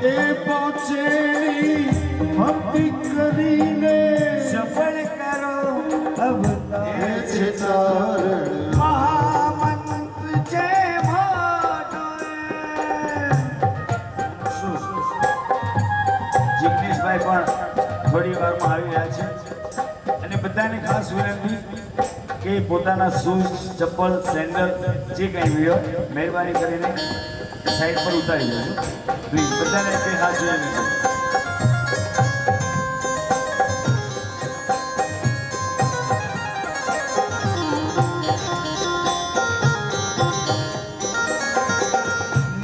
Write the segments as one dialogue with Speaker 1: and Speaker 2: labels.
Speaker 1: એ પહોંચેલી ભક્તિ કરીને
Speaker 2: સફળ કરો અવતાર
Speaker 1: છે તારણ
Speaker 2: મહામંત્ર છે મોટો જિગ્નેશભાઈ પણ થોડી વારમાં આવી રહ્યા છે અને બધાને ખાસ વિનંતી કે પોતાના શૂઝ ચપ્પલ સેન્ડલ જે કંઈ હોય મહેરબાની કરીને સાઈડ પર ઉતારી દેજો પ્લીઝ બધાને બે હાથ જોઈને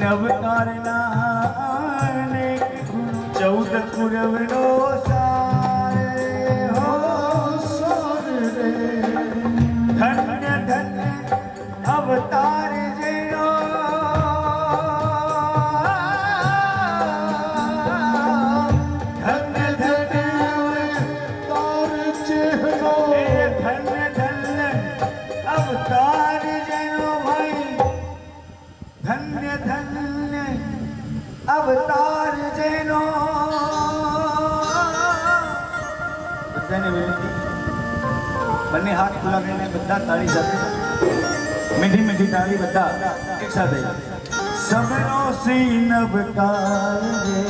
Speaker 2: નવતારના અનેક ગુણ 14 કુરવનો સારે હો
Speaker 1: સાર રે
Speaker 2: ધન્ય ધન્ય અવતાર જેનો ધન્ય ધન્ય
Speaker 1: તાર ચહેરો
Speaker 2: એ ધન્ય ધન્ય અવતાર જેનો ભાઈ ધન્ય ધન્ય અવતાર જેનો બધાને વિનંતી બંને હાથ ખુલ્લા કરીને બધા તાળી સાથે મીઠી મીઠી તાળી બધા એક સાથે સબનો શ્રી નવકાર રે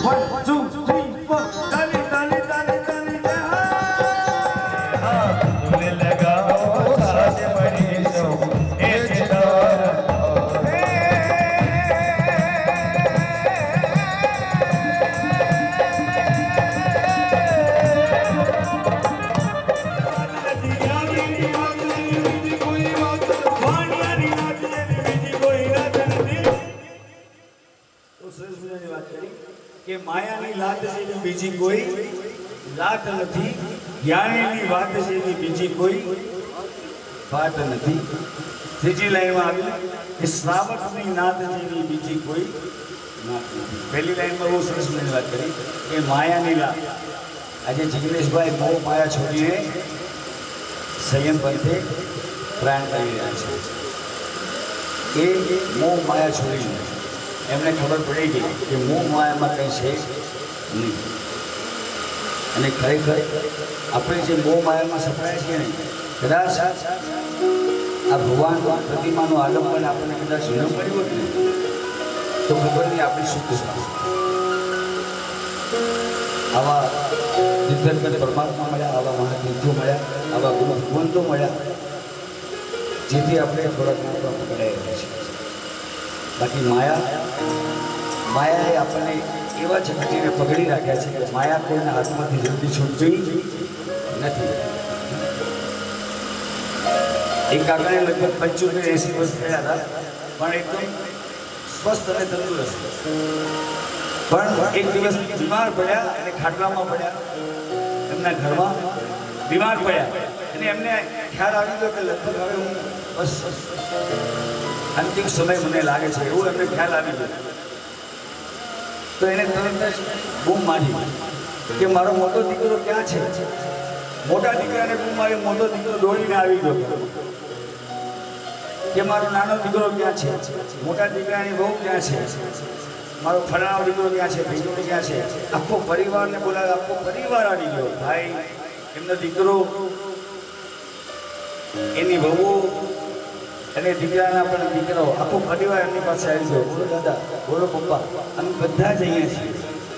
Speaker 2: 1 2 3 4 તાળી તાળી તાળી તાળી જય હા તુને લગાઓ સાજ મણી સો એ ચિતાર કે માયાની લાત જેવી બીજી કોઈ લાત નથી જ્ઞાનીની વાત જેવી બીજી કોઈ વાત નથી ત્રીજી લાઈનમાં આવ્યું કે શ્રાવકની નાદ જેવી બીજી કોઈ નાદ નથી પહેલી લાઈનમાં બહુ સરસ મેં વાત કરી કે માયાની લાત આજે જિગ્નેશભાઈ મોહ માયા છોડીને સંયમ પંથે પ્રાણ કરી રહ્યા છે એ મોહ માયા છોડીને એમને ખબર પડી ગઈ કે મોહ માયામાં કંઈ છે નહીં અને ખરેખર આપણે જે મોહ માયામાં સપડાય છીએ ને કદાચ આ ભગવાન પ્રતિમાનું આલંબન આપણને કદાચ ન મળ્યું હોત ને તો ખબર નહીં આપણી શું થશે આવા દિગ્ગજ પરમાત્મા મળ્યા આવા મહાતીર્થો મળ્યા આવા ગુરુ ભગવંતો મળ્યા જેથી આપણે થોડાક પકડાઈ રહ્યા છીએ બાકી માયાએ આપણને એવા ઝઘટીને પકડી રાખ્યા છે કે માયા કોઈના હાથમાંથી જલ્દી છૂટતી નથી એક કાકાને લગભગ 75-80 વર્ષ થયા હતા પણ એકદમ સ્વસ્થ અને તંદુરસ્ત પણ એક દિવસ બીમાર પડ્યા અને ખાટલામાં પડ્યા એમના ઘરમાં બીમાર પડ્યા અને એમને ખ્યાલ આવી ગયો કે લગભગ હવે હું બસ અંતિમ સમય મને લાગે છે એવું એમને ખ્યાલ આવી ગયો તો એને તરત જ બૂમ મારી કે મારો મોટો દીકરો ક્યાં છે મોટા દીકરાને બૂમ મારી મોટો દીકરો દોડીને આવી ગયો કે મારો નાનો દીકરો ક્યાં છે મોટા દીકરાની બહુ ક્યાં છે મારો ફલાણો દીકરો ક્યાં છે ભીનો ક્યાં છે આખો પરિવારને બોલાવે આખો પરિવાર આવી ગયો ભાઈ એમનો દીકરો એની વહુ અને દીકરાના પણ દીકરો આખો પરિવાર એમની પાસે આવી ગયો બોલો દાદા બોલો પપ્પા અમે બધા જ અહીંયા છીએ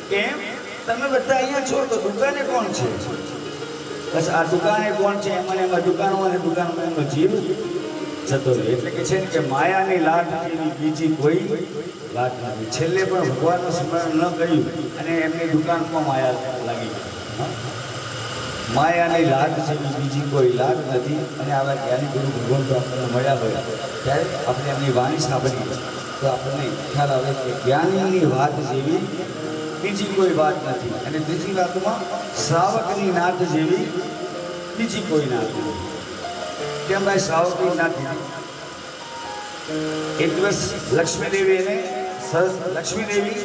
Speaker 2: કેમ તમે બધા અહીંયા છો તો દુકાને કોણ છે બસ આ દુકાને કોણ છે એમાં દુકાનમાં એમનો જીવ જતો રહે એટલે કે છે કે માયાની લાટ જેવી બીજી કોઈ વાત નથી છેલ્લે પણ ભગવાનનું સ્મરણ ન કર્યું અને એમની દુકાનમાં માયા લાગી ગઈ માયાની લાટ જેવી બીજી કોઈ લાટ નથી અને આવા જ્ઞાની ગુરુ ભગવાન તો આપણને મળ્યા હોય ત્યારે આપણે એમની વાણી સાંભળીએ તો આપણને ખ્યાલ આવે કે જ્ઞાનીની વાત જેવી બીજી કોઈ વાત નથી અને ત્રીજી વાતમાં શ્રાવકની નાદ જેવી બીજી કોઈ નાદ નથી કેમ ભાઈ શ્રાવકની નાદ એક દિવસ લક્ષ્મીદેવી અને લક્ષ્મીદેવી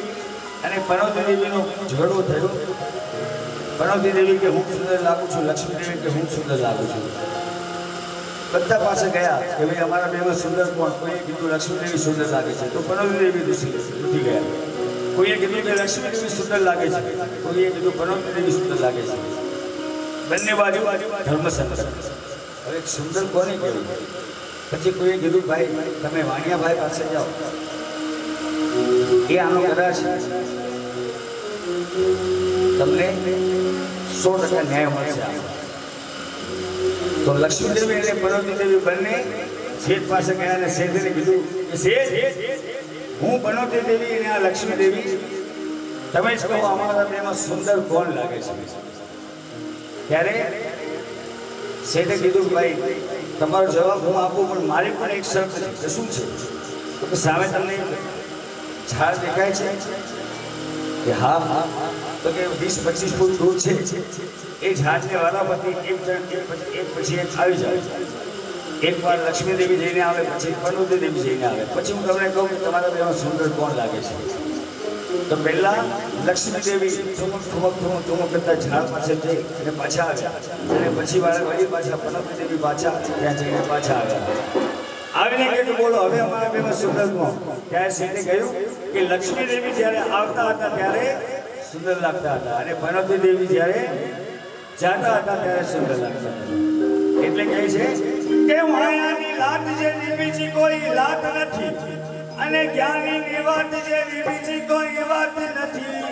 Speaker 2: અને પનોતી દેવીનો ઝઘડો થયો પનોતી દેવી કે હું સુંદર લાગુ છું લક્ષ્મી દેવી કે હું સુંદર લાગુ છું બધા પાસે ગયા કે ભાઈ અમારા બેમાં સુંદર કોણ કોઈ કીધું લક્ષ્મી દેવી સુંદર લાગે છે તો પનોતી દેવી ઉઠી ગયા કોઈએ કીધું કે લક્ષ્મી દેવી સુંદર લાગે છે, કોઈએ કીધું પનોતી દેવી સુંદર લાગે છે. બંને બાજુ ધર્મ સંકટ. હવે સુંદર કોને કહેવું? પછી કોઈએ કીધું ભાઈ તમે વાણિયાભાઈ પાસે જાઓ, એ આનો કદાચ તમને 100% ન્યાય મળશે. તો લક્ષ્મી દેવી અને પનોતી દેવી બંને શેઠ પાસે ગયા અને શેઠને કીધું કે શેઠ, હું પનોતી દેવી અને આ લક્ષ્મી દેવી, તમે જ કહો અમારા બેમાં સુંદર કોણ લાગે છે? ત્યારે શેઠે કીધું ભાઈ તમારો જવાબ હું આપું, પણ મારી પણ એક શરત છે. કે શું છે? તો કે સામે તમને ઝાડ દેખાય છે? કે હા હા. તો કે 20-25 ફૂટ દૂર છે, એ ઝાડને વારાફરતી એક પછી એક આવી જાય. એકવાર લક્ષ્મી દેવી જઈને આવે, પછી પનોતી દેવી જઈને આવે, પછી હું તમને કહું કે તમારા બેમાં સુંદર કોણ લાગે છે? તો પહેલા લક્ષ્મી દેવી ઠુમક કરતા ઝાડ પાસે જઈ અને પાછા આવ્યા, અને પછી વળી પાછા પનોતી દેવી પાછા ત્યાં જઈને પાછા આવ્યા. આવીને કે બોલો હવે અમારા બેમાં સુંદર કોણ? ત્યારે શેઠે કહ્યું કે લક્ષ્મી દેવી જ્યારે આવતા હતા ત્યારે સુંદર લાગતા હતા, અને પનોતી દેવી જ્યારે જાતા હતા ત્યારે સુંદર લાગતા હતા. એટલે કહે છે કે માયાની લાત જેવી બીજી કોઈ લાત નથી, અને જ્ઞાનીની વાત જેવી બીજી કોઈ વાત નથી,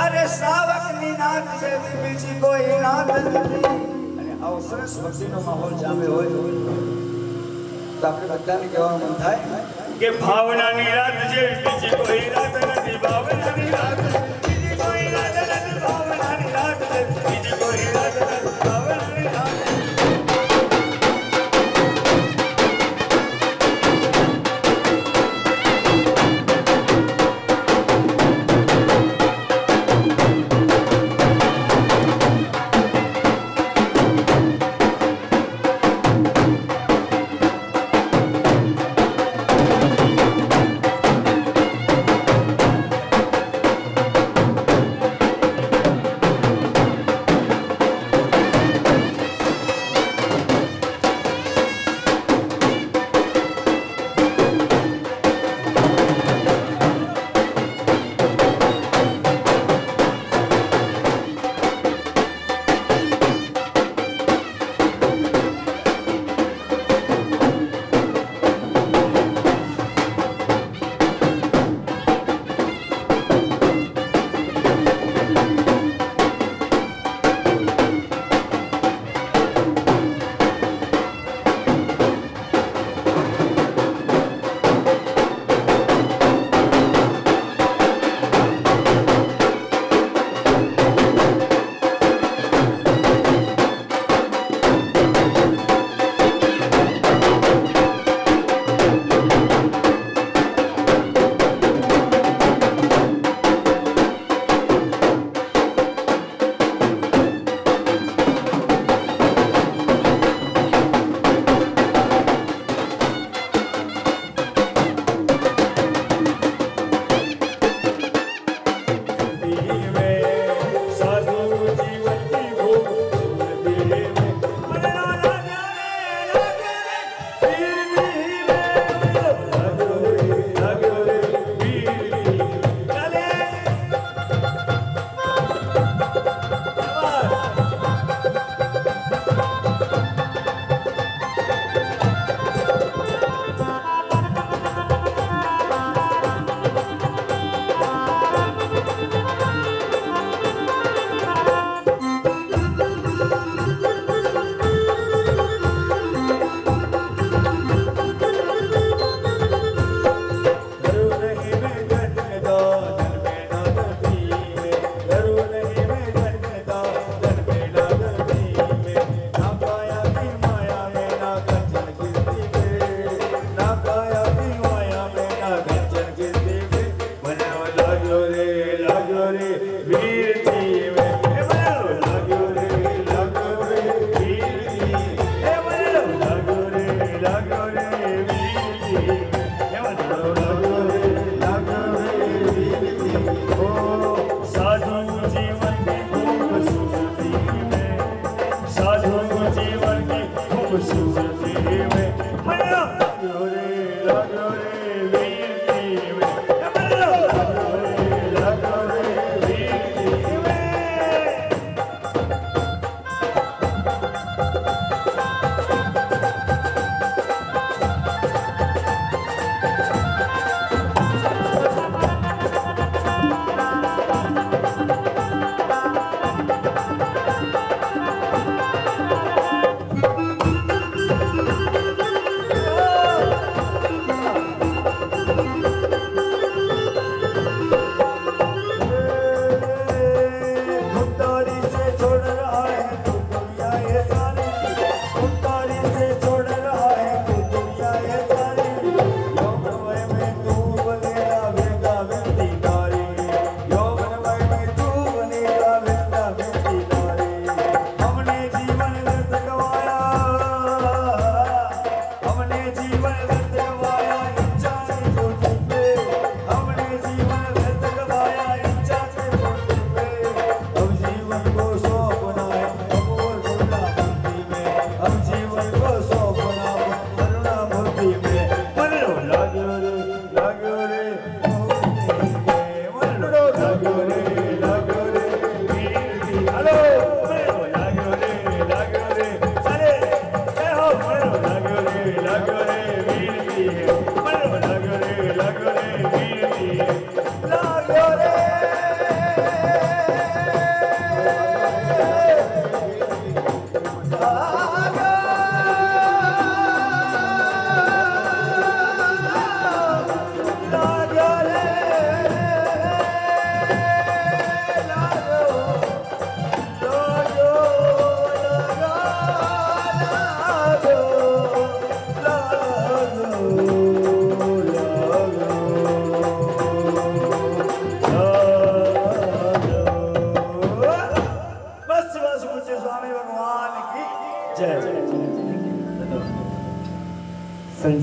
Speaker 2: અરે શ્રાવકની નાત જેવી બીજી કોઈ નાત નથી. અને આવો સરસ ભક્તિનો માહોલ જામે હોય તો આપણે બધાને કહેવાનું મન થાય કે ભાવનાની રાત જેવી બીજી કોઈ રાત નથી, ભાવનાની રાત બીજી કોઈ રાત નથી, ભાવનાની રાત બીજી કોઈ રાત નથી, ભાવનાની રાત.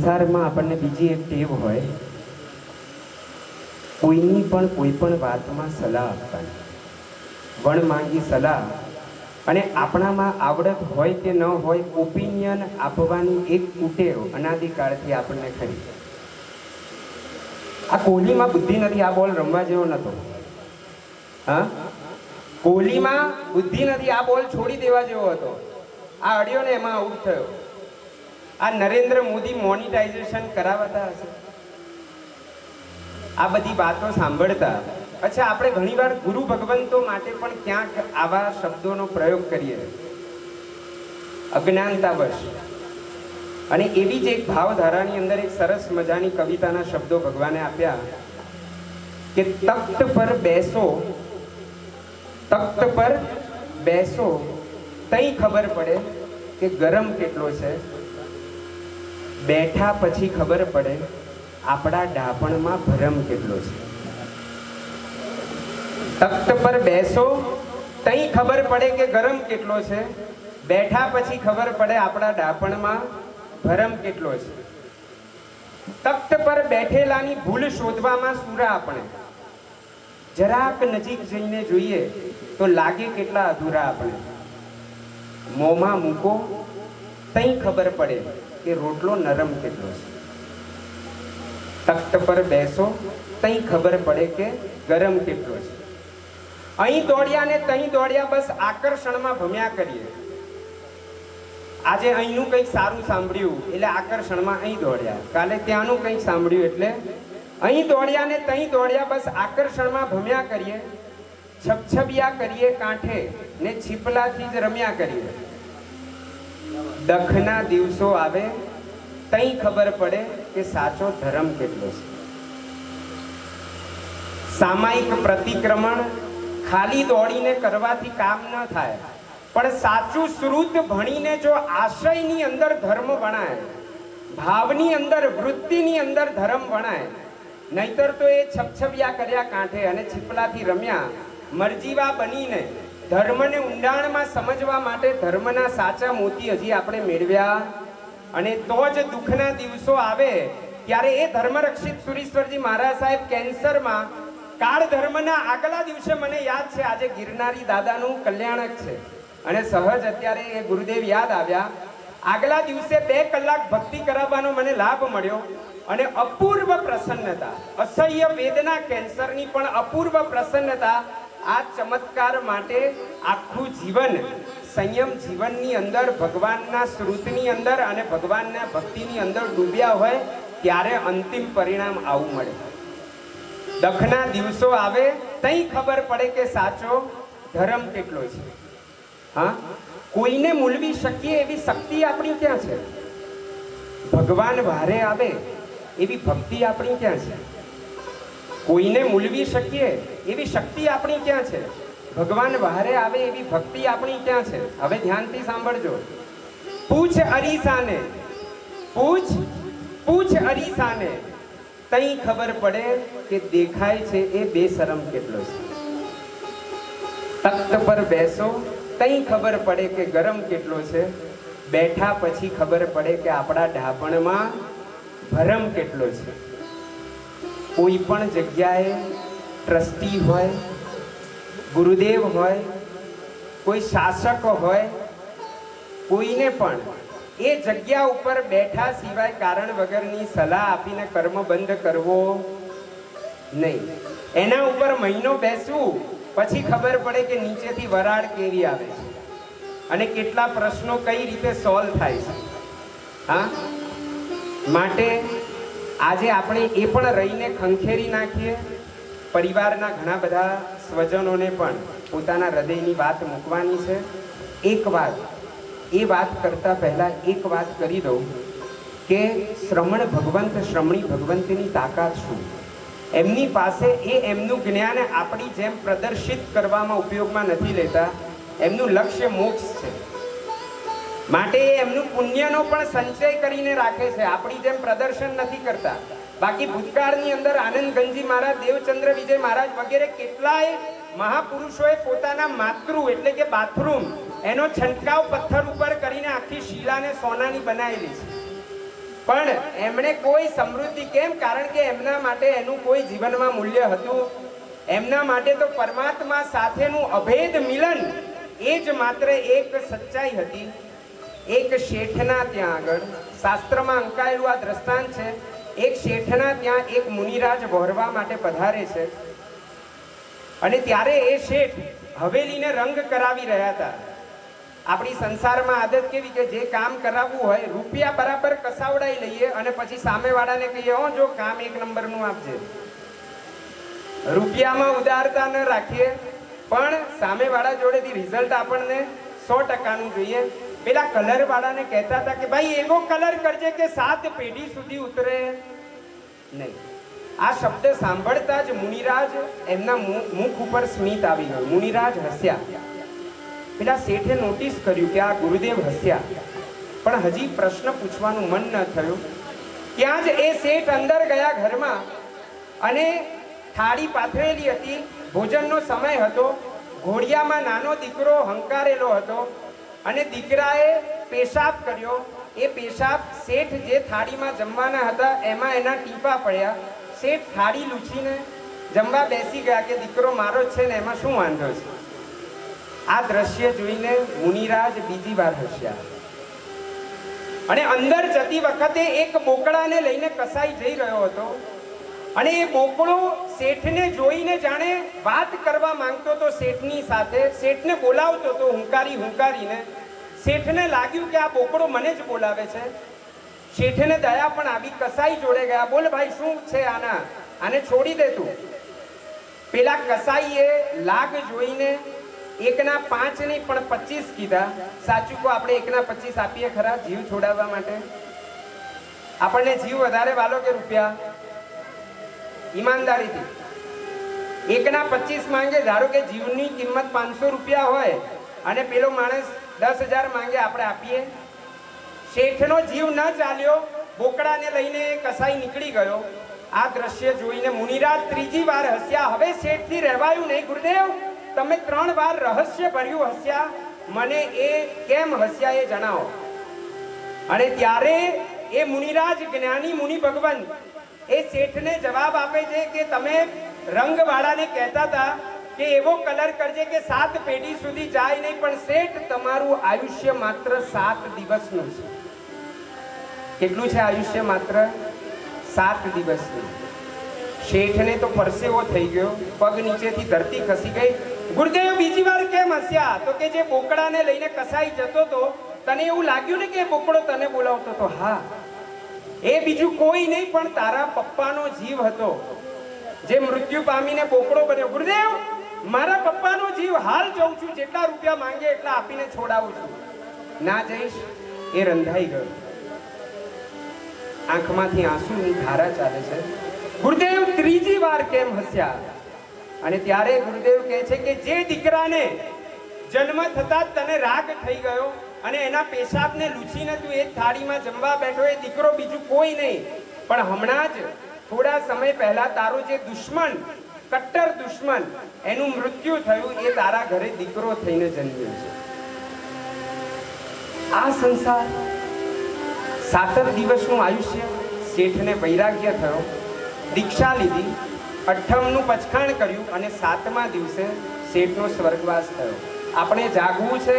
Speaker 3: સંસારમાં આપણને બીજી એક ટેવ હોય, કોઈની પણ કોઈ પણ વાતમાં સલાહ આપવાની, વણ માંગી સલાહ, અને આપણામાં આવડત હોય કે ન હોય ઓપિનિયન આપવાની એક કુટેવ અનાદિકાળથી આપણને ખરી. આ કોહલીમાં બુદ્ધિ નથી, આ બોલ રમવા જેવો નતો. હા, કોહલીમાં બુદ્ધિ નથી, આ બોલ છોડી દેવા જેવો હતો. આ અડ્યો ને એમાં આઉટ થયો. આ નરેન્દ્ર મોદી મોનિટાઇઝેશન કરાવતા હશે. આ બધી વાતો સાંભળતા અચ્છા આપણે ઘણીવાર ગુરુ ભગવંતો માટે પણ ક્યાંક આવા શબ્દોનો પ્રયોગ કરીએ અજ્ઞાનતાવશ. અને એવી જ એક ભાવધારાની અંદર એક સરસ મજાની કવિતાના શબ્દો ભગવાને આપ્યા કે તખ્ત પર બેસો, તખ્ત પર બેસો, તઈ ખબર પડે કે ગરમ કેટલો છે, બેઠા પછી ખબર પડે આપણા ડાપણમાં ભરમ કેટલો છે. તખ્ત પર બેસો, તઈ ખબર પડે કે ગરમ કેટલો છે, બેઠા પછી ખબર પડે આપણા ડાપણમાં ભરમ કેટલો છે. તખ્ત પર બેઠેલાની ભૂલ શોધવામાં સુરા આપણે, જરાક નજીક જઈને જોઈએ તો લાગે કેટલા અધૂરા આપણે. મોંમાં મૂકો તઈ ખબર પડે કે રોટલો નરમ કેટલો છે. તખ્ત પર બેસો તઈ ખબર પડે કે ગરમ કેટલો છે. અહીં દોડ્યા ને તઈ દોડ્યા, બસ આકર્ષણમાં ભમ્યા કરીએ. આજે અહીંનું કંઈક સારું સાંભળ્યું એટલે આકર્ષણમાં અહીં દોડ્યા, કાલે ત્યાંનું કંઈક સાંભળ્યું એટલે અહીં દોડ્યા ને તઈ દોડ્યા, બસ આકર્ષણમાં ભમ્યા કરીએ. છપછપિયા કરીએ કાંઠે ને છીપલાથી જ રમ્યા કરીએ. દખના દિવસો આવે તઈ ખબર પડે કે સાચો ધર્મ કેટલો છે. સામાયિક પ્રતિક્રમણ ખાલી દોડીને કરવાથી કામ ન થાય, પણ સાચું શ્રુત ભણીને જો આશયની અંદર ધર્મ વણાય, ભાવની અંદર વૃત્તિની અંદર ધર્મ વણાય, નહીતર તો એ છપછપિયા કર્યા કાંઠે અને છીપલાથી રમ્યા મરજીવા બનીને ધર્મને ઊંડાણમાં સમજવા માટે ધર્મના સાચા મોતી હજી આપણે મેળવ્યા. અને તો જ દુઃખના દિવસો આવે ત્યારે એ ધર્મરક્ષિત સુરીશ્વરજી મહારાજ સાહેબ કેન્સરમાં કાળ ધર્મના આગલા દિવસે મને યાદ છે, આજે ગિરનારી દાદાનું કલ્યાણક છે અને સહજ અત્યારે એ ગુરુદેવ યાદ આવ્યા. આગલા દિવસે 2 કલાક ભક્તિ કરાવવાનો મને લાભ મળ્યો અને અપૂર્વ પ્રસન્નતા, અસહ્ય વેદના કેન્સરની પણ અપૂર્વ પ્રસન્નતા. આ ચમત્કાર માટે આખું જીવન સંયમ જીવનની અંદર ભગવાનના શ્રુતની અંદર અને ભગવાનના ભક્તિની અંદર ડૂબ્યા હોય ત્યારે અંતિમ પરિણામ આવું મળે. દખના દિવસો આવે તઈ ખબર પડે કે સાચો ધર્મ કેટલો છે. હા, કોઈને મૂલવી શકીએ એવી શક્તિ આપણી ક્યાં છે? ભગવાન વારે આવે એવી ભક્તિ આપણી ક્યાં છે? કોઈને મૂલવી શકીએ એવી શક્તિ આપણી ક્યાં છે? ભગવાન વારે આવે એવી ભક્તિ આપણી ક્યાં છે? હવે ધ્યાનથી સાંભળજો. પૂછ અરીસાને, પૂછ અરીસાને, તઈ ખબર પડે કે દેખાય છે એ બેશરમ કેટલો છે. તખ્ત પર બેસો તઈ ખબર પડે કે ગરમ કેટલો છે, બેઠા પછી ખબર પડે કે આપણા ઢાપણમાં ભરમ કેટલો છે. કોઈ પણ જગ્યાએ ટ્રસ્ટી હોય, ગુરુદેવ હોય, કોઈ શાસક હોય, કોઈને પણ એ જગ્યા ઉપર બેઠા સિવાય કારણ વગરની સલાહ આપીને કર્મ બંધ કરવો નહીં. એના ઉપર મહિનો બેસવું પછી ખબર પડે કે નીચેથી વરાળ કેવી આવે છે અને કેટલા પ્રશ્નો કઈ રીતે સોલ્વ થાય છે. હા, માટે આજે આપણે એ પણ રહીને ખંખેરી નાખીએ. પરિવારના ઘણા બધા સ્વજનોને પણ પોતાના હૃદયની વાત મૂકવાની છે. એક વાત, એ વાત કરતાં પહેલાં એક વાત કરી દઉં કે શ્રમણ ભગવંત, શ્રમણી ભગવંતની તાકાત શું? એમની પાસે એ એમનું જ્ઞાન આપણી જેમ પ્રદર્શિત કરવામાં ઉપયોગમાં નથી લેતા. એમનું લક્ષ્ય મોક્ષ છે. માટે એમનું પુણ્યનો પણ સંચય કરીને રાખે છે, આપણી જેમ પ્રદર્શન નથી કરતા. બાકી ભૂતકાળની અંદર આનંદ ગંજી મહારાજ, દેવચંદ્ર વિજય મહારાજ વગેરે કેટલાય મહાપુરુષોએ પોતાના માતૃ એટલે કે બાથરૂમ એનો છંટકાવ પથ્થર ઉપર કરીને આખી શિલાને સોનાની બનાવેલી છે. પણ એમણે કોઈ સમૃદ્ધિ કેમ? કારણ કે એમના માટે એનું કોઈ જીવનમાં મૂલ્ય હતું. એમના માટે તો પરમાત્મા સાથેનું અભેદ મિલન એ જ માત્ર એક સચ્ચાઈ હતી. એક શેઠના ત્યાં આગળ શાસ્ત્રમાં અંકાયેલું આ દ્રષ્ટાંત છે. એક શેઠના ત્યાં એક મુનિરાજ વહોરવા માટે પધારે છે અને ત્યારે એ શેઠ હવેલીને રંગ કરાવી રહ્યા હતા. આપણી સંસારમાં આદત કેવી કે જે કામ કરાવવું હોય રૂપિયા બરાબર કસાવડાઈ લઈએ અને પછી સામેવાળાને કહીએ હો જો કામ એક નંબરનું આપજે. રૂપિયામાં ઉદારતા ન રાખીએ પણ સામેવાળા જોડેથી રિઝલ્ટ આપણને 100%નું જોઈએ. પેલા કલર વાળાને કહેતા હતા કે ભાઈ એવો કલર કરજે કે 7 પેઢી સુધી ઉતરે નહીં. આ શબ્દ સાંભળતા જ મુનિરાજ એમના મુખ ઉપર સ્મિત આવી ગયું. મુનિરાજ હસ્યા. પેલા શેઠે નોટિસ કર્યું કે આ ગુરુદેવ હસ્યા, પણ હજી પ્રશ્ન પૂછવાનું મન ન થયું. ત્યાં જ એ શેઠ અંદર ગયા ઘરમાં અને થાળી પાથરેલી હતી. ભોજનનો સમય હતો. ઘોડિયામાં નાનો દીકરો હંકારેલો હતો અને દીકરાએ પેશાબ કર્યો. એ પેશાબ શેઠ જે થાળીમાં જમવાના હતા એમાં એના ટીપા પડ્યા. શેઠ થાળી લૂછીને જમવા બેસી ગયા કે દીકરો મારો જ છે ને એમાં શું વાંધો છે. આ દ્રશ્ય જોઈને મુનિરાજ બીજી વાર હસ્યા અને અંદર જતી વખતે એક બોકડાને લઈને કસાઈ જઈ રહ્યો હતો અને એ બોકડો શેઠને જોઈને જાણે વાત કરવા માંગતો હતો શેઠની સાથે. શેઠને બોલાવતો હતો હુંકારીને. શેઠને લાગ્યું કે આ બોકડો મને જ બોલાવે છે. શેઠને દયા પણ આવી. કસાઈ જોડે ગયા. બોલ ભાઈ શું છે આને છોડી દે તું. પેલા કસાઈએ લાગ જોઈને એકના 5 નહીં પણ 25 કીધા. સાચું કહો આપણે એકના 25 આપીએ ખરા જીવ છોડાવવા માટે? આપણને જીવ વધારે વાલો કે રૂપિયા? ઈમાનદારીથી એકના 25 માંગે. ધારો કે જીવની કિંમત 500 રૂપિયા હોય અને પેલો માણસ 10,000 માંગે, આપણે આપીએ? શેઠનો જીવ ન ચાલ્યો. બોકડાને લઈને કસાઈ નીકળી ગયો. આ દ્રશ્ય જોઈને મુનિરાજ ત્રીજી વાર હસ્યા. હવે શેઠથી રહેવાયું નહીં. ગુરુદેવ તમે 3 વાર રહસ્ય ભર્યું હસ્યા, મને એ કેમ હસ્યા એ જણાવો. અને ત્યારે એ મુનિરાજ જ્ઞાની મુનિ ભગવાન એ શેઠને જવાબ આપે છે કે તમે રંગવાળાને કહેતા હતા કે એવો કલર કરજે કે 7 પેઢી સુધી જાય નહીં, પણ શેઠ તમારું આયુષ્ય માત્ર 7 દિવસનું છે. કેટલું છે આયુષ્ય? માત્ર 7 દિવસનું. શેઠને તો પરસેવો થઈ ગયો. પગ નીચેથી ધરતી ખસી ગઈ. ગુરુદેવ બીજી વાર કેમ હસ્યા? તો કે જે બોકડાને લઈને કસાઈ જતો તો તને એવું લાગ્યું ને કે બોકડો તને બોલાવતો તો? હા, એ બીજું કોઈ નહીં પણ તારા પપ્પાનો જીવ હતો જે મૃત્યુ પામીને બોકડો બન્યો. ગુરુદેવ મારા પપ્પાનો જીવ હાલ જઉં છું, જેટલા રૂપિયા માંગે એટલા આપીને છોડાવું છું. ના જઈશ. એ રંધાઈ ગયો. આંખમાંથી આંસુની ધારા ચાલે છે. ગુરુદેવ ત્રીજી વાર કેમ હસ્યા? અને ત્યારે ગુરુદેવ કહે છે કે જે દીકરાને જન્મ થતા તને રાગ થઈ ગયો અને એના પેશાબને લૂછીને તું એ થાળીમાં જમવા બેઠો, એ દીકરો બીજું કોઈ નહીં પણ હમણાં જ થોડા સમય પહેલા તારો જે દુશ્મન, કટ્ટર દુશ્મન, એનું મૃત્યુ થયું. એ તારા ઘરે દીકરો થઈને જન્મ્યો છે. આ સંસાર 7 દિવસનું આયુષ્ય. શેઠને વૈરાગ્ય થયો. દીક્ષા લીધી. 8મનું પચખાણ કર્યું અને 7મા દિવસે શેઠનો સ્વર્ગવાસ થયો. આપણે જાગવું છે.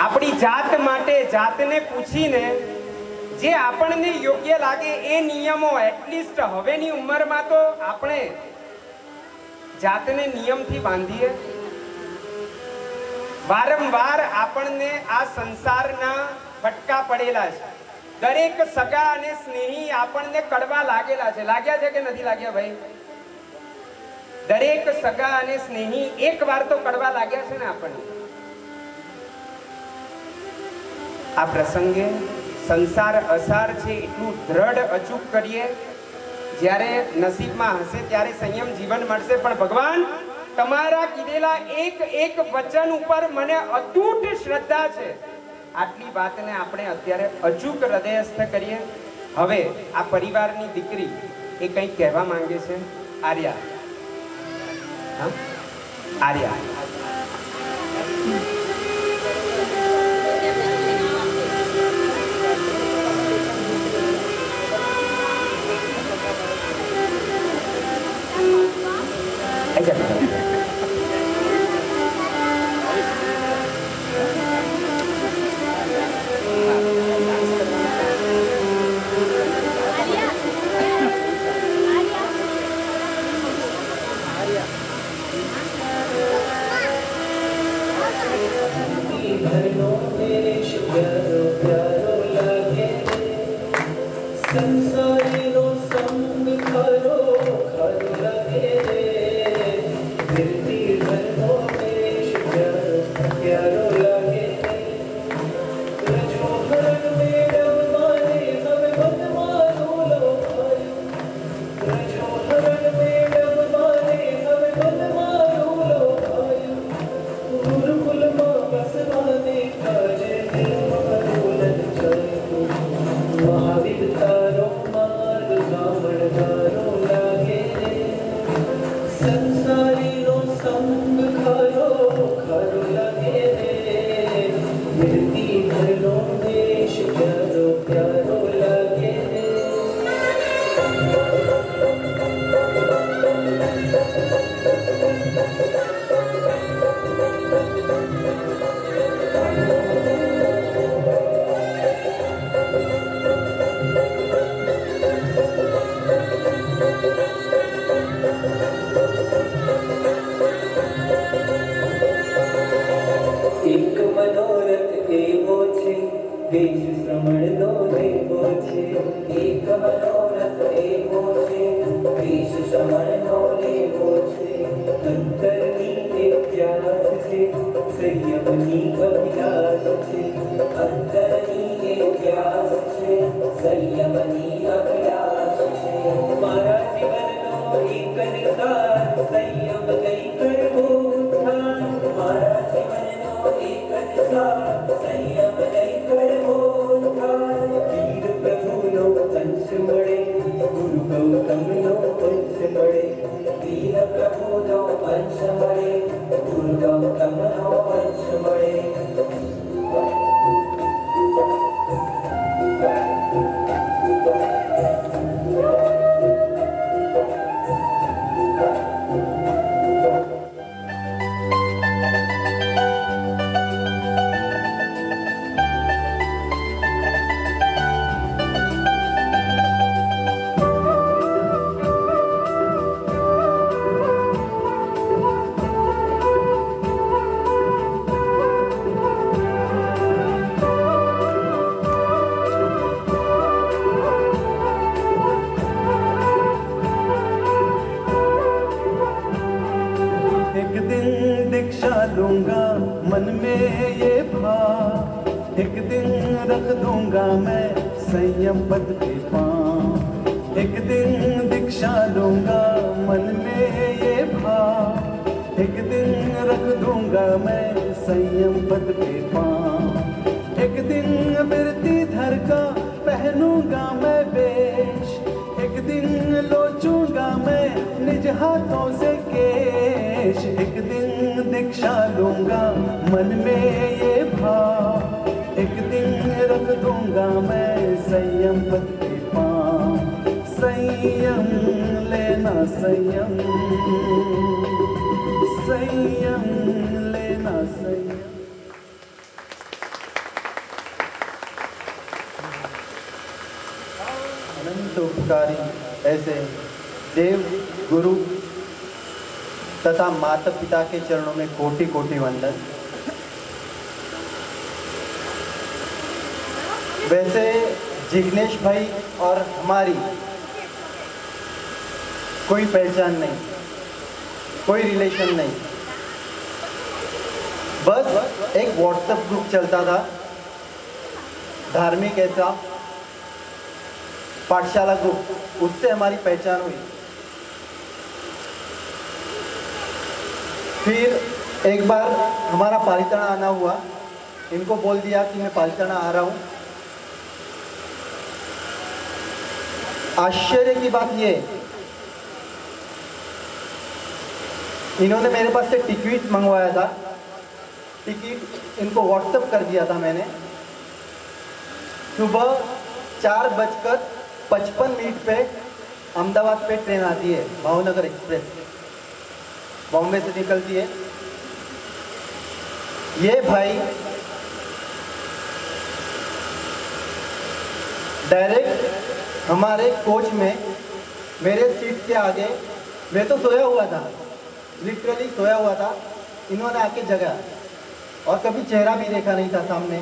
Speaker 3: આપણી જાત માટે જાતને પૂછીને જે આપણને યોગ્ય લાગે એ નિયમો, એટલીસ્ટ હવેની ઉંમરમાં તો આપણે જાતને નિયમથી બાંધીએ. વારંવાર આપણને આ સંસારના ફટકા પડેલા છે. દરેક સગા અને સ્નેહી આપણને કડવા લાગેલા છે. લાગ્યા છે કે નથી લાગ્યા ભાઈ? દરેક સગા અને સ્નેહી એક વાર તો કડવા લાગ્યા છે ને આપણને. આ પ્રસંગે સંસાર અસાર છે એટલું દ્રઢ અચૂક કરીએ. જ્યારે નસીબમાં હશે ત્યારે સંયમ જીવન મળશે. પણ ભગવાન તમારા કીધેલા એક વચન ઉપર મને અતૂટ શ્રદ્ધા છે. આટલી વાતને આપણે અત્યારે અચૂક હૃદયસ્થ કરીએ. હવે આ પરિવારની દીકરી એ કંઈક કહેવા માંગે છે. આર્યા, આર્યા
Speaker 4: क्लेश शमन होले मोचे अंतरनी एक प्यास से संयमनी अभिलाष से अंतरनी एक प्यास से संयमनी अभिलाष से मारा जीवन नो एक निकार संयम गई कर वो उद्धार मारा जीवन नो एक निकार संयम गई कर वो उद्धार वीर प्रभु नो अंश मड़े गुरु गौतम नो अंश मड़े वीर प्रभु नो अंश मड़े गुरु गौतम नो अंश मड़े
Speaker 1: एक दिन दीक्षा लूंगा मन में ये भाव, एक दिन रख दूंगा मैं संयम पद पे पाँव। एक दिन दीक्षा लूंगा मन में ये भाव, एक दिन रख दूंगा मैं संयम पद पे पाँव। एक दिन बिरती धर का पहनूंगा मैं वेश, एक दिन लोचूंगा मैं निज हाथों से केश। एक दिन दीक्षा लूंगा मन में ये भाव, एक दिन रख दूंगा मैं संयम पद पे पाँव। संयम लेना संयम, संयम लेना संयम।
Speaker 5: अनंत उपकारी ऐसे देव गुरु तथा माता पिता के चरणों में कोटि कोटि वंदन। वैसे जिग्नेश भाई और हमारी कोई पहचान नहीं, कोई रिलेशन नहीं, बस एक व्हाट्सएप ग्रुप चलता था धार्मिक ऐसा पाठशाला ग्रुप, उससे हमारी पहचान हुई। फिर एक बार हमारा पालिताना आना हुआ, इनको बोल दिया कि मैं पालिताना आ रहा हूँ। आश्चर्य की बात ये, इन्होंने मेरे पास से टिकट मंगवाया था, टिकट इनको व्हाट्सएप कर दिया था मैंने। सुबह 4:55 पे अहमदाबाद पे ट्रेन आती है, भावनगर एक्सप्रेस बॉम्बे से निकलती है। ये भाई डायरेक्ट हमारे कोच में मेरे सीट के आगे, मैं तो सोया हुआ था, लिटरली सोया हुआ था, इन्होंने आके जगा और कभी चेहरा भी देखा नहीं था सामने,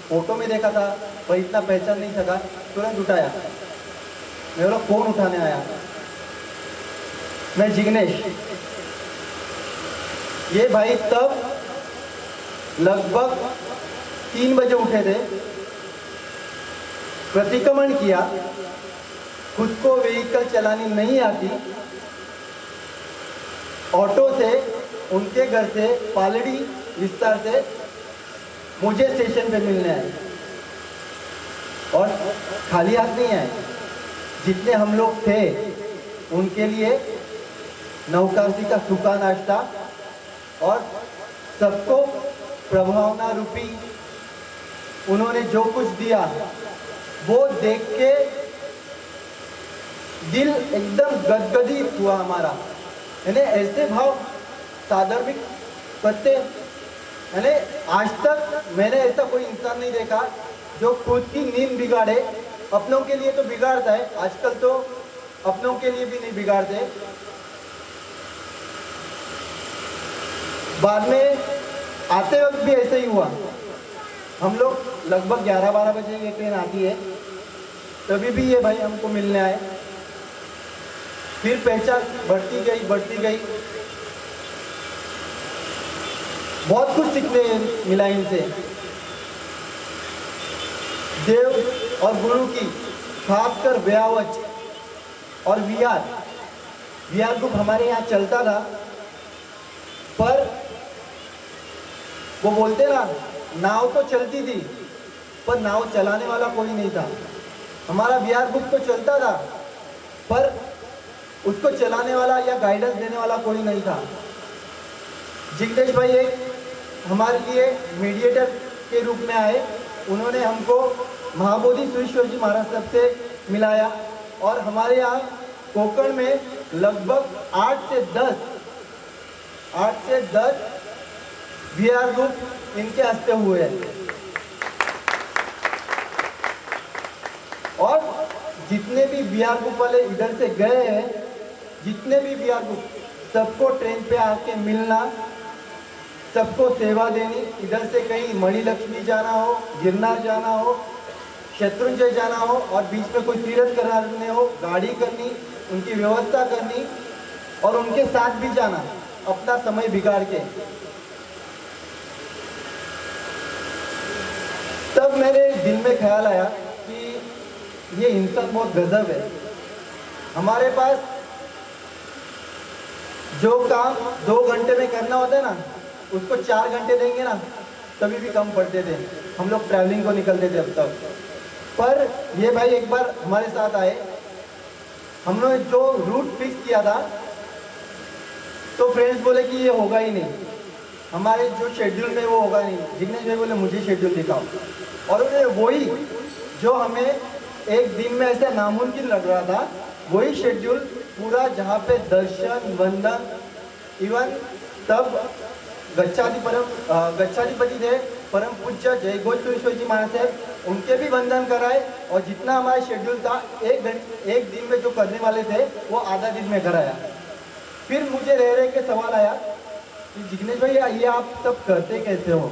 Speaker 5: फोटो में देखा था पर इतना पहचान नहीं सका। तुरंत उठाया, मैं बोला फोन उठाने आया, मैं जिग्नेश। ये भाई तब लगभग 3 बजे उठे थे, प्रतिक्रमण किया, खुद को व्हीकल चलानी नहीं आती, ऑटो से उनके घर से पालड़ी विस्तार से मुझे स्टेशन पे मिलने आए और खाली हाथ नहीं आए। जितने हम लोग थे उनके लिए नौकासी का सूखा नाश्ता और सबको प्रभावना रूपी उन्होंने जो कुछ दिया वो देख के दिल एकदम गदगदित हुआ हमारा। यानी ऐसे भाव साधर्मिक करते, यानी आज तक मैंने ऐसा कोई इंसान नहीं देखा जो खुद की नींद बिगाड़े। अपनों के लिए तो बिगाड़ता है, आजकल तो अपनों के लिए भी नहीं बिगाड़ते। बाद में आते वक्त भी ऐसा ही हुआ। हम लोग लगभग 11-12 बजे ये ट्रेन आती है, तभी भी ये भाई हमको मिलने आए। फिर पहचान बढ़ती गई। बहुत कुछ सीखने मिला इनसे। देव और गुरु की खासकर व्यावच और वीआर ग्रुप हमारे यहाँ चलता था, पर वो बोलते ना, नाव तो चलती थी पर नाव चलाने वाला कोई नहीं था। हमारा वीआर ग्रुप तो चलता था पर उसको चलाने वाला या गाइडेंस देने वाला कोई नहीं था। जिग्नेश भाई एक हमारे लिए मीडिएटर के रूप में आए। उन्होंने हमको महाबोधि सुरेश्वर जी महाराज साहब से मिलाया और हमारे यहाँ कोकण में लगभग 8 से 10 वीआर ग्रुप इनके हस्ते हुए हैं। और जितने भी वीआर ग्रुप वाले इधर से गए हैं, जितने भी वीआर ग्रुप, सबको ट्रेन पे आके मिलना, सबको सेवा देनी। इधर से कहीं मणिलक्ष्मी जाना हो, गिरनार जाना हो, शत्रुंजय जाना हो और बीच में कोई तीर्थ कराने हो, गाड़ी करनी, उनकी व्यवस्था करनी और उनके साथ भी जाना अपना समय बिगाड़ के। तब मेरे दिल में ख्याल आया कि ये इंसान बहुत गजब है। हमारे पास जो काम 2 घंटे में करना होता है ना, उसको 4 घंटे देंगे ना, तभी भी कम पड़ते थे। हम लोग ट्रैवलिंग को निकलते थे अब तक। पर ये भाई एक बार हमारे साथ आए, हमने जो रूट फिक्स किया था तो फ्रेंड्स बोले कि ये होगा ही नहीं, हमारे जो शेड्यूल में वो होगा नहीं। जिग्नेश भाई बोले मुझे शेड्यूल दिखाओ, और उन्हें वही जो हमें एक दिन में ऐसा नामुमकिन लग रहा था, वही शेड्यूल पूरा, जहाँ पे दर्शन, वंदन, इवन तब गच्छाधिपति थे परम पूज्य जय घोष सुरेश्वर जी महाराज साहब, उनके भी वंदन कराए। और जितना हमारा शेड्यूल था एक दिन में जो करने वाले थे वो आधा दिन में कराया। फिर मुझे रह के सवाल आया कि जिग्नेश भाई ये आप सब करते कैसे हो,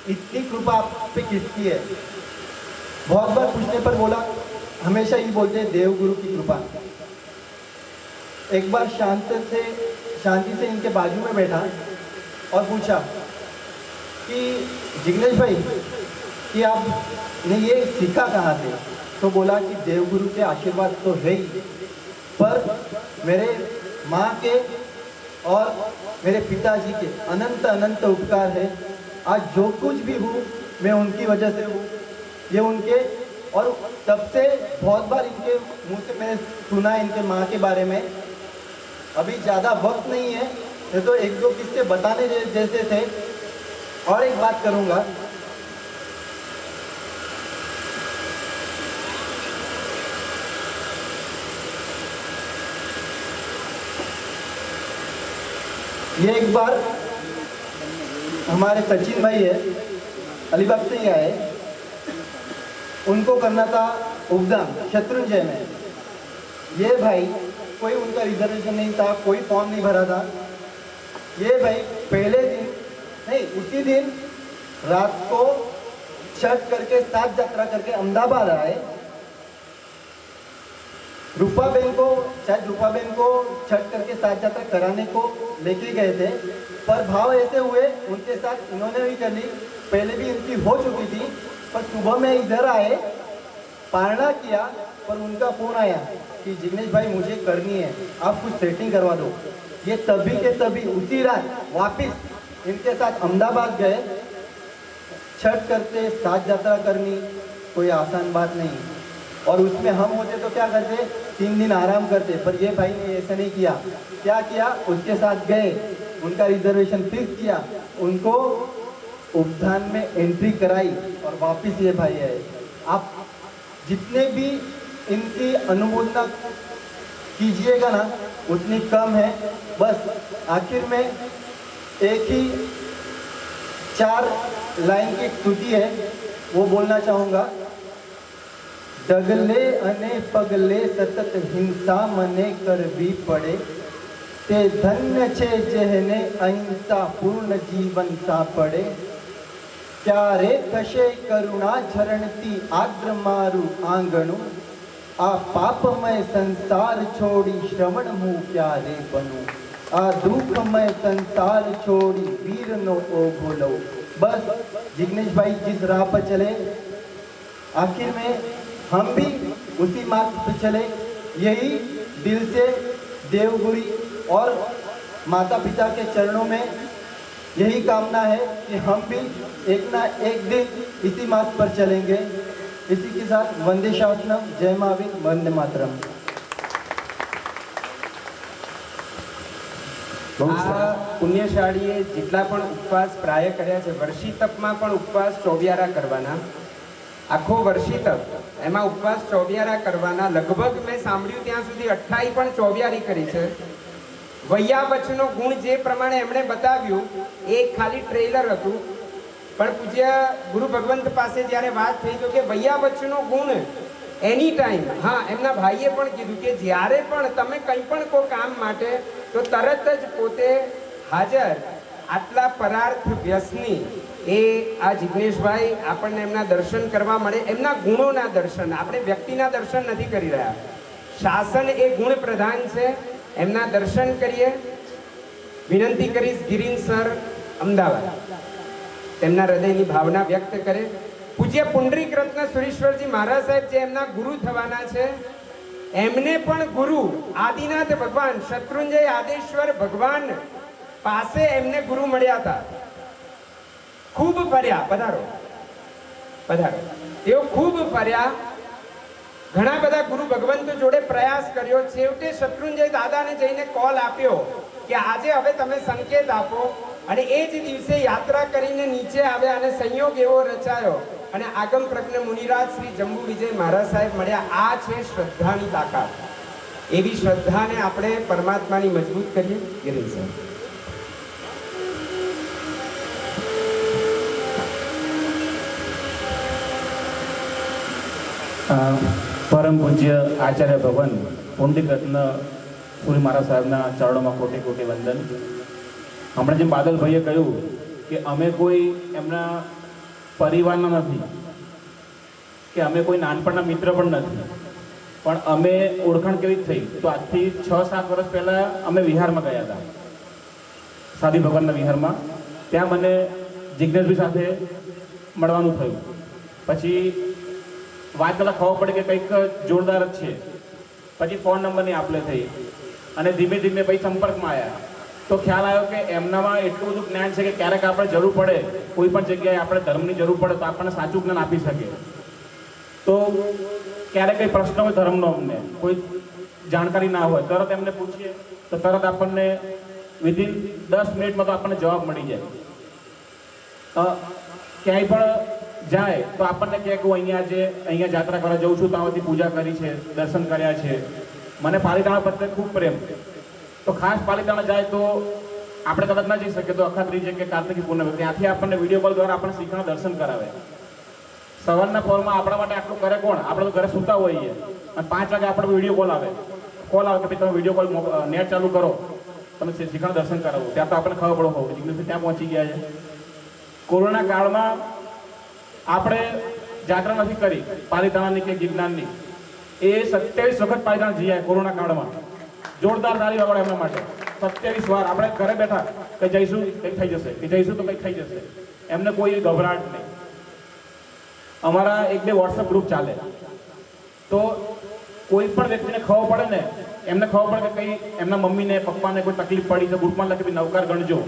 Speaker 5: इतनी कृपा आप पे किसकी है? बहुत बार पूछने पर बोला, हमेशा ही बोलते हैं देव गुरु की कृपा। एक बार शांति से इनके बाजू में बैठा और पूछा कि जिग्नेश भाई कि आपने ये सीखा कहाँ से? तो बोला कि देवगुरु के आशीर्वाद तो है ही, पर मेरे माँ के और मेरे पिताजी के अनंत उपकार है। आज जो कुछ भी हूँ मैं उनकी वजह से हूँ। ये उनके, और तब से बहुत बार इनके मुँह से मैंने सुना है इनके माँ के बारे में। अभी ज़्यादा वक्त नहीं है, ये तो 1-2 किस्से बताने जैसे थे। और एक बात करूँगा, ये एक बार हमारे सचिन भाई है, अलीबाग से ही आए, उनको करना था उपदान शत्रुंजय में। ये भाई कोई उनका रिजर्वेशन नहीं था, कोई फॉर्म नहीं भरा था। ये भाई पहले दिन नहीं, उसी दिन रात को छठ करके, साथ यात्रा करके अहमदाबाद आए। रूपा बहन को छठ करके साथ यात्रा कराने को लेके गए थे, पर भाव ऐसे हुए उनके साथ, इन्होंने भी कर ली, पहले भी इनकी हो चुकी थी। पर सुबह में इधर आए, पारणा किया, पर उनका फोन आया कि जिग्नेश भाई मुझे करनी है, आप कुछ सेटिंग करवा दो। ये तभी के तभी उसी रात वापिस इनके साथ अहमदाबाद गए। छठ करते, साथ यात्रा करनी कोई आसान बात नहीं, और उसमें हम होते तो क्या करते, 3 दिन आराम करते। पर ये भाई ने ऐसा नहीं किया। क्या किया, उसके साथ गए, उनका रिजर्वेशन फिक्स किया, उनको उपधान में एंट्री कराई और वापस ये भाई आए। आप जितने भी इनकी अनुमोदना कीजिएगा ना उतनी कम है। बस आखिर में एक ही 4 लाइन की स्तुति है, वो बोलना चाहूँगा। डगले अने पगले सतत हिंसा मने करवी पड़े, ते धन्य छे जेहने अहिंसा पूर्ण जीवन सा पड़े। क्यारे थशे करुणा झरणती आद्र मारू आंगणु, આ પાપમય સંસાર છોડી શ્રવણ હું ક્યારે બનું, आ दुखमय संसार छोड़ी वीर नो ओ भोलो। बस जिग्नेश भाई जिस राह पर चले आखिर में हम भी उसी मार्ग पर चले। यही दिल से देवगुरु और माता पिता के चरणों में यही कामना है कि हम भी एक ना एक दिन इसी मार्ग पर चलेंगे। इसी के साथ वंदे शासनम, जय महावीर, वंदे मातरम।
Speaker 3: આ પુણ્યશાળીએ જેટલા પણ ઉપવાસ પ્રાય કર્યા છે, વર્ષી તપમાં પણ ઉપવાસ ચોવિયારા કરવાના, આખો વર્ષી તપ એમાં ઉપવાસ ચોવિયારા કરવાના, લગભગ મેં સાંભળ્યું ત્યાં સુધી 28 પણ ચોવિયારી કરી છે। વૈયાવચનો ગુણ જે પ્રમાણે એમણે બતાવ્યું એ ખાલી ટ્રેલર હતું, પણ પૂજ્ય ગુરુ ભગવંત પાસે જ્યારે વાત થઈ તો કે વૈયાવચનો ગુણ એની ટાઈમ, હા એમના ભાઈએ પણ કીધું કે જ્યારે પણ તમે કંઈ પણ કોઈ કામ માટે તો તરત જ પોતે હાજર, આટલા પરાર્થ વ્યસની એ આ જિગ્નેશભાઈ આપણને એમના દર્શન કરવા મળે, એમના ગુણોના દર્શન, આપણે વ્યક્તિના દર્શન નથી કરી રહ્યા, શાસન એ ગુણ પ્રધાન છે, એમના દર્શન કરીએ। વિનંતી કરીશ ગિરીન સર અમદાવાદ તેમના હૃદયની ભાવના વ્યક્ત કરે। પૂજ્ય પુંડરીક રત્ન સુરેશ્વરજી મહારાજ સાહેબ જે એમના ગુરુ થવાના છે, એમને પણ ગુરુ આદિનાથ ભગવાન શત્રુંજય આદેશ્વર ભગવાન પાસે એમને ગુરુ મળ્યા હતા। ખૂબ ફર્યા, પધારો પધારો, તેઓ ખૂબ ફર્યા, ઘણા બધા ગુરુ ભગવંતો જોડે પ્રયાસ કર્યો, છેવટે શત્રુંજય દાદાને જઈને કોલ આપ્યો કે આજે હવે તમે સંકેત આપો, અને એ જ દિવસે યાત્રા કરીને નીચે આવ્યા અને સંયોગ એવો રચાયો અને આગમ પ્રજ્ઞ મુનિરાજ શ્રી જંબુ વિજય મહારાજ સાહેબ મળ્યા। આ છે શ્રદ્ધાની તાકાત। એવી શ્રદ્ધાને આપણે પરમાત્માની મજબૂત કરીએ। ગિરીશ સાહેબ।
Speaker 6: પરમ પૂજ્ય આચાર્ય ભગવાન પુંડરીક રત્ન સુરી મહારાજ સાહેબના ચરણોમાં કોટી કોટી વંદન। હમણાં જેમ બાદલભાઈએ કહ્યું કે અમે કોઈ એમના પરિવારના નથી, કે અમે કોઈ નાનપણના મિત્ર પણ નથી, પણ અમે ઓળખાણ કેવી થઈ તો આજથી 6-7 વર્ષ પહેલાં અમે વિહારમાં ગયા હતા, સાદી ભગવાનના વિહારમાં। ત્યાં મને જિજ્ઞેશભાઈ સાથે મળવાનું થયું, પછી વાત કરતાં ખબર પડે કે કંઈક જોરદાર જ છે, પછી ફોન નંબરની આપલે થઈ અને ધીમે ધીમે પછી સંપર્કમાં આવ્યા તો ખ્યાલ આવ્યો કે એમનામાં એટલું બધું જ્ઞાન છે કે ક્યારેક આપણે જરૂર પડે, કોઈ પણ જગ્યાએ આપણે ધર્મની જરૂર પડે તો આપણને સાચું જ્ઞાન આપી શકે। તો ક્યારેક કંઈ પ્રશ્ન હોય ધર્મનો, અમને કોઈ જાણકારી ના હોય, તરત એમને પૂછીએ તો તરત આપણને વિધિન 10 મિનિટમાં તો આપણને જવાબ મળી જાય। ક્યાંય પણ જાય તો આપણને કહે કે હું અહીંયા યાત્રા કરવા જાઉં છું, ત્યાંથી પૂજા કરી છે, દર્શન કર્યા છે। મને પાલીતાણા પ્રત્યે ખૂબ પ્રેમ, તો ખાસ પાલીતાણા જાય તો આપણે કદાચ ના જઈ શકીએ તો અખાત્રી છે કે કાર્તિકી પૂનમ, ત્યાંથી આપણને વિડીયો કોલ દ્વારા આપણે શીખવાના દર્શન કરાવે। સવારના પહોરમાં આપણા માટે આટલું કરે કોણ? આપણે તો ઘરે સૂતા હોઈએ અને 5 વાગે આપણે વિડીયો કોલ આવે કે ભાઈ તમે વિડીયો કોલ નેટ ચાલુ કરો, તમે શીખવાના દર્શન કરાવો। ત્યાં તો આપણને ખબર પડો હોવું જિગ્નેશ ત્યાં પહોંચી ગયા છે। કોરોના કાળમાં આપણે જાત્રા નથી કરી પાલીતાણાની કે ગિરનારની, એ 27 વખત પાલીતાણા જઈએ કોરોના કાળમાં। જોરદાર તાળી વગાડો એમના માટે। 27 વાર આપણે ઘરે બેઠા કે જઈશું કંઈક થઈ જશે, કે જઈશું તો કંઈક થઈ જશે, એમને કોઈ ગભરાટ નહીં। અમારા 1-2 વોટ્સઅપ ગ્રુપ ચાલે, તો કોઈ પણ વ્યક્તિને ખબર પડે ને, એમને ખબર પડે કે કંઈ એમના મમ્મીને પપ્પાને કોઈ તકલીફ પડી છે, ગ્રુપમાં લખે ભાઈ નવકાર ગણજો,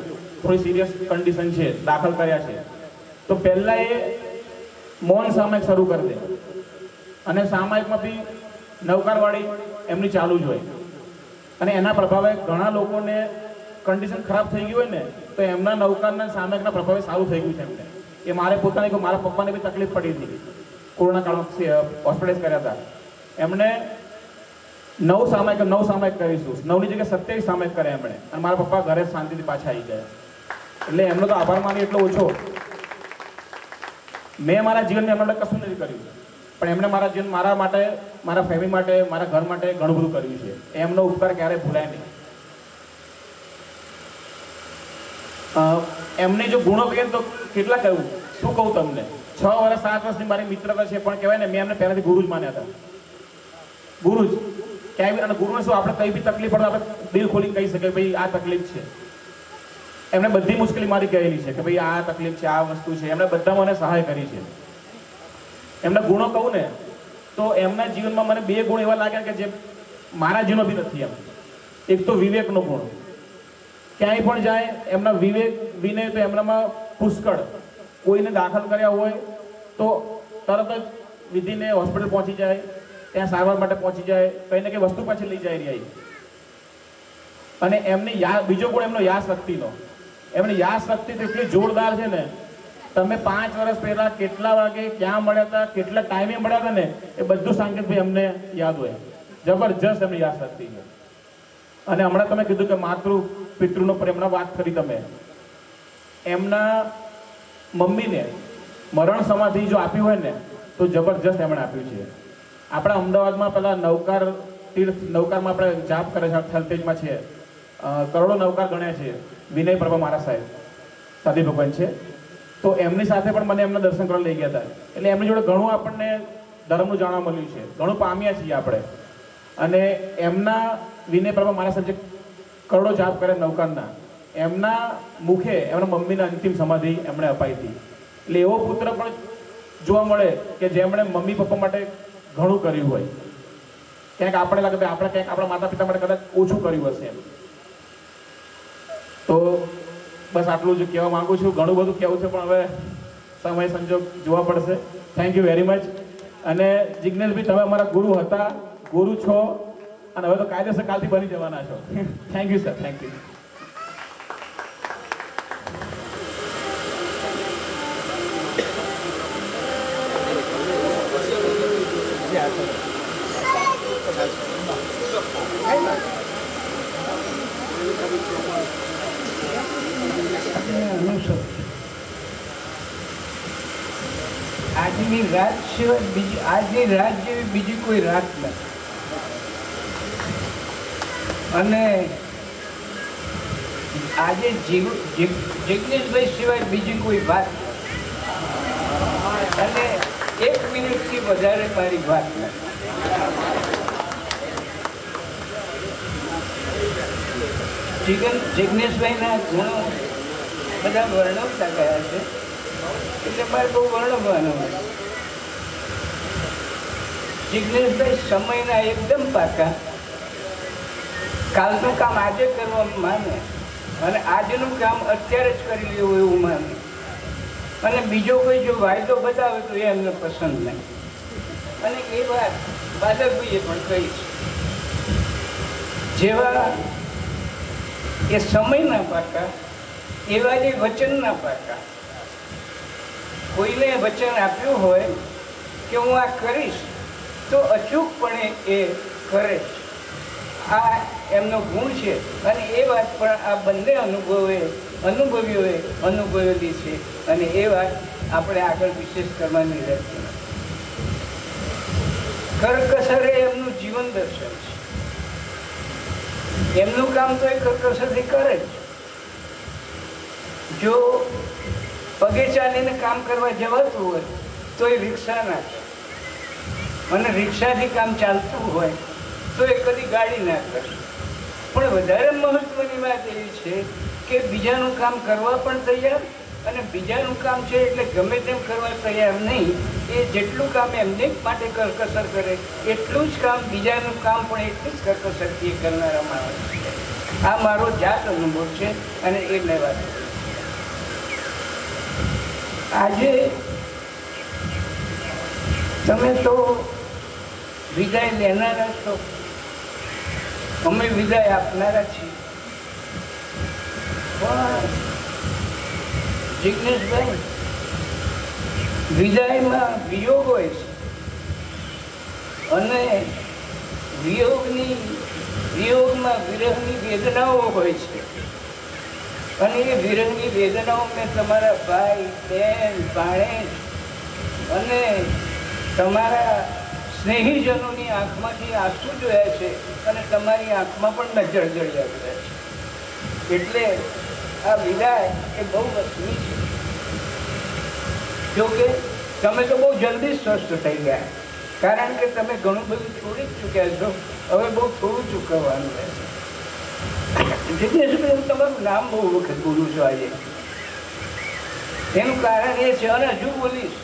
Speaker 6: થોડી સિરિયસ કન્ડિશન છે, દાખલ કર્યા છે, તો પહેલાં એ મૌન સામાયિક શરૂ કરી દે અને સામાયિકમાં બી નવકારવાળી એમની ચાલુ જ હોય, અને એના પ્રભાવે ઘણા લોકોને કન્ડિશન ખરાબ થઈ ગઈ હોય ને તો એમના નવકારના સામાયિકના પ્રભાવે સારું થઈ ગયું છે એમને। કે મારે પોતાને મારા પપ્પાને બી તકલીફ પડી હતી, કોરોના કાળમાં હોસ્પિટલાઇઝ કર્યા હતા, એમણે 9 સામાયિક કરીશું, 9ની જગ્યાએ 27 સામાયિક કર્યા એમણે, અને મારા પપ્પા ઘરે શાંતિથી પાછા આવી ગયા। એટલે એમનો તો આભાર માની એટલો ઓછો। મેં મારા જીવનમાં એમના માટે કશું નથી કર્યું, પણ એમણે મારા જીવન મારા માટે, મારા ફેમિલી માટે, મારા ઘર માટે ઘણું બધું કર્યું છે। એમનો ઉપકાર ક્યારેય ભૂલાય નહીં। એમને જો ગુણો કહીએ તો કેટલા કહું, શું કહું તમને। 6 વર્ષ 7 વર્ષની મારી મિત્રતા છે, પણ કહેવાય ને મેં એમને પહેલાંથી ગુરુ જ માન્યા હતા। ગુરુ જ ક્યાંય બી, અને ગુરુને શું આપણે કઈ બી તકલીફ પડે આપણે દિલ ખોલીને કહી શકીએ ભાઈ આ તકલીફ છે. એમણે બધી મુશ્કેલી મારી કહેલી છે કે ભાઈ આ તકલીફ છે, આ વસ્તુ છે. એમણે બધા મને સહાય કરી છે. એમના ગુણો કહું ને તો એમના જીવનમાં મને 2 ગુણ એવા લાગ્યા કે જે મારા જીવનો બી નથી. એમ એક તો વિવેકનો ગુણ, ક્યાંય પણ જાય એમના વિવેક વિનય તો એમનામાં પુષ્કળ. કોઈને દાખલ કર્યા હોય તો તરત જ વિધિને હોસ્પિટલ પહોંચી જાય, ત્યાં સારવાર માટે પહોંચી જાય, કંઈ ને કંઈ વસ્તુ પાછી લઈ જાય રહી. અને એમની બીજો ગુણ એમનો યાદ શક્તિનો. એમની યાદ શક્તિ તો એટલી જોરદાર છે ને, તમે 5 વર્ષ પહેલા કેટલા વાગે ક્યાં મળ્યા હતા, કેટલા ટાઈમે મળ્યા હતા ને, એ બધું સાંકેતભાઈ અમને યાદ હોય. જબરજસ્ત એમની યાદ શક્તિ છે. અને હમણાં તમે કીધું કે માતૃ પિતૃનો પ્રેમના વાત કરી તમે, એમના મમ્મીને મરણ સમાધિ જો આપ્યું હોય ને તો જબરજસ્ત એમણે આપ્યું છે. આપણા અમદાવાદમાં પેલા નવકાર તીર્થ, નવકારમાં આપણે જાપ કરે છે, થલતેજમાં છે, કરોડો નવકાર ગણ્યા છે. વિનય પ્રભા મારા સાહેબ સાદી ભગવાન છે, તો એમની સાથે પણ મને એમના દર્શન કરવા લઈ ગયા હતા. એટલે એમની જોડે ઘણું આપણને ધર્મનું જાણવા મળ્યું છે, ઘણું પામ્યા છીએ આપણે. અને એમના વિનય પ્રભા મારા સાહેબ જે કરોડો જાપ કરે નવકારના, એમના મુખે એમના મમ્મીના અંતિમ સમાધિ એમણે અપાઈ હતી. એટલે એવો પુત્ર પણ જોવા મળે કે જેમણે મમ્મી પપ્પા માટે ઘણું કર્યું હોય. ક્યાંક આપણે લાગે આપણે ક્યાંક આપણા માતા પિતા માટે કદાચ ઓછું કર્યું હશે એમ. તો બસ આટલું જ કહેવા માંગુ છું. ઘણું બધું કહેવું છે પણ હવે સમય સંજોગ જોવા પડશે. Thank you very much. અને જિજ્ઞેશભાઈ, તમે અમારા ગુરુ હતા, ગુરુ છો, અને હવે તો કાયદેસર કાલથી બની જવાના છો. Thank you sir, thank you.
Speaker 7: આજની રાત સિવાય બીજી, આજની રાત જેવી બીજી કોઈ રાત નથી. અને આજે જિજ્ઞેશભાઈ સિવાય બીજી કોઈ વાત નથી. અને 1 મિનિટથી વધારે મારી વાત નથી. જિજ્ઞેશભાઈના ગુણો બધા વર્ણવતા ગયા છે, એટલે મારે બહુ વર્ણવવાનું હોય. જિજ્ઞેશભાઈ સમયના એકદમ પાકા, કાલનું કામ આજે કરવા માને અને આજનું કામ અત્યારે જ કરી લેવું એવું માને. અને બીજો કોઈ જો વાયદો બતાવે તો એ એમને પસંદ નહીં. અને એ વાત બાદરભાઈએ પણ કહી છે. જેવા એ સમયના પાકા એવા જે વચનના પાકા. કોઈને વચન આપ્યું હોય કે હું આ કરીશ તો અચૂકપણે એ કરે છે. આ એમનો ગુણ છે. અને એ વાત પણ આ બંને અનુભવીઓએ અનુભવેલી છે. અને એ વાત આપણે આગળ વિશેષ કરવાની રહેતી નથી. કરકસરે એમનું જીવન દર્શન છે. એમનું કામ તો એ કરકસરથી કરે જ. જો પગે ચાલીને કામ કરવા જવાતું હોય તો એ રિક્ષા ના છે, અને રિક્ષાથી કામ ચાલતું હોય તો એ કદી ગાડી ના કરે. પણ વધારે મહત્વની વાત એવી છે કે બીજાનું કામ કરવા પણ તૈયાર, અને બીજાનું કામ છે એટલે ગમે તેમ કરવા તૈયાર નહીં. એ જેટલું કામ એમને માટે કરકસર કરે એટલું જ કામ બીજાનું કામ પણ એટલું જ કરકસરથી કરનારા માણસ છે. આ મારો જાત અનુભવ છે અને એ મેં વાત કરી. આજે તમે તો વિદાય લેનારા છો, અમે વિદાય આપનારા છીએ. પણ જિજ્ઞેશભાઈ, વિદાયમાં વિયોગ હોય છે, અને વિયોગમાં વિરહની વેદનાઓ હોય છે. અને એ વિરહની વેદનાઓ મેં તમારા ભાઈ, બહેન, ભાણેજ અને તમારા સ્નેહીજનોની આંખમાંથી આંસુ જોયા છે, અને તમારી આંખમાં પણ નજર જળ્યા છે. એટલે આ વિદાય એ બહુ વસ્તુની છે. જોકે તમે તો બહુ જલ્દી સ્વસ્થ થઈ ગયા, કારણ કે તમે ઘણું બધું છોડી જ ચૂક્યા છો. હવે બહુ થોડું ચૂકવવાનું રહેશે. જિજ્ઞેશભાઈ, હું તમારું નામ બહુ વખત બોલું છું આજે. એનું કારણ એ છે, અને હજુ બોલીશ,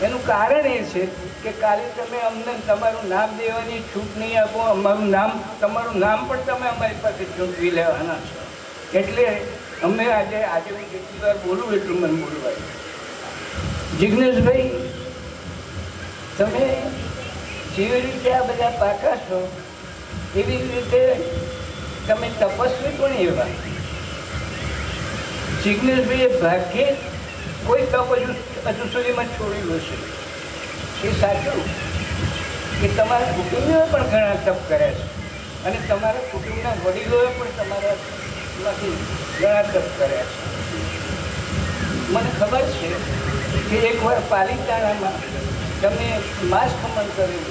Speaker 7: એનું કારણ એ છે કે કાલે તમે અમને તમારું નામ દેવાની છૂટ નહીં આપો. તમારું નામ પણ તમે અમારી પાસે ચૂંટવી લેવાના છો. એટલે અમે આજે હું જેટલી વાર બોલું એટલું મને બોલવાય. જિજ્ઞેશભાઈ, તમે જેવી રીતે આ બધા પાકા છો એવી રીતે તમે તપસ્વી પણ એવા. જિજ્ઞેશભાઈએ ભાગ્યે કોઈ તપ હજુ સુધીમાં છોડ્યું હશે. એ સાચું કે તમારા કુટુંબીઓએ પણ ઘણા તપ કર્યા છે, અને તમારા કુટુંબના વડીલોએ પણ તમારામાંથી ઘણા તપ કર્યા છે. મને ખબર છે કે એકવાર પાલીતાણામાં તમે માંસ ખમણ કરેલું,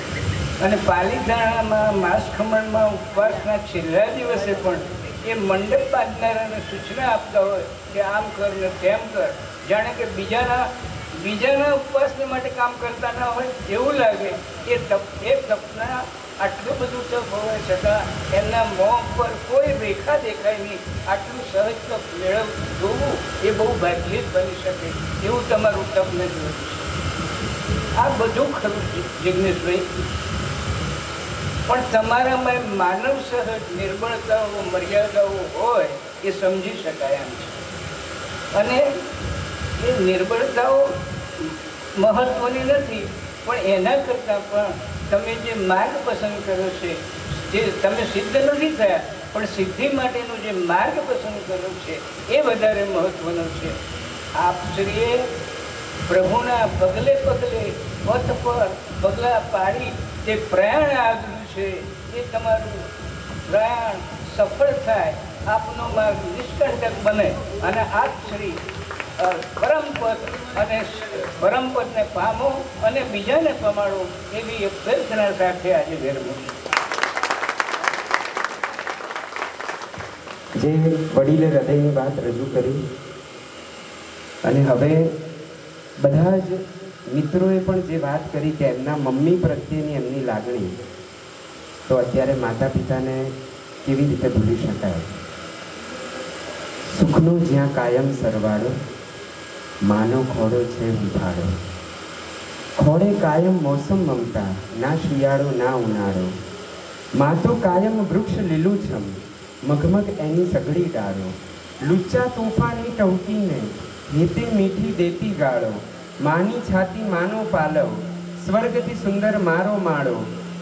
Speaker 7: અને પાલીતાણામાં માંસ ખમણમાં ઉપવાસના છેલ્લા દિવસે પણ એ મંડપ બાંધનારાને સૂચના આપતા હોય કે આમ કર ને તેમ કર, જાણે કે બીજાના ઉપવાસને માટે કામ કરતા ના હોય એવું લાગે. એ તપના આટલું બધું તપ હોવા છતાં એમના મોં પર કોઈ રેખા દેખાય નહીં. આટલું સહજ તપ જોવું એ બહુ ભાગ્યે જ બની શકે એવું તમારું તપ મેં જોયું છે. આ બધું ખરું જિજ્ઞેશભાઈ, પણ તમારામાં માનવ સહજ નિર્બળતાઓ, મર્યાદાઓ હોય એ સમજી શકાય એમ છે. અને એ નિર્બળતાઓ મહત્વની નથી, પણ એના કરતાં પણ તમે જે માર્ગ પસંદ કર્યો છે, જે તમે સિદ્ધ નથી થયા પણ સિદ્ધિ માટેનો જે માર્ગ પસંદ કર્યો છે એ વધારે મહત્વનો છે. આપશ્રીએ પ્રભુના પગલે પગલે પથ પર પગલાં પાડી જે પ્રયાણ આવ્યું છે એ તમારું પ્રયાણ સફળ થાય, આપનો માર્ગ નિષ્કંટક બને અને આપ શ્રી પરમપદને પામો અને બીજાને પમાડો એવી અભ્યર્થના સાથે આજે વિરમું.
Speaker 3: જે વડીલે હૃદયની વાત રજૂ કરી, અને હવે બધા જ મિત્રોએ પણ જે વાત કરી કે એમના મમ્મી પ્રત્યેની એમની લાગણી, તો અત્યારે માતા પિતાને કેવી રીતે ભૂલી શકાય. સુખનો જ્યાં કાયમ સરવાળો, માનો ખોડો છે ઉભાડો. ખોડે કાયમ મોસમ મમતા, ના શિયાળો ના ઉનાળો. માં તો કાયમ વૃક્ષ લીલુંછમ, મગમગ એની સઘળી ડાળો. લુચ્ચા તોફાની ટહુકીને હેતે મીઠી દેતી ગાળો. માની છાતી માનો પાલવ, સ્વર્ગથી સુંદર મારો માળો.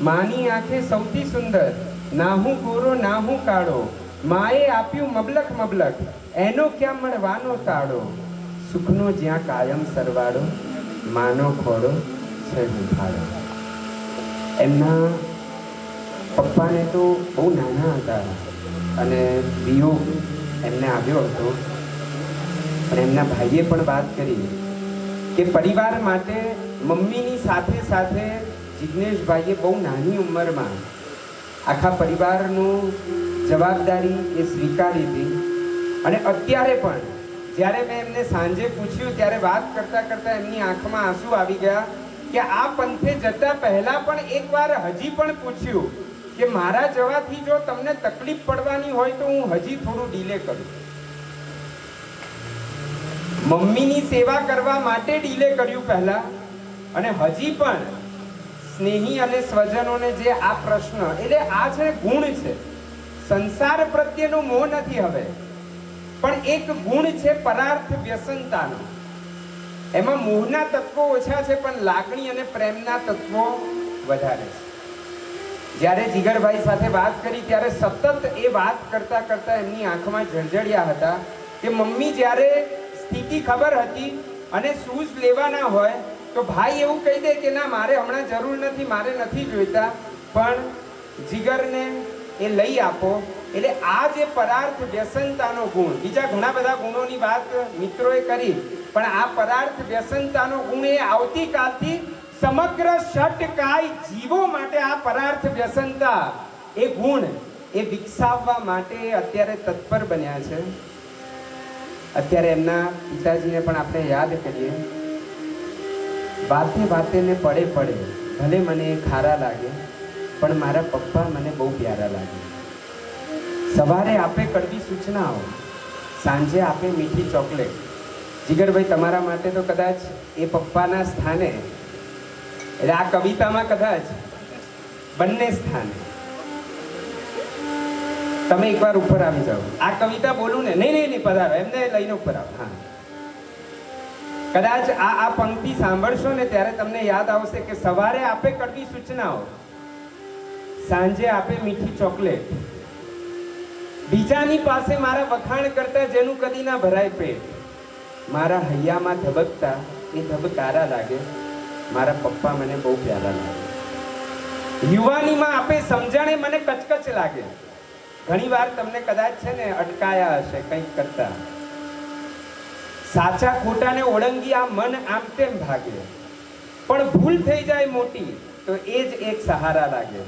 Speaker 3: માની આંખે સૌથી સુંદર, નાહું ગોરો નાહું કાળો. માએ આપ્યું મબલખ મબલખ, એનો ક્યાં મળવાનો તાળો. સુખનો જ્યાં કાયમ સરવાળો, માનો ખોડો છે ઉભાડો. એમના પપ્પાને તો બહુ નાના હતા અને વિયોગ એમને આવ્યો હતો, પણ એમના ભાઈએ પણ વાત કરી કે પરિવાર માટે મમ્મીની સાથે સાથે જિજ્ઞેશભાઈએ બહુ નાની ઉંમરમાં આખા પરિવારનું જવાબદારી એ સ્વીકારી હતી. અને અત્યારે પણ જ્યારે મેં એમને સાંજે પૂછ્યું ત્યારે વાત કરતાં કરતાં એમની આંખમાં આંસુ આવી ગયા કે આ પંથે જતા પહેલા પણ એકવાર હજી પણ પૂછ્યું કે મારા જવાથી જો તમને તકલીફ પડવાની હોય તો હું હજી થોડું ડીલે કરું. મમ્મીની સેવા કરવા માટે ડીલે કર્યું પહેલા, અને હજી પણ સ્નેહી અને સ્વજનોને જે આ પ્રશ્ન, એટલે આ છે ગુણ છે, સંસાર પ્રત્યેનો મોહ નથી હવે, પણ એક ગુણ છે પરાર્થ વ્યસનતાનો. એમાં મોહના તત્વો ઓછા છે પણ લાગણી અને પ્રેમના તત્વો વધારે છે. જ્યારે જીગરભાઈ સાથે વાત કરી ત્યારે સતત એ વાત કરતા કરતા એમની આંખમાં જળજળ્યા હતા કે મમ્મી જ્યારે સ્થિતિ ખબર હતી અને શૂઝ લેવાના હોય તો ભાઈ એવું કહી દે કે ના મારે હમણાં જરૂર નથી, મારે નથી જોઈતા, પણ જીગરને એ લઈ આપો. એટલે આ જે પરાર્થ વ્યસનતાનો ગુણ, બીજા ઘણા બધા ગુણોની વાત મિત્રોએ કરી, પણ આ પરાર્થ વ્યસનતાનો ગુણ એ આવતીકાલથી સમગ્ર ષટકાય જીવો માટે આ પરાર્થ વ્યસનતા એ ગુણ એ વિકસાવવા માટે અત્યારે તત્પર બન્યા છે. અત્યારે એમના પિતાજીને પણ આપણે યાદ કરીએ, વાતે વાતે ને પડે પડે ભલે મને એ ખારા લાગે પણ મારા પપ્પા મને બહુ પ્યારા લાગે. સવારે આપે કડવી સૂચનાઓ, સાંજે આપે મીઠી ચોકલેટ. જીગરભાઈ, તમારા માટે તો કદાચ એ પપ્પાના સ્થાને, એટલે આ કવિતામાં કદાચ બંને સ્થાને. તમે એકવાર ઉપર આવી જાઓ. આ કવિતા બોલું ને, નહીં પધારો, એમને લઈને ઉપર આવો. હા, કદાચ આ પંક્તિ સાંભળશો ને ત્યારે તમને યાદ આવશે કે સવારે આપે કડવી સૂચનાઓ, સાંજે આપે મીઠી ચોકલેટ. બીજાની પાસે મારા વખાણ કરતા જેનું કદી ના ભરાય પેટ. મારા હૈયામાં ધબકતા એ ધબકારા લાગે. મારા પપ્પા મને બહુ પ્યારા લાગે. યુવાનીમાં આપે સમજણે મને કચકચ લાગે. ઘણી વાર તમને કદાચ છે ને અટકાયા હશે કંઈક કરતા. સાચા ખોટાને ઓળંગી આ મન આમ તેમ ભાગે, પણ ભૂલ થઈ જાય મોટી તો એ જ એક સહારા લાગે.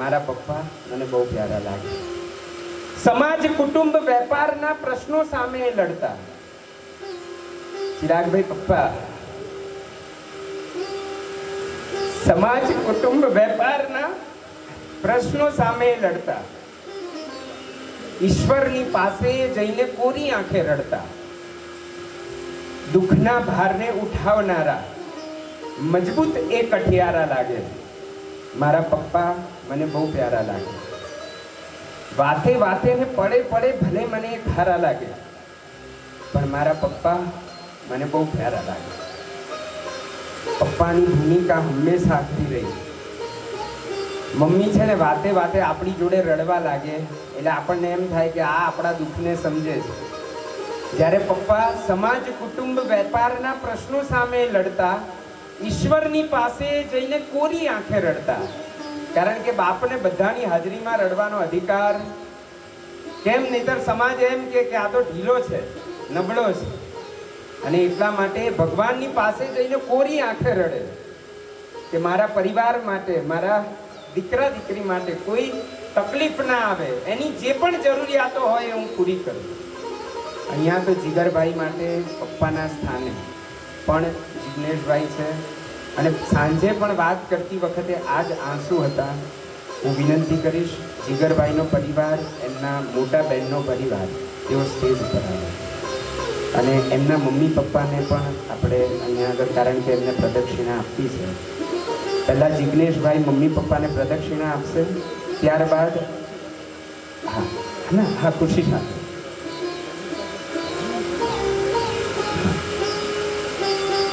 Speaker 3: મારા પપ્પા મને બહુ પ્યારા લાગે. સમાજ કુટુંબ વેપારના પ્રશ્નો સામે લડતા. ચિરાગભાઈ, પપ્પા સમાજ કુટુંબ વેપારના પ્રશ્નો સામે લડતા. ઈશ્વરની પાસે જઈને કોરી આંખે રડતા. દુઃખના ભારને ઉઠાવનારા મજબૂત એ કઠિયારા લાગે. મારા પપ્પા મને બહુ પ્યારા લાગે. વાતે વાતે ને પડે પડે ભલે મને એ ખારા લાગે, પણ મારા પપ્પા મને બહુ પ્યારા લાગે. પપ્પાની ભૂમિકા હંમેશા આખરી રહી. મમ્મી છે ને વાતે વાતે આપણી જોડે રડવા લાગે એટલે આપણને એમ થાય કે આ આપણા દુઃખને સમજે છે. જ્યારે પપ્પા સમાજ કુટુંબ વેપારના પ્રશ્નો સામે લડતા, ઈશ્વરની પાસે જઈને કોરી આંખે રડતા. કારણ કે બાપને બધાની હાજરીમાં રડવાનો અધિકાર કેમ, નહીતર સમાજ એમ કે આ તો ઢીલો છે, નબળો છે. અને એટલા માટે ભગવાનની પાસે જઈને કોરી આંખે રડે કે મારા પરિવાર માટે, મારા દીકરા દીકરી માટે કોઈ તકલીફ ના આવે, એની જે પણ જરૂરિયાતો હોય એ હું પૂરી કરું. અહીંયા તો જીગરભાઈ માટે પપ્પાના સ્થાને પણ જિગ્નેશભાઈ છે. અને સાંજે પણ વાત કરતી વખતે આ જ આંસુ હતા. હું વિનંતી કરીશ જીગરભાઈનો પરિવાર, એમના મોટા બહેનનો પરિવાર, તેઓ સ્ટેજ ઉપર આવે અને એમના મમ્મી પપ્પાને પણ આપણે અહીંયા આગળ, કારણ કે એમને પ્રદક્ષિણા આપવી છે. પહેલાં જિગ્નેશભાઈ મમ્મી પપ્પાને પ્રદક્ષિણા આપશે, ત્યારબાદ હા ખુશી સાથે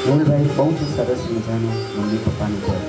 Speaker 3: મોહનભાઈ બહુ જ સરસ મજાનું મમ્મી પપ્પાનું ઘર.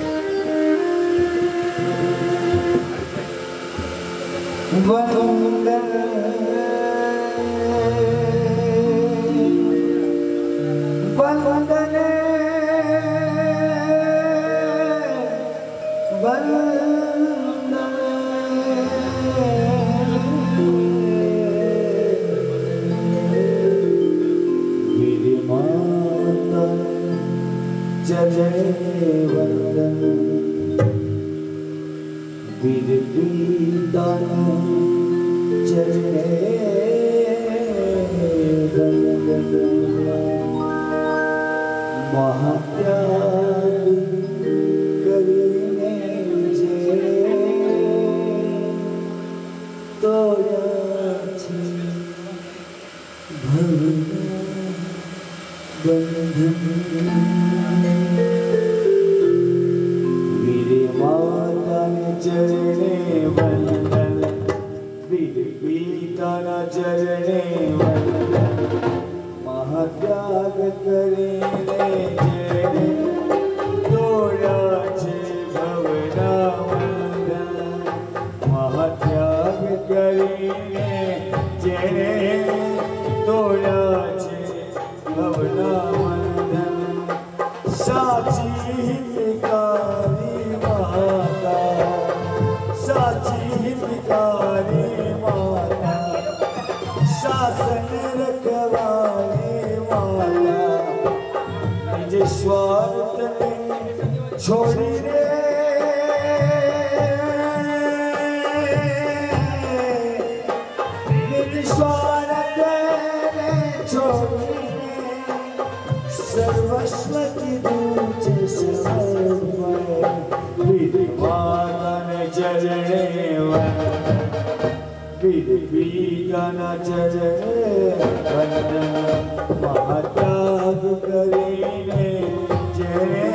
Speaker 8: सर्वस्व की दूर से
Speaker 2: चरणे बीजाना चरणे वंदन महात्याग કરીને જેણે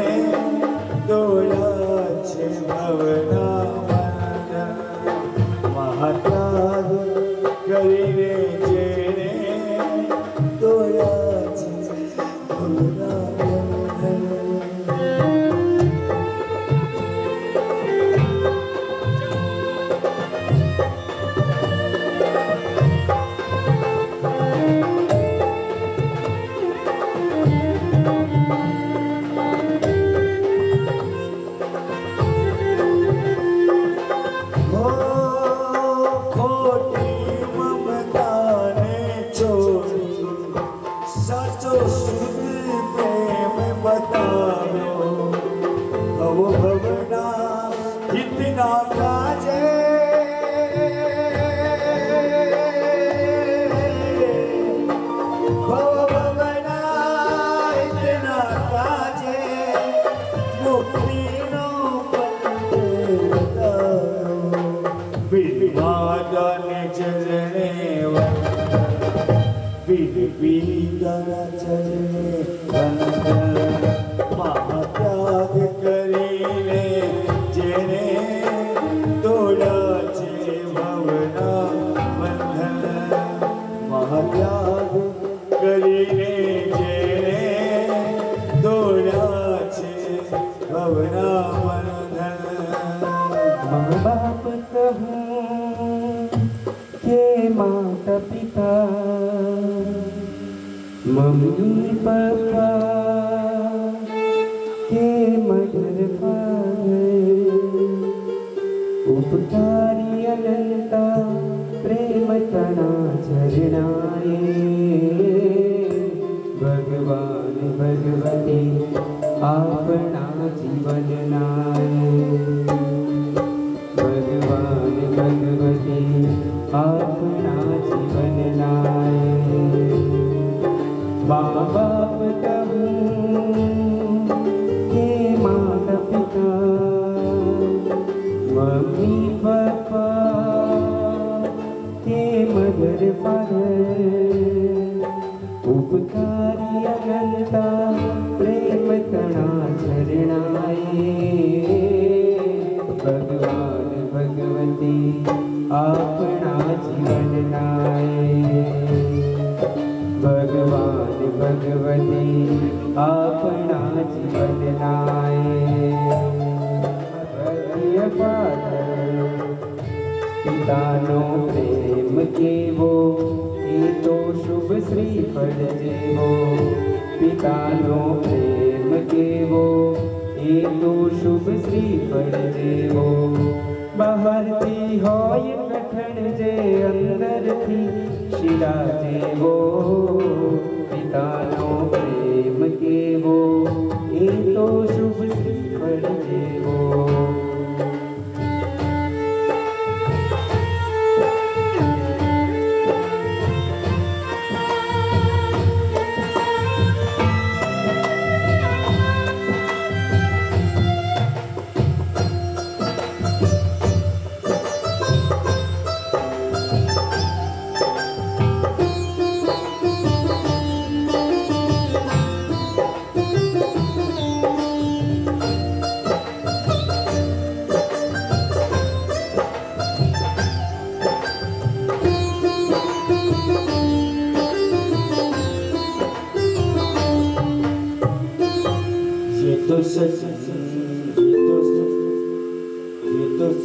Speaker 2: દોયા છે ભવના વંદન महात्याग કરીને જેણે દોયા છે ભવના महात्याग કરીને જેણે તોડ્યા છે ભવના બંધન महात्याग કરીને જેણે તોડ્યા છે ભવના બંધન
Speaker 3: माँ बाप कहूँ के माता पिता मम्मी पापा के मदर फादर उपकारी अनंता प्रेम तना चरणाए भगवान भगवती आपना जीवन नाए भगवान भगवती आपना जीवन नाए माँ बाप कहूँ के माता पिता मम्मी पापा के मदर फादर उपकारी अनंता प्रेम तना चरणाए भगवान भगवती आपना जीवन नाए भगवान भगवती आपना जीवन नाए भक्तिय पात्र પિતાનો પ્રેમ કેવો એ તો શુભ શ્રીફળ જેવો પિતાનો પ્રેમ કેવો એ તો શુભ શ્રીફળ જેવો બહારથી હોય કઠણ જે અંદરથી શિરા જેવો પિતાનો પ્રેમ કેવો એ તો શુભ શ્રીફળ જેવો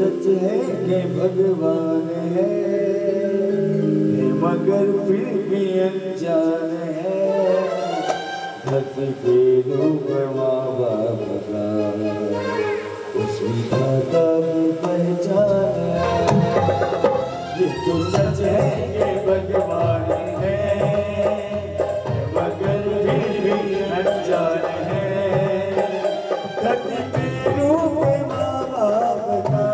Speaker 2: सच है कि भगवान है मगर फिर भी अनजान है धरती पे लोग माँ बाप का उस विधाता की पहचान है ये तो सच है कि भगवान है मगर फिर भी अनजान है धरती पे लोग माँ बाप का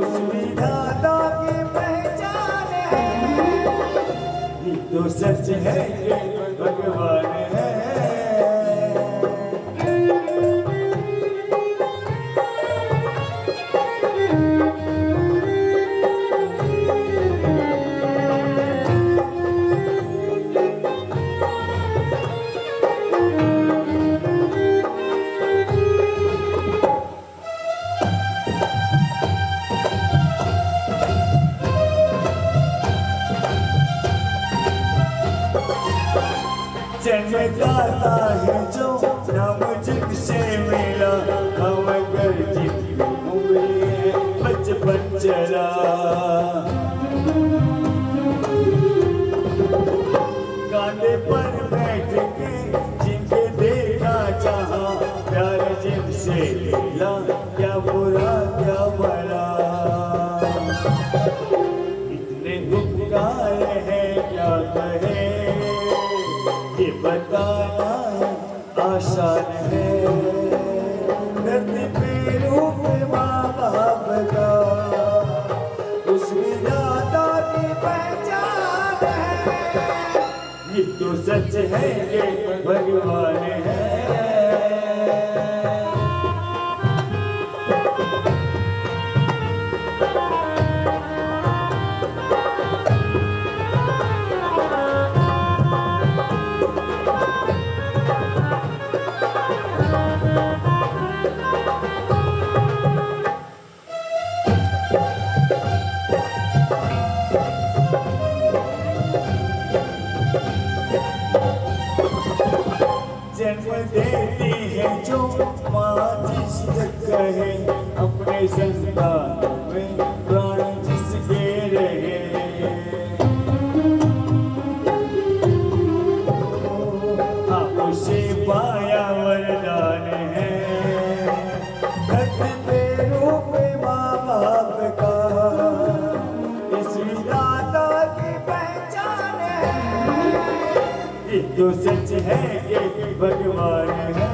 Speaker 2: उस विधाता की पहचान है ये तो सच है कि भगवान है जन्मदाता है जो नाम जिससे मिला हम कर जितनी उंगली बचपन चला कांधे पर बैठ के जिनके देखा चाहा प्यार जिनसे मिला क्या बुरा क्या भला इतने उपकार है क्या कहे ये बताना आसान है धरती पे रूप माँ बाप का उसमें दादा की पहचान है ये तो सच है ये भगवान है देती है जो माँ जिससे कहे अपने संतान में प्राण जिसके रहे उसे पाया वरदान है धरती पे रूप माँ बाप का इस दाता की पहचान है ये तो सच है ये भगवान है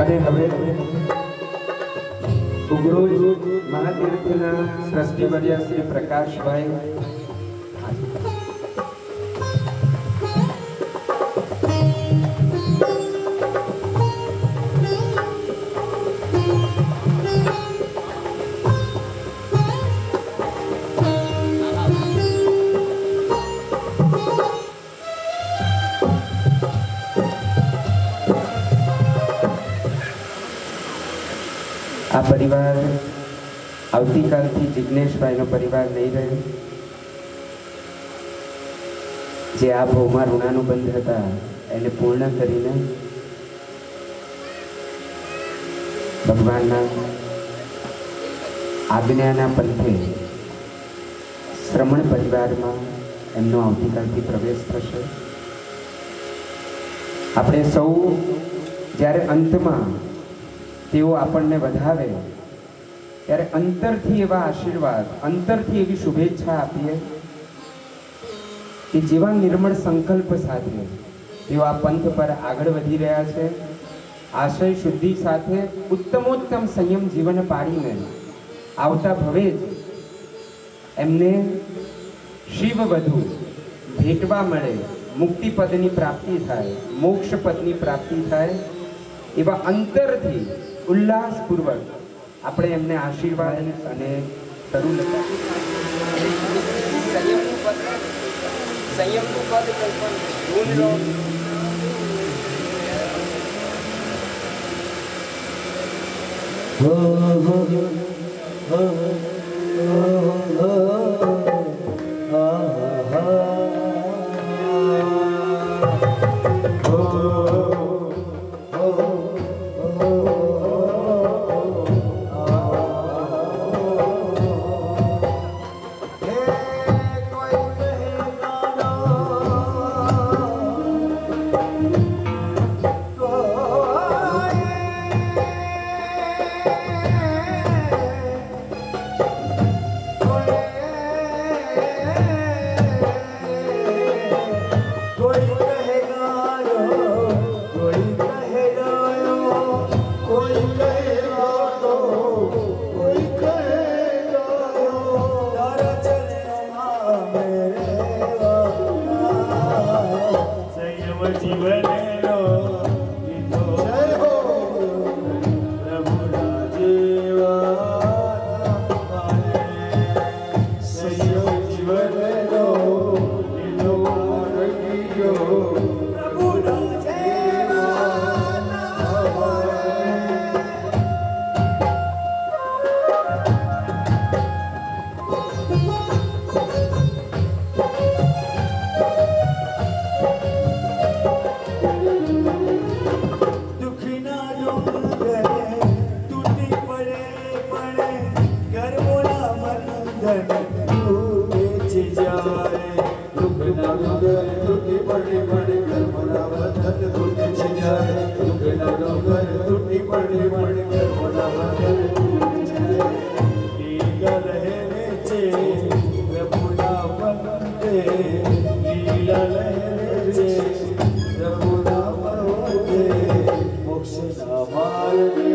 Speaker 3: અને હવે ઉગ્રોજ મહાતીર્થના ટ્રસ્ટીવર્ય શ્રી પ્રકાશભાઈ આ પરિવાર આવતીકાલથી જિજ્ઞેશભાઈનો પરિવાર નહીં રહે જે આ ભૌમાં ઋણાનુબંધ હતા એને પૂર્ણ કરીને ભગવાનના આજ્ઞાના પંથે શ્રમણ પરિવારમાં એમનો આવતીકાલથી પ્રવેશ થશે આપણે સૌ જ્યારે અંતમાં તેઓ આપણને વધાવે ત્યારે અંતરથી એવા આશીર્વાદ અંતરથી એવી શુભેચ્છા આપીએ કે જેવા નિર્મળ સંકલ્પ સાથે તેઓ આ પંથ પર આગળ વધી રહ્યા છે આશય શુદ્ધિ સાથે ઉત્તમોત્તમ સંયમ જીવન પાડીને આવતા ભવે જ એમને શિવ વધુ ભેટવા મળે મુક્તિ પદની પ્રાપ્તિ થાય મોક્ષ પદની પ્રાપ્તિ થાય એવા અંતરથી ઉલ્લાસપૂર્વક આપણે એમને આશીર્વાદ અને તરુણ સંયમનું પદ
Speaker 1: તૂટી પડી પડી ઘર બનાવવા છત તૂટી જાય દુઃખના ડોંગર તૂટી પડી પડી ઘર બનાવવા છત તૂટી જાય લીલા લહેરે છે પ્રભુના પર્વતે લીલા લહેરે છે પ્રભુના પર્વતે મોક્ષના માર્ગે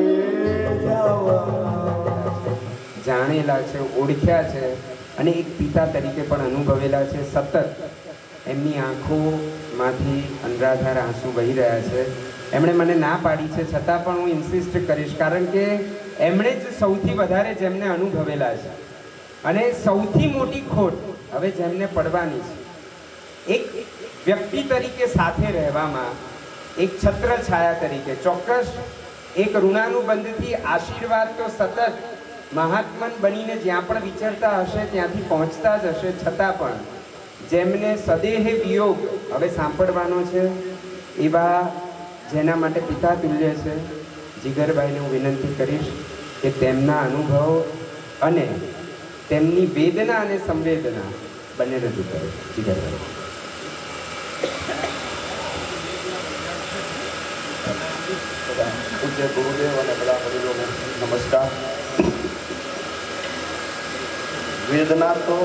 Speaker 1: જવા
Speaker 3: જાણેલા છે, ઓળખ્યા છે અને એક પિતા તરીકે પણ અનુભવેલા છે. સતત એમની આંખોમાંથી અનરાધાર આંસુ વહી રહ્યા છે. એમણે મને ના પાડી છે, છતાં પણ હું ઇન્સિસ્ટ કરીશ, કારણ કે એમણે જ સૌથી વધારે જેમને અનુભવેલા છે અને સૌથી મોટી ખોટ હવે જેમને પડવાની છે. એક વ્યક્તિ તરીકે સાથે રહેવામાં, એક છત્ર છાયા તરીકે ચોક્કસ એક ઋણાનુબંધથી આશીર્વાદ તો સતત મહાત્મન બનીને જ્યાં પણ વિચરતા હશે ત્યાંથી પહોંચતા જ હશે. છતાં પણ જેમને સદેહે વિયોગ હવે સાંભળવાનો છે એવા જેના માટે પિતા તુલ્ય છે જીગરભાઈને હું વિનંતી કરીશ કે તેમના અનુભવ અને તેમની વેદના અને સંવેદના બંને રજૂ કરે. જીગરભાઈ.
Speaker 8: પૂજ્ય ગુરુદેવ અને બધા વડીલોને નમસ્કાર. વેદના તો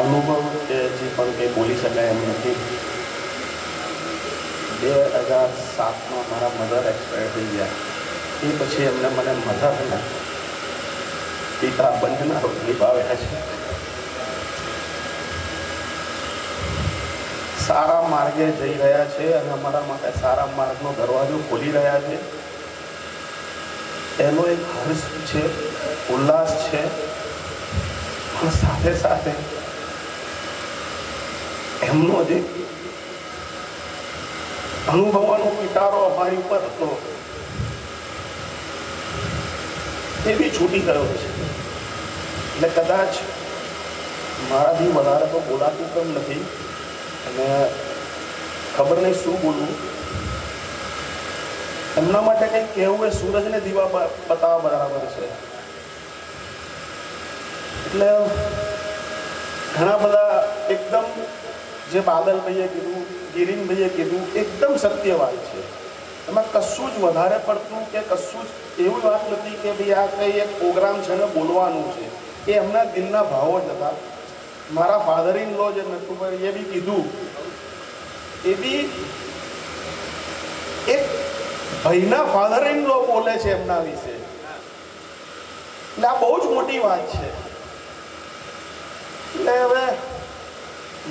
Speaker 8: અનુભવ કે જે પણ કંઈ બોલી શકાય એમ નથી. 2007માં મારા મધર એક્સપાયર થઈ ગયા. એ પછી એમને મને મધર અને પિતા બંનેના રોગ નિભાવ્યા છે. સારા માર્ગે જઈ રહ્યા છે અને અમારા માટે સારા માર્ગનો દરવાજો ખોલી રહ્યા છે. એનો એક હર્ષ છે, ઉલ્લાસ છે, પણ સાથે સાથે એમનો જે અનુભવવાનો પિટારો અમારી ઉપર હતો એ બી છૂટી ગયો છે. એટલે કદાચ મારાથી વધારે તો બોલાતું પણ નથી અને ખબર નહીં શું બોલવું. એમના માટે કંઈક કહેવું એ સૂરજને દીવા બતાવવા બરાબર છે. એટલે ઘણા બધા એકદમ જે બાદલભાઈએ કીધું, ગિરીનભાઈએ કીધું, એકદમ સત્ય વાત છે. એમાં કશું જ વધારે પડતું કે કશું જ એવી વાત નથી કે ભાઈ આ કંઈ એક પ્રોગ્રામ છે ને બોલવાનું છે. એ એમના દિલના ભાવો જ હતા. મારા ફાધર ઇન લો જે નથુભાઈ એ બી કીધું, એ બી એક ભાઈના ફાધર ઇન લો બોલે છે એમના વિશે. એટલે આ બહુ જ મોટી વાત છે. એટલે હવે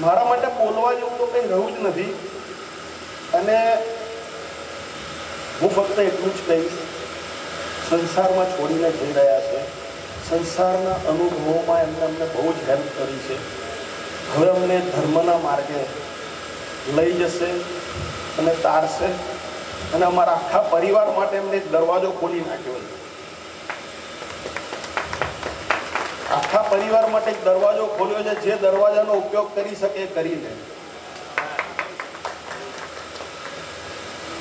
Speaker 8: મારા માટે બોલવા જેવું તો કંઈ રહ્યું જ નથી. અને હું ફક્ત એટલું જ કહીશ, સંસારમાં છોડીને જઈ રહ્યા છે. સંસારના અનુભવોમાં એમને અમને બહુ જ હેલ્પ કરી છે. હવે અમને ધર્મના માર્ગે લઈ જશે અને તારશે અને અમારા આખા પરિવાર માટે એમને એક દરવાજો ખોલી નાખ્યો છે. આખા પરિવાર માટે એક દરવાજો ખોલ્યો છે. જે દરવાજાનો ઉપયોગ કરી શકે કરીને.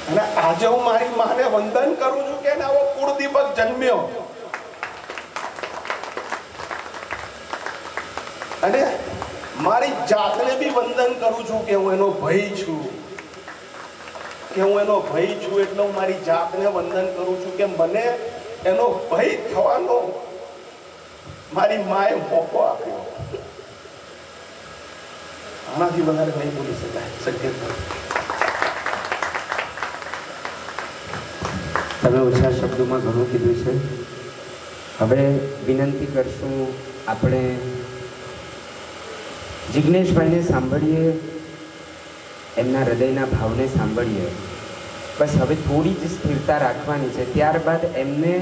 Speaker 8: અને આજે હું મારી માને વંદન કરું છું કે આવો કુળદીપક જન્મ્યો. અને મારી જાતને બી વંદન કરું છું કે હું એનો ભાઈ છું. એટલે હું મારી જાતને વંદન કરું છું કે મને એનો ભાઈ થવાનો મારી માએ મોકો આપ્યો. આનાથી વધારે નહીં બોલી શકાય. શક્ય
Speaker 3: તમે ઓછા શબ્દોમાં ઘણું કીધું છે. હવે વિનંતી કરશું આપણે જિજ્ઞેશભાઈને સાંભળીએ, એમના હૃદયના ભાવને સાંભળીએ. બસ હવે થોડી જ સ્થિરતા રાખવાની છે. ત્યારબાદ એમને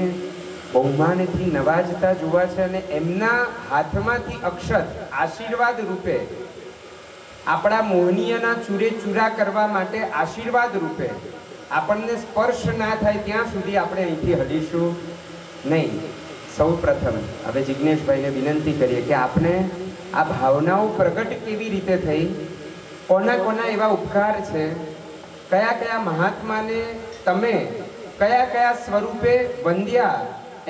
Speaker 3: બહુમાનથી નવાજતા જોવા છે અને એમના હાથમાંથી અક્ષત આશીર્વાદ રૂપે આપણા મોહનીયના ચૂરે ચૂરા કરવા માટે આશીર્વાદ રૂપે આપણને સ્પર્શ ના થાય ત્યાં સુધી આપણે અહીંથી હલીશું નહીં. સૌ પ્રથમ હવે જિજ્ઞેશભાઈને વિનંતી કરીએ કે આપણે આ ભાવનાઓ પ્રગટ કેવી રીતે થઈ, કોના કોના એવા ઉપકાર છે, કયા કયા મહાત્માને તમે કયા કયા સ્વરૂપે વંદ્યા,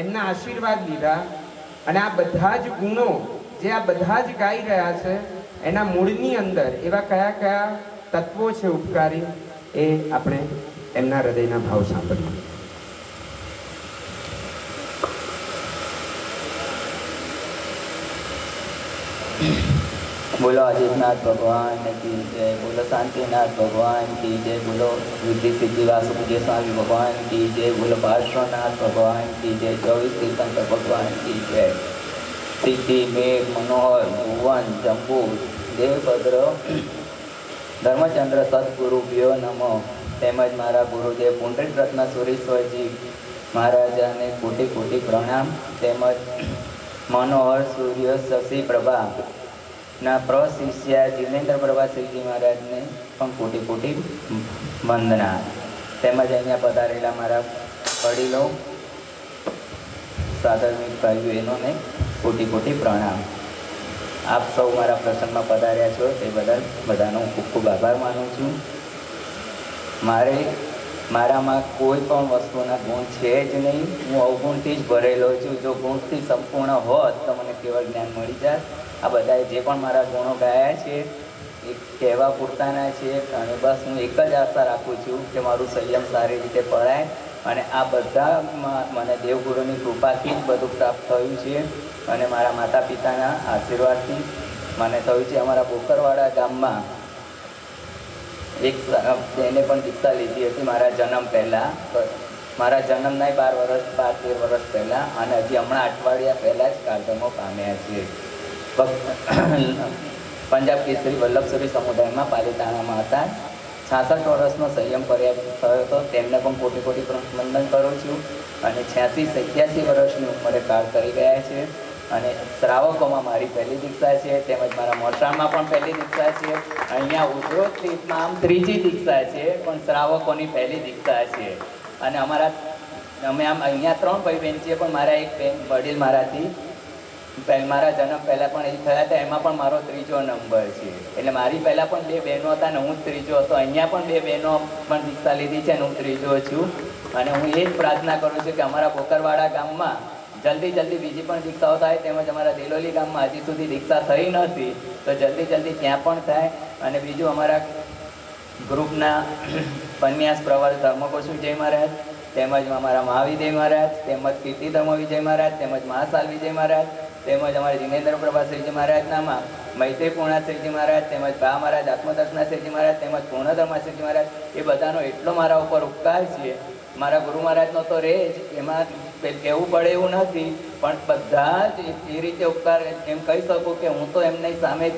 Speaker 3: એમના આશીર્વાદ લીધા, અને આ બધા જ ગુણો જે આ બધા જ ગાઈ રહ્યા છે એના મૂળની અંદર એવા કયા કયા તત્વો છે ઉપકારી, એ આપણે એમના હૃદયના ભાવ સાંભળીએ.
Speaker 9: बोलो आदित्यनाथ भगवान की जय, बोलो शांतिनाथ भगवान की जय, बोलो विधि सिद्धि वासुदेव स्वामी भगवान की जय, बोलो पार्श्वनाथ भगवान की जय, 24 तीर्थंकर भगवान की जय. सिद्धि मेघ मनोहर भुवन जम्बू देवभद्र धर्मचंद्र सद्गुरुभ्यो नमो. તેમજ મારા ગુરુદેવ પુંડરીક રત્ન સુરેશ્વરજી મહારાજાને કોટી કોટી પ્રણામ. તેમજ મનોહર સૂર્ય શશી પ્રભા ના પ્રશિષ્ય જીનેન્દ્ર પ્રભા શ્રીજી મહારાજને પણ કોટી કોટી વંદના. તેમજ અહીંયા પધારેલા મારા વડીલો સાધર્મિક ભાઈઓ બહેનોને કોટી કોટી પ્રણામ. આપ સૌ મારા પ્રસંગમાં પધાર્યા છો તે બદલ બધાનો ખૂબ ખૂબ આભાર માનું છું. મારામાં કોઈ પણ વસ્તુના ગુણ છે જ નહીં. હું અવગુણથી જ ભરેલો છું. જો ગુણથી સંપૂર્ણ હોત તો મને કેવળ જ્ઞાન મળી જાય. આ બધાએ જે પણ મારા ગુણો ગાયા છે એ કહેવા પૂરતાના છે. અને બસ હું એક જ આશા રાખું છું કે મારું સંયમ સારી રીતે પડાય. અને આ બધામાં મને દેવગુરુની કૃપાથી જ બધું પ્રાપ્ત થયું છે. અને મારા માતા પિતાના આશીર્વાદથી મને થયું છે. અમારા બોકરવાડા ગામમાં એક તેને પણ દીક્ષા લીધી હતી મારા જન્મ પહેલાં. મારા જન્મના 12-13 વર્ષ પહેલાં. અને હજી હમણાં અઠવાડિયા પહેલાં જ કારધર્મો પામ્યા છે. પંજાબ કેસરી વલ્લભસુરી સમુદાયમાં પાલિતાણામાં હતા. 66 વર્ષનો સંયમ પર્યાપ્ત થયો હતો. તેમને પણ કોટી કોટી વંદન કરું છું. અને 86-87 વર્ષની ઉંમરે કાળ કરી ગયા છે. અને શ્રાવકોમાં મારી પહેલી દીક્ષા છે. તેમજ મારા મોસાળમાં પણ પહેલી દીક્ષા છે. અહીંયા ઉદ્રોત તીર્થમાં આમ ત્રીજી દીક્ષા છે, પણ શ્રાવકોની પહેલી દીક્ષા છે. અને અમે આમ અહીંયા 3 ભાઈ બહેન છીએ, પણ મારા એક બેન વડીલ મારાથી મારા જન્મ પહેલાં પણ એ થયા હતા. એમાં પણ મારો 3જો નંબર છે. એટલે મારી પહેલાં પણ 2 બહેનો હતા અને હું જ 3જો હતો. અહીંયા પણ 2 બહેનો પણ દીક્ષા લીધી છે અને હું 3જો છું. અને હું એ જ પ્રાર્થના કરું છું કે અમારા બોકરવાડા ગામમાં જલ્દી બીજી પણ દીક્ષાઓ થાય. તેમજ અમારા દેલોલી ગામમાં હજી સુધી દીક્ષા થઈ નથી, તો જલ્દી ત્યાં પણ થાય. અને બીજું અમારા ગ્રુપના પન્યાસ પ્રવર ધર્મકોશુ વિજય મહારાજ, તેમજ અમારા મહાવિજય મહારાજ, તેમજ કીર્તિધર્મ વિજય મહારાજ, તેમજ મહાસાલ વિજય મહારાજ, તેમજ અમારા જીનેન્દ્ર પ્રભા શ્રીજી મહારાજનામાં મૈત્રી પૂર્ણા શ્રીજી મહારાજ, તેમજ બા મહારાજ આત્મદર્શના શ્રીજી મહારાજ, તેમજ પૂર્ણધર્મા શ્રીજી મહારાજ, એ બધાનો એટલો મારા ઉપર ઉપકાર છે. મારા ગુરુ મહારાજનો તો રહે જ, એમાં કહેવું પડે એવું નથી. પણ બધા જ એ રીતે ઉપકાર એમ કહી શકું કે હું તો એમની સામે જ,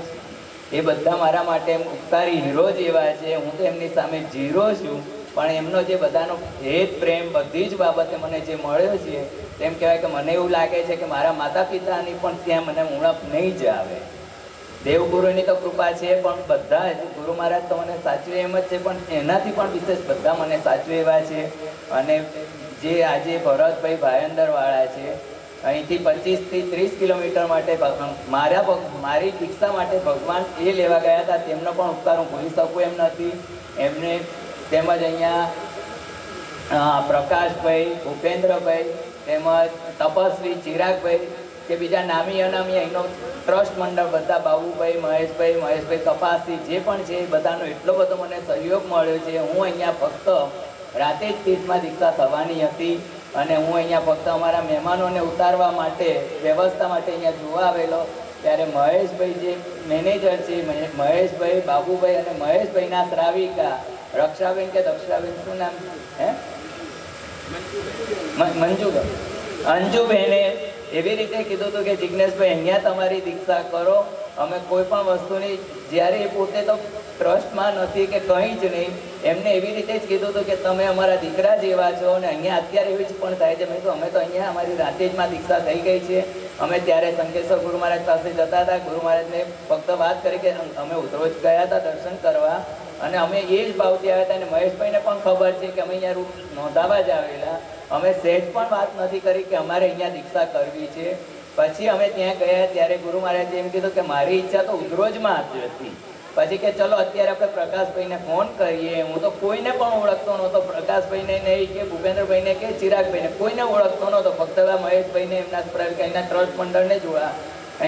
Speaker 9: એ બધા મારા માટે એમ ઉપકારી હીરો જ એવા છે. હું તો એમની સામે ઝીરો છું. પણ એમનો જે બધાનો ભેદ પ્રેમ બધી જ બાબતે મને જે મળ્યો છે, તેમ કહેવાય કે મને એવું લાગે છે કે મારા માતા પિતાની પણ ત્યાં મને ઉણપ નહીં જ આવે. દેવગુરુની તો કૃપા છે, પણ બધા જ ગુરુ મહારાજ તો મને સાચવે એમ જ છે, પણ એનાથી પણ વિશેષ બધા મને સાચવે એવા છે. અને જે આજે ભરતભાઈ ભાયંદરવાળા છે, અહીંથી 25 થી 30 કિલોમીટર માટે મારી દીક્ષા માટે ભગવાન એ લેવા ગયા હતા. તેમનો પણ ઉપકાર હું ભૂલી શકું એમ નથી. એમને તેમજ અહીંયા પ્રકાશભાઈ, ભૂપેન્દ્રભાઈ, તેમજ તપસ્વી ચિરાગભાઈ કે બીજા નામી અનામી અહીંનો ટ્રસ્ટ મંડળ બધા, બાબુભાઈ, મહેશભાઈ કપાસી જે પણ છે, એ બધાનો એટલો બધો મને સહયોગ મળ્યો છે. હું અહીંયા ફક્ત રાતે જ તીર્થમાં દીક્ષા થવાની હતી અને હું અહીંયા ફક્ત અમારા મહેમાનોને ઉતારવા માટે વ્યવસ્થા માટે અહીંયા જોવા આવેલો. ત્યારે મહેશભાઈ જે મેનેજર છે, મહેશભાઈ, બાબુભાઈ અને મહેશભાઈના શ્રાવિકા રક્ષાબેન કે દક્ષાબેન, શું નામ હે, અંજુબેને એવી રીતે કીધું હતું કે જિજ્ઞેશભાઈ અહીંયા તમારી દીક્ષા કરો. અમે કોઈ પણ વસ્તુની, જ્યારે એ પોતે તો ટ્રસ્ટમાં નથી કે કંઈ જ નહીં, એમને એવી રીતે જ કીધું હતું કે તમે અમારા દીકરા જેવા છો. અને અહીંયા અત્યારે એવી જ પણ થાય છે. મેં તો અમે તો અહીંયા અમારી રાતેજમાં દીક્ષા થઈ ગઈ છે. અમે ત્યારે સંકેશ્વર ગુરુ મહારાજ પાસે જતા હતા. ગુરુ મહારાજને ફક્ત વાત કરી કે અમે ઉધરોજ ગયા હતા દર્શન કરવા, અને અમે એ જ ભાવથી આવ્યા હતા. અને મહેશભાઈને પણ ખબર છે કે અમે અહીંયા નોંધાવા જ આવેલા. અમે સહેજ પણ વાત નથી કરી કે અમારે અહીંયા દીક્ષા કરવી છે. પછી અમે ત્યાં ગયા ત્યારે ગુરુ મહારાજે એમ કીધું કે મારી ઈચ્છા તો ઉધરોજમાં જ હતી. પછી કે ચલો અત્યારે આપણે પ્રકાશભાઈને ફોન કરીએ. હું તો કોઈને પણ ઓળખતો નહોતો, પ્રકાશભાઈને નહીં કે ભૂપેન્દ્રભાઈને કે ચિરાગભાઈને, કોઈને ઓળખતો નહોતો. ફક્ત મહેશભાઈને એમના ટ્રસ્ટ મંડળને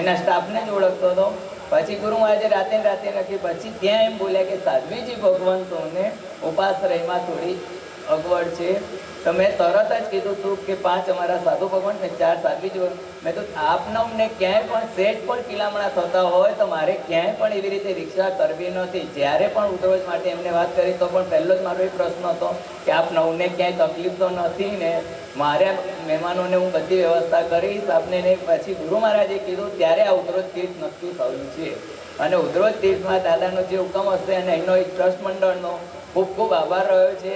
Speaker 9: એના સ્ટાફને જ ઓળખતો હતો. પછી ગુરુ મહારાજે રાતે લખી પછી ત્યાં એમ બોલ્યા કે સાધ્વીજી ભગવંતોને ઉપાશ્રયમાં થોડી અગવડ છે. તો મેં તરત જ કીધું હતું કે 5 અમારા સાધુ ભગવાન ને 4 સાધ્વીજી. મેં તો આપને અમને ક્યાંય પણ સેજ પણ કિલામણા થતા હોય તો મારે ક્યાંય પણ એવી રીતે રિક્ષા કરવી નથી. જ્યારે પણ ઉતરોજ માટે એમને વાત કરી તો પણ પહેલો જ મારો એ પ્રશ્ન હતો કે આપ નવને ક્યાંય તકલીફ તો નથી ને? મારે મહેમાનોને હું બધી વ્યવસ્થા કરીશ આપને ને. પછી ગુરુ મહારાજે કીધું ત્યારે આ ઉતરોજ તીર્થ નક્કી થયું છે. અને ઉતરોજ તીર્થમાં દાદાનો જે હુકમ હશે અને એનો એક ટ્રસ્ટ મંડળનો ખૂબ ખૂબ આભાર રહ્યો છે.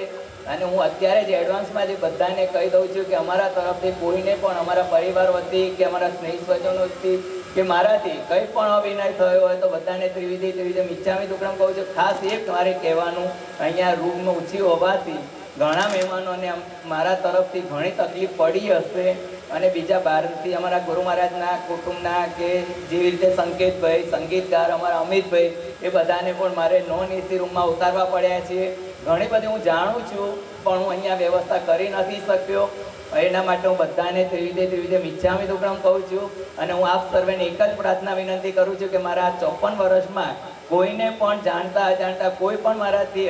Speaker 9: અને હું અત્યારે જ એડવાન્સમાં જે બધાને કહી દઉં છું કે અમારા તરફથી કોઈને પણ અમારા પરિવાર વતી કે અમારા સ્નેહી સ્વજનોથી કે મારાથી કંઈ પણ અવિનય થયો હોય તો બધાને ત્રિવિધિ મિચ્છામી દુક્કડમ કહું છું. ખાસ એક મારે કહેવાનું, અહીંયા રૂમ ઓછી હોવાથી ઘણા મહેમાનોને મારા તરફથી ઘણી તકલીફ પડી હશે. અને બીજા બહારથી અમારા ગુરુ મહારાજના કુટુંબના કે જેવી રીતે સંકેતભાઈ, સંગીતકાર અમારા અમિતભાઈ, એ બધાને પણ મારે નોન એસી રૂમમાં ઉતારવા પડ્યા છે. ઘણી બધી હું જાણું છું પણ હું અહીંયા વ્યવસ્થા કરી નથી શક્યો. એના માટે હું બધાને ત્રિવિધિ મિચ્છામી દુક્કડમ કહું છું. અને હું આપ સર્વેને એક જ પ્રાર્થના વિનંતી કરું છું કે મારા 54 વર્ષમાં કોઈને પણ જાણતા અજાણતા કોઈ પણ મારાથી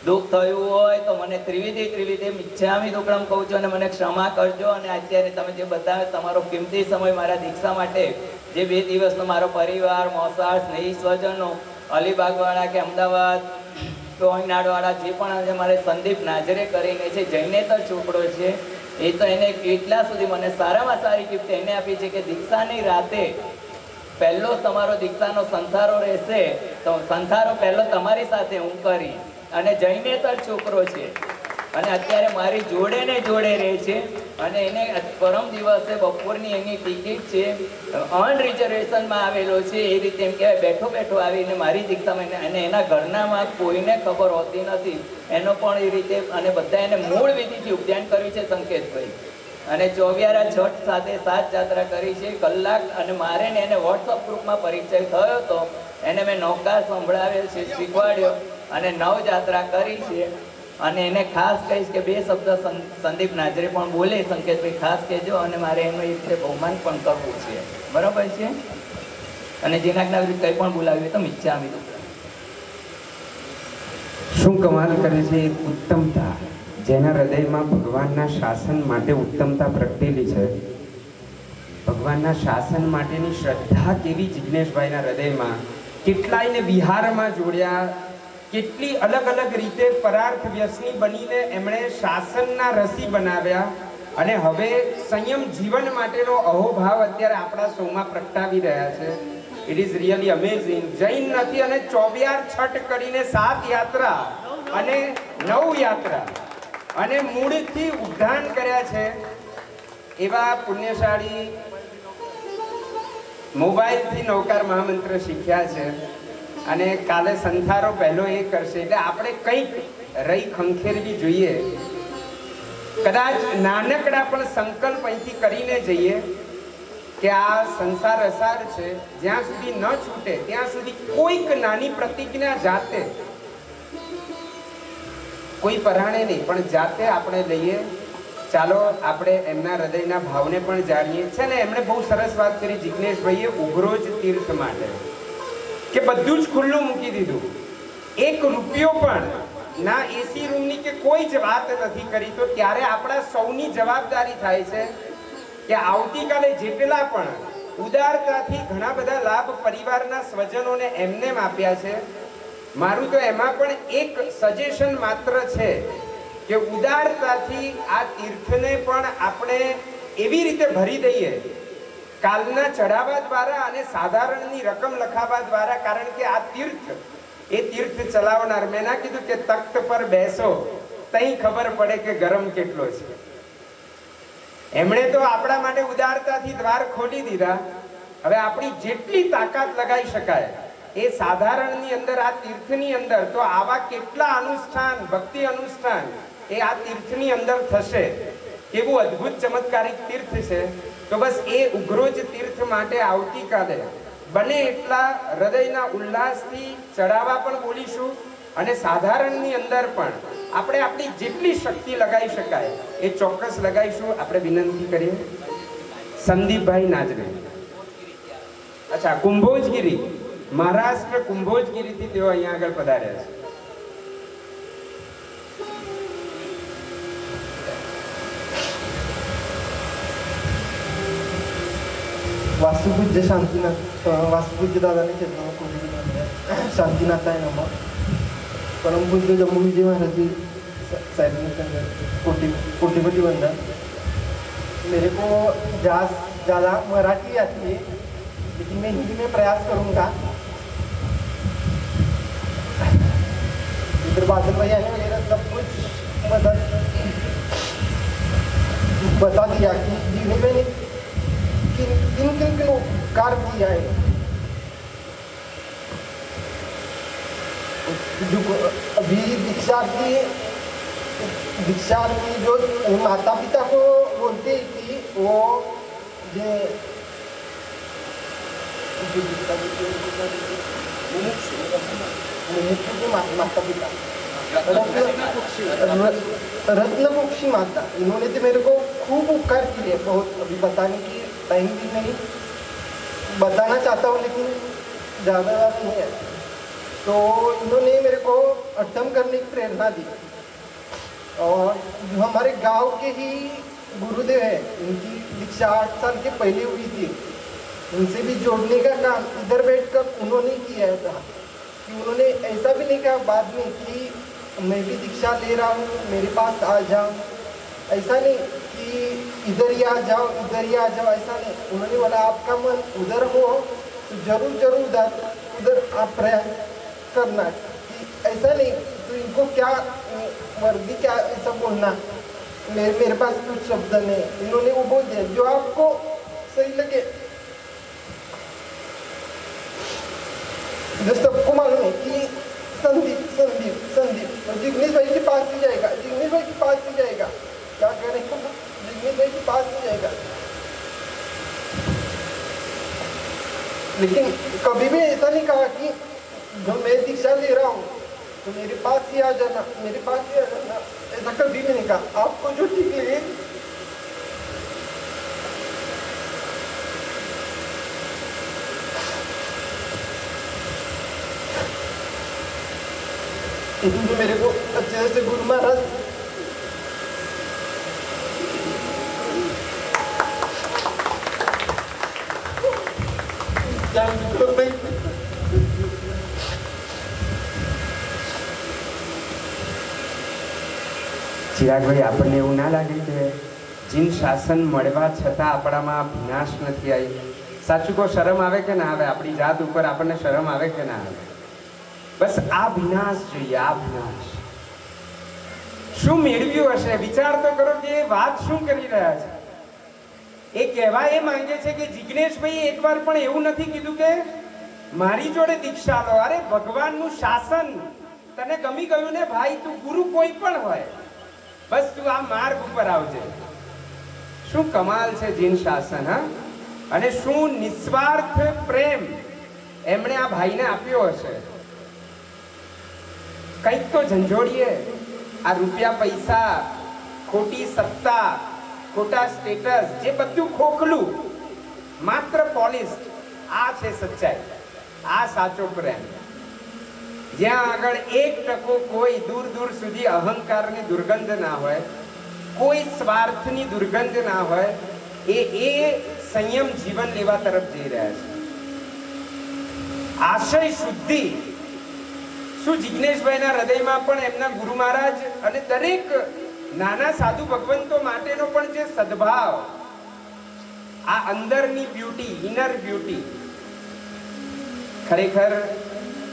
Speaker 9: દુઃખ થયું હોય તો મને ત્રિવિધિ મિચ્છામી દુક્કડમ કહું છું અને મને ક્ષમા કરજો. અને અત્યારે તમે જે બતાવે તમારો કિંમતી સમય મારા દીક્ષા માટે, જે 2 દિવસનો મારો પરિવાર, મોસાળ, સ્નેહી સ્વજનો, અલીબાગવાળા કે અમદાવાદ ટોઈનાડવાળા જે પણ મારે સંદીપ નાજરે કરીને છે, જૈનેતર છોકરો છે, એ તો એને એટલા સુધી મને સારામાં સારી ગિફ્ટ એને આપી છે કે દીક્ષાની રાતે પહેલો તમારો દીક્ષાનો સંથારો રહેશે તો સંથારો પહેલો તમારી સાથે હું કરી. અને જૈનેતર છોકરો છે અને અત્યારે મારી જોડે ને જોડે રહે છે. અને એને પરમ દિવસે બપોરની એની ટિકિટ છે, અનરિઝર્વેશનમાં આવેલો છે. એ રીતે એમ કહેવાય બેઠો બેઠો આવીને મારી દીક્ષામાં, અને એના ઘરનામાં કોઈને ખબર હોતી નથી એનો પણ એ રીતે. અને બધા એને મૂળ વિધિથી ઉપધ્યાન કર્યું છે સંકેતભાઈ. અને ચોવિયારા છઠ સાથે 7 જાત્રા કરી છે કલાક. અને મારે ને એને વોટ્સઅપ ગ્રુપમાં પરિચય થયો હતો, એને મેં નૌકા સંભળાવેલ છે, શીખવાડ્યો અને 9 જાત્રા કરી છે. અને એને ખાસ કહીશ કે 2 શબ્દ સંદીપ નાજરે પણ બોલે, સંકેતભાઈ ખાસ કહેજો. અને મારે એનું એ રીતે બહુમાન પણ કરવું છે, બરાબર છે? અને જેના વિરુદ્ધ કંઈ પણ બોલાવ્યું તો મિચ્છામી દુક્કડમ.
Speaker 3: શું કમાલ કરે છે ઉત્તમતા, જેના હૃદયમાં ભગવાનના શાસન માટે ઉત્તમતા પ્રગટેલી છે. ભગવાનના શાસન માટેની શ્રદ્ધા કેવી જિજ્ઞેશભાઈના હૃદયમાં. કેટલાયને વિહારમાં જોડ્યા, કેટલી અલગ અલગ રીતે પરાર્થ વ્યસની બનીને એમણે શાસનના રસી બનાવ્યા. અને હવે સંયમ જીવન માટેનો અહોભાવ અત્યારે આપણા સૌમાં પ્રગટાવી રહ્યા છે. It is really amazing. Jain નથી અને 24 છઠ કરીને 7 યાત્રા અને 9 યાત્રા અને મૂળથી ઉદ્ધાન કર્યા છે. એવા પુણ્યશાળી મોબાઈલથી નૌકાર મહામંત્ર શીખ્યા છે. અને કાલે સંથારો પહેલો એ કરશે. એટલે આપણે કંઈક રહી ખંખેરવી જોઈએ. કદાચ નાનકડા પણ સંકલ્પ અહીંથી કરીને જઈએ કે આ સંસાર અસાર છે, જ્યાં સુધી ન છૂટે ત્યાં સુધી કોઈક નાની પ્રતિજ્ઞા જાતે, કોઈ પરાણે નહીં પણ જાતે આપણે લઈએ. ચાલો આપણે એમના હૃદયના ભાવને પણ જાણીએ. છે ને, એમણે બહુ સરસ વાત કરી જિજ્ઞેશભાઈએ ઉઘરોજ તીર્થ માટે કે બધું જ ખુલ્લું મૂકી દીધું. 1 રૂપિયો પણ ના એસી રૂમની કે કોઈ જ વાત નથી કરી. તો ત્યારે આપણા સૌની જવાબદારી થાય છે કે આવતીકાલે જેટલા પણ ઉદારતાથી ઘણા બધા લાભ પરિવારના સ્વજનોને એમને આપ્યા છે, મારું તો એમાં પણ એક સજેશન માત્ર છે કે ઉદારતાથી આ તીર્થને પણ આપણે એવી રીતે ભરી દઈએ કાલના ચઢાવા દ્વારા અને સાધારણની રકમ લખાવા દ્વારા. કારણ કે આ તીર્થ, એ તીર્થ ચલાવનાર, મેં ના કીધું કે તખ્ત પર બેસો તઈ ખબર પડે કે ગરમ કેટલો છે. એમણે તો આપણા માટે ઉદારતાથી દ્વાર ખોલી દીધા. હવે આપણી જેટલી તાકાત લગાવી શકાય એ સાધારણની અંદર, આ તીર્થની અંદર તો આવા કેટલા અનુષ્ઠાન, ભક્તિ અનુષ્ઠાન એ આ તીર્થની અંદર થશે. કેવું અદ્ભુત ચમત્કારિક તીર્થ છે. તો બસ એ ઉઘરોજ તીર્થ માટે આવતીકાલે બને એટલા હૃદયના ઉલ્લાસથી ચડાવવા પણ બોલીશું અને સાધારણની અંદર પણ આપણે આપણી જેટલી શક્તિ લગાવી શકાય એ ચોક્કસ લગાવીશું. આપણે વિનંતી કરીએ સંદીપભાઈ નાજરે. અચ્છા, કુંભોજગીરી, મહારાષ્ટ્ર કુંભોજગીરીથી તેઓ અહીંયા આગળ પધાર્યા છે.
Speaker 5: वास्तुपूज्य शांतीनाथ वास्तुपूज्य दादाने चरणों शांतीनाथ आहे नमा परम पूज्य जम्मू विजय महाराज जी साहिब कोटिपति वंदन. मेरे को ज़्यादा मराठी आती है लेकिन मैं हिंदी में प्रयास करूँगा. इधर बादल भैया ने मेरा सब कुछ बता दिया कि जीवन में किन किन उपकार किया है. जो अभी दीक्षार्थी जो माता पिता को बोलते हैं कि वो माता पिता रत्नपुक्षी माता, इन्होंने तो मेरे को खूब उपकार किए. बहुत अभी बताने की टाइम भी नहीं, बताना चाहता हूँ लेकिन ज़्यादा नहीं है. तो इन्होंने मेरे को अठम करने की प्रेरणा दी. और जो हमारे गांव के ही गुरुदेव हैं, इनकी दीक्षा 8 साल के पहले हुई थी. उनसे भी जोड़ने का काम इधर बैठकर उन्होंने किया था. कि उन्होंने ऐसा भी नहीं कहा बाद में कि मैं भी दीक्षा ले रहा हूँ, मेरे पास आ जाओ. ऐसा नहीं कि इधर ही आ जाओ, इधर ही आ जाओ, ऐसा नहीं. उन्होंने बोला आपका मन उधर हो तो जरूर उधर आप प्रयास करना. कि ऐसा नहीं तो इनको क्या वर्दी क्या ऐसा बोलना, मेरे पास कुछ शब्द नहीं. इन्होंने वो बोल दिया जो आपको सही लगे. जो सबको मालूम है कि संदीप और जिग्नेश भाई के पास भी जाएगा, जिग्नेश भाई के पास भी जाएगा. क्या करें, जिग्नेश भाई के पास भी जाएगा. लेकिन कभी भी ऐसा नहीं कहा कि जो मैं दीक्षा ले रहा हूँ तो मेरे पास ही आ जाना, मेरे पास ही आ जाना. ऐसा कभी भी नहीं कहा. आपको जो ठीक लगे जो मेरे को अच्छे से गुरु महाराज
Speaker 3: ચિરાગભાઈ, આપણને એવું ના લાગે કે જીન શાસન મળવા છતાં આપણામાં વિનાશ નથી આવી? સાચું કહો, શરમ આવે કે ના આવે? આપણી જાત ઉપર આપણને શરમ આવે કે ના આવે? બસ આ વિનાશ જોઈએ, આ વિનાશ. શું મેળવ્યું હશે? વિચાર તો કરો કે એ વાત શું કરી રહ્યા છે. એ કહેવા એ માંગે છે કે જિગ્નેશભાઈ એકવાર પણ એવું નથી કીધું કે મારી જોડે દીક્ષા લો. અરે ભગવાનનું શાસન તને ગમી ગયું ને ભાઈ, તું ગુરુ કોઈ પણ હોય, બસ તું આ માર્ગ ઉપર આવજે. શું કમાલ છે જીન શાસન! હા, અને શું નિસ્વાર્થ પ્રેમ એમણે આ ભાઈને આપ્યો હશે. કંઈક તો ઝંઝોડીએ. આ રૂપિયા પૈસા, ખોટી સત્તા, ખોટા સ્ટેટસ, જે બધું ખોખલું, માત્ર પોલિસ્ડ. આ છે સચ્ચાઈ, આ સાચો પ્રેમ. જ્યાં આગળ 1% કોઈ દૂર સુધી અહંકારની દુર્ગંધ ના હોય, કોઈ સ્વાર્થની દુર્ગંધ ના હોય, એ સંયમ જીવન લેવા તરફ જઈ રહ્યા છે. આશય શુદ્ધિ. શું જિગ્નેશભાઈના હૃદયમાં પણ એમના ગુરુ મહારાજ અને દરેક નાના સાધુ ભગવંતો માટેનો પણ જે સદભાવ, આ અંદરની બ્યુટી, ઇનર બ્યુટી, ખરેખર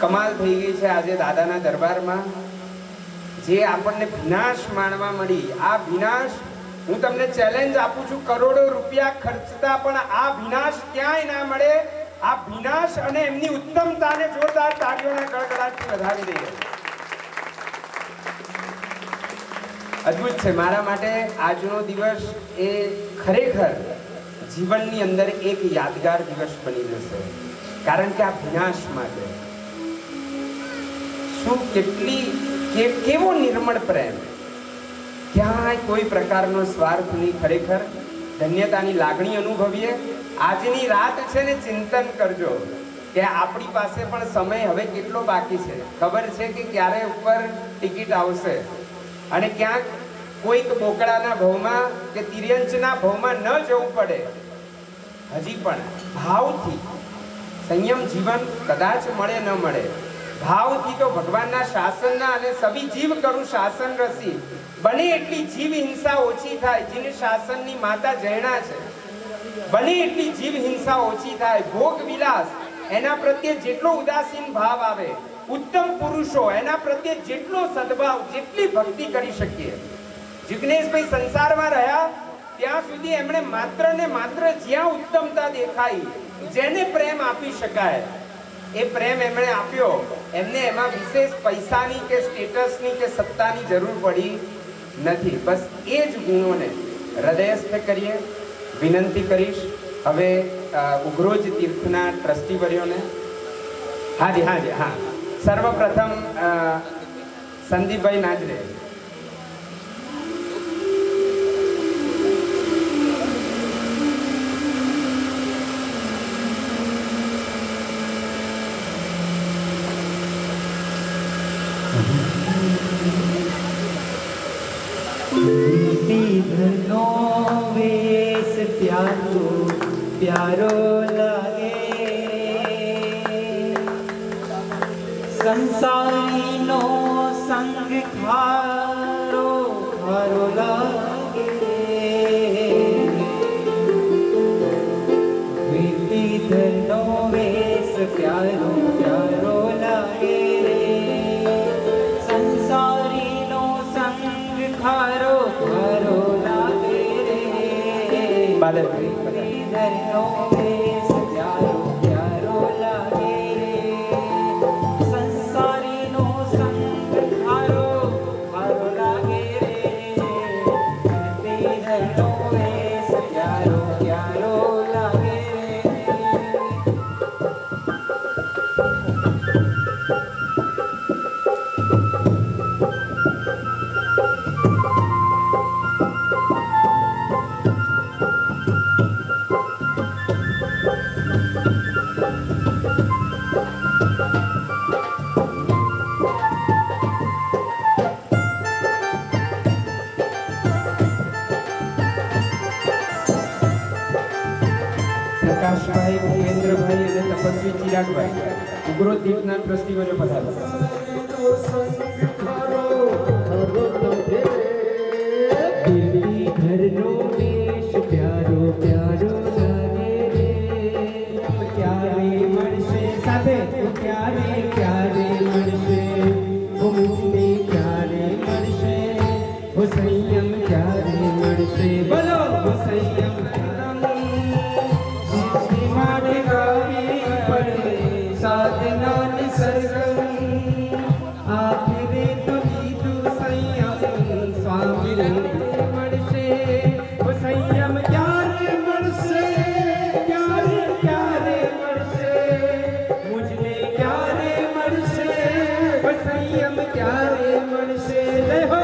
Speaker 3: કમાલ થઈ ગઈ છે આજે દાદાના દરબારમાં. જે આપણને વિનાશ માણવા મળી, આ વિનાશ હું તમને ચેલેન્જ આપું છું, કરોડો રૂપિયા ખર્ચતા પણ આ વિનાશ ક્યાંય ના મળે. આ વિનાશ અને એમની ઉત્તમતાને જોરદાર તાળીઓના ગડગડાટથી વધાવી દઈએ. અદ્ભુત છે. મારા માટે આજનો દિવસ એ ખરેખર જીવનની અંદર એક યાદગાર દિવસ બની જશે. કારણ કે આ વિનાશ માટે શું કેવો નિર્મળ પ્રેમ, ક્યાંય કોઈ પ્રકારનો સ્વાર્થ નહીં. ખરેખર ધન્યતાની લાગણી અનુભવીએ. આજની રાત છે ને ચિંતન કરજો કે આપણી પાસે પણ સમય હવે કેટલો બાકી છે. ખબર છે કે ક્યારે ઉપર ટિકિટ આવશે અને ક્યાંક કોઈક બોકડાના ભાવમાં કે તિર્યંચના ભાવમાં ન જવું પડે. હજી પણ ભાવથી સંયમ જીવન કદાચ મળે ન મળે, ભાવથી તો ભગવાનના શાસનના અને સભી જીવ કરું શાસન રસી, બને એટલી જીવ હિંસા ઓછી થાય. જેને શાસનની માતા જૈણા છે, બને એટલી જીવ હિંસા ઓછી થાય. ભોગ વિલાસ એના પ્રત્યે જેટલો ઉદાસીન ભાવ આવે, ઉત્તમ પુરુષો એના પ્રત્યે જેટલો સદભાવ, જેટલી ભક્તિ કરી શકીએ. જિગ્નેશભાઈ સંસારમાં રહ્યા ત્યાં સુધી એમણે માત્ર ને માત્ર જ્યાં ઉત્તમતા દેખાઈ, જેને પ્રેમ આપી શકાય એ પ્રેમ એમણે આપ્યો. એમને એમાં વિશેષ પૈસાની કે સ્ટેટસની કે સત્તાની જરૂર પડી નથી. બસ એ જ ગુણોને હૃદયસ્થ કરીએ. વિનંતી કરીશ હવે ઉગ્રોજ તીર્થના ટ્રસ્ટીવર્યોને. હાજી હાજી હા, સર્વપ્રથમ સંદીપભાઈ નાજરે.
Speaker 4: ધનો વેશ પ્યારો પ્યારો લાગે, સંસારીનો સંગ ખારો ખારો લાગે, ધનો વેશ પ્યારો પ્યારો લાગે, સંસારીનો સંગ ખારો ખારો લાગે રે. ધનો વેશ પ્યારો પ્યારો લાગે રે, સંસારીનો સંગ ખારો ખારો લાગે રે. ધનો વેશ પ્યારો પ્યારો લાગે રે.
Speaker 3: પ્રકાશભાઈ, ભૂપેન્દ્રભાઈ અને તપસ્વી ચિરાગભાઈ ઉગ્રો તીર્થના ટ્રસ્ટીવર્યો પધારો.
Speaker 4: ઘરનો વેશ પ્યારો પ્યારો લાગે રે, ક્યારે મળશે સાથે ક્યારે ક્યારે મળશે, મુક્તિ ક્યારે મળશે, સંયમ ક્યારે મળશે. બોલો સંયમ માટે ગાવી પડે સાધના ને સરગમ, આખરે તો લીધું સંયમ સ્વામી મળશે. સંયમ ક્યારે મળશે, ક્યારે ક્યારે મળશે, મુજને ક્યારે મળશે, સંયમ ક્યારે મળશે. જય હો.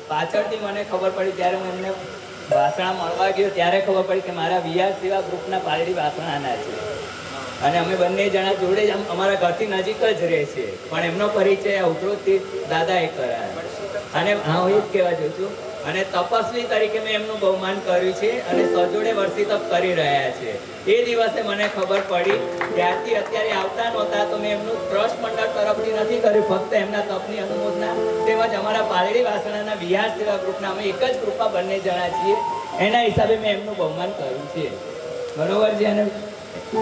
Speaker 9: પાછળથી મને ખબર પડી, ત્યારે હું એમને વાસણા મળવા ગયો ત્યારે ખબર પડી કે મારા વિહાર સેવા ગ્રુપના પાલડી વાસણાના છે અને અમે બંને જણા જોડે જ અમારા ઘરથી નજીક જ રહે છે. પણ એમનો પરિચય ઉગ્રોથી દાદાએ કરાયો અને હું એ જ કહેવા જાઉં છું. અને તપસ્વી તરીકે મેં એમનું બહુમાન કર્યું છે અને સજોડે વર્ષી તપ કરી રહ્યા છે. એ દિવસે મને ખબર પડી, ત્યારથી અત્યારે આવતા નહોતા તો મેં એમનું ટ્રસ્ટ મંડળ તરફથી નથી કર્યું, ફક્ત એમના તપની અનુમોદના તેમજ અમારા પાલડી વાસણાના વિહાર સેવા ગ્રુપના અમે એક જ ગ્રુપમાં બંને જણા છીએ. એના હિસાબે મેં એમનું બહુમાન કર્યું છે. બરોબર છે. અને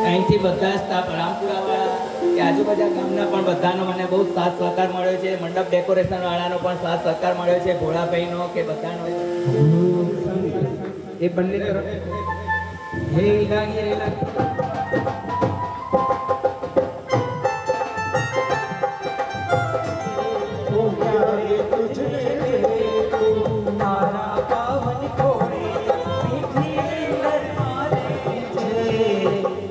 Speaker 9: અહીંથી બધા સ્ટાફ રામપુરાવાળા કે આજુબાજુ ગામના પણ બધાનો મને બહુ સાથ સહકાર મળ્યો છે. મંડપ ડેકોરેશન વાળાનો પણ સાથ સહકાર મળ્યો છે, ભોળાભાઈનો કે બધાનો.
Speaker 3: એ બંને તરફ
Speaker 4: હે લાગે લાગે તારા પાવન કોરે મીઠી દરમાને છે,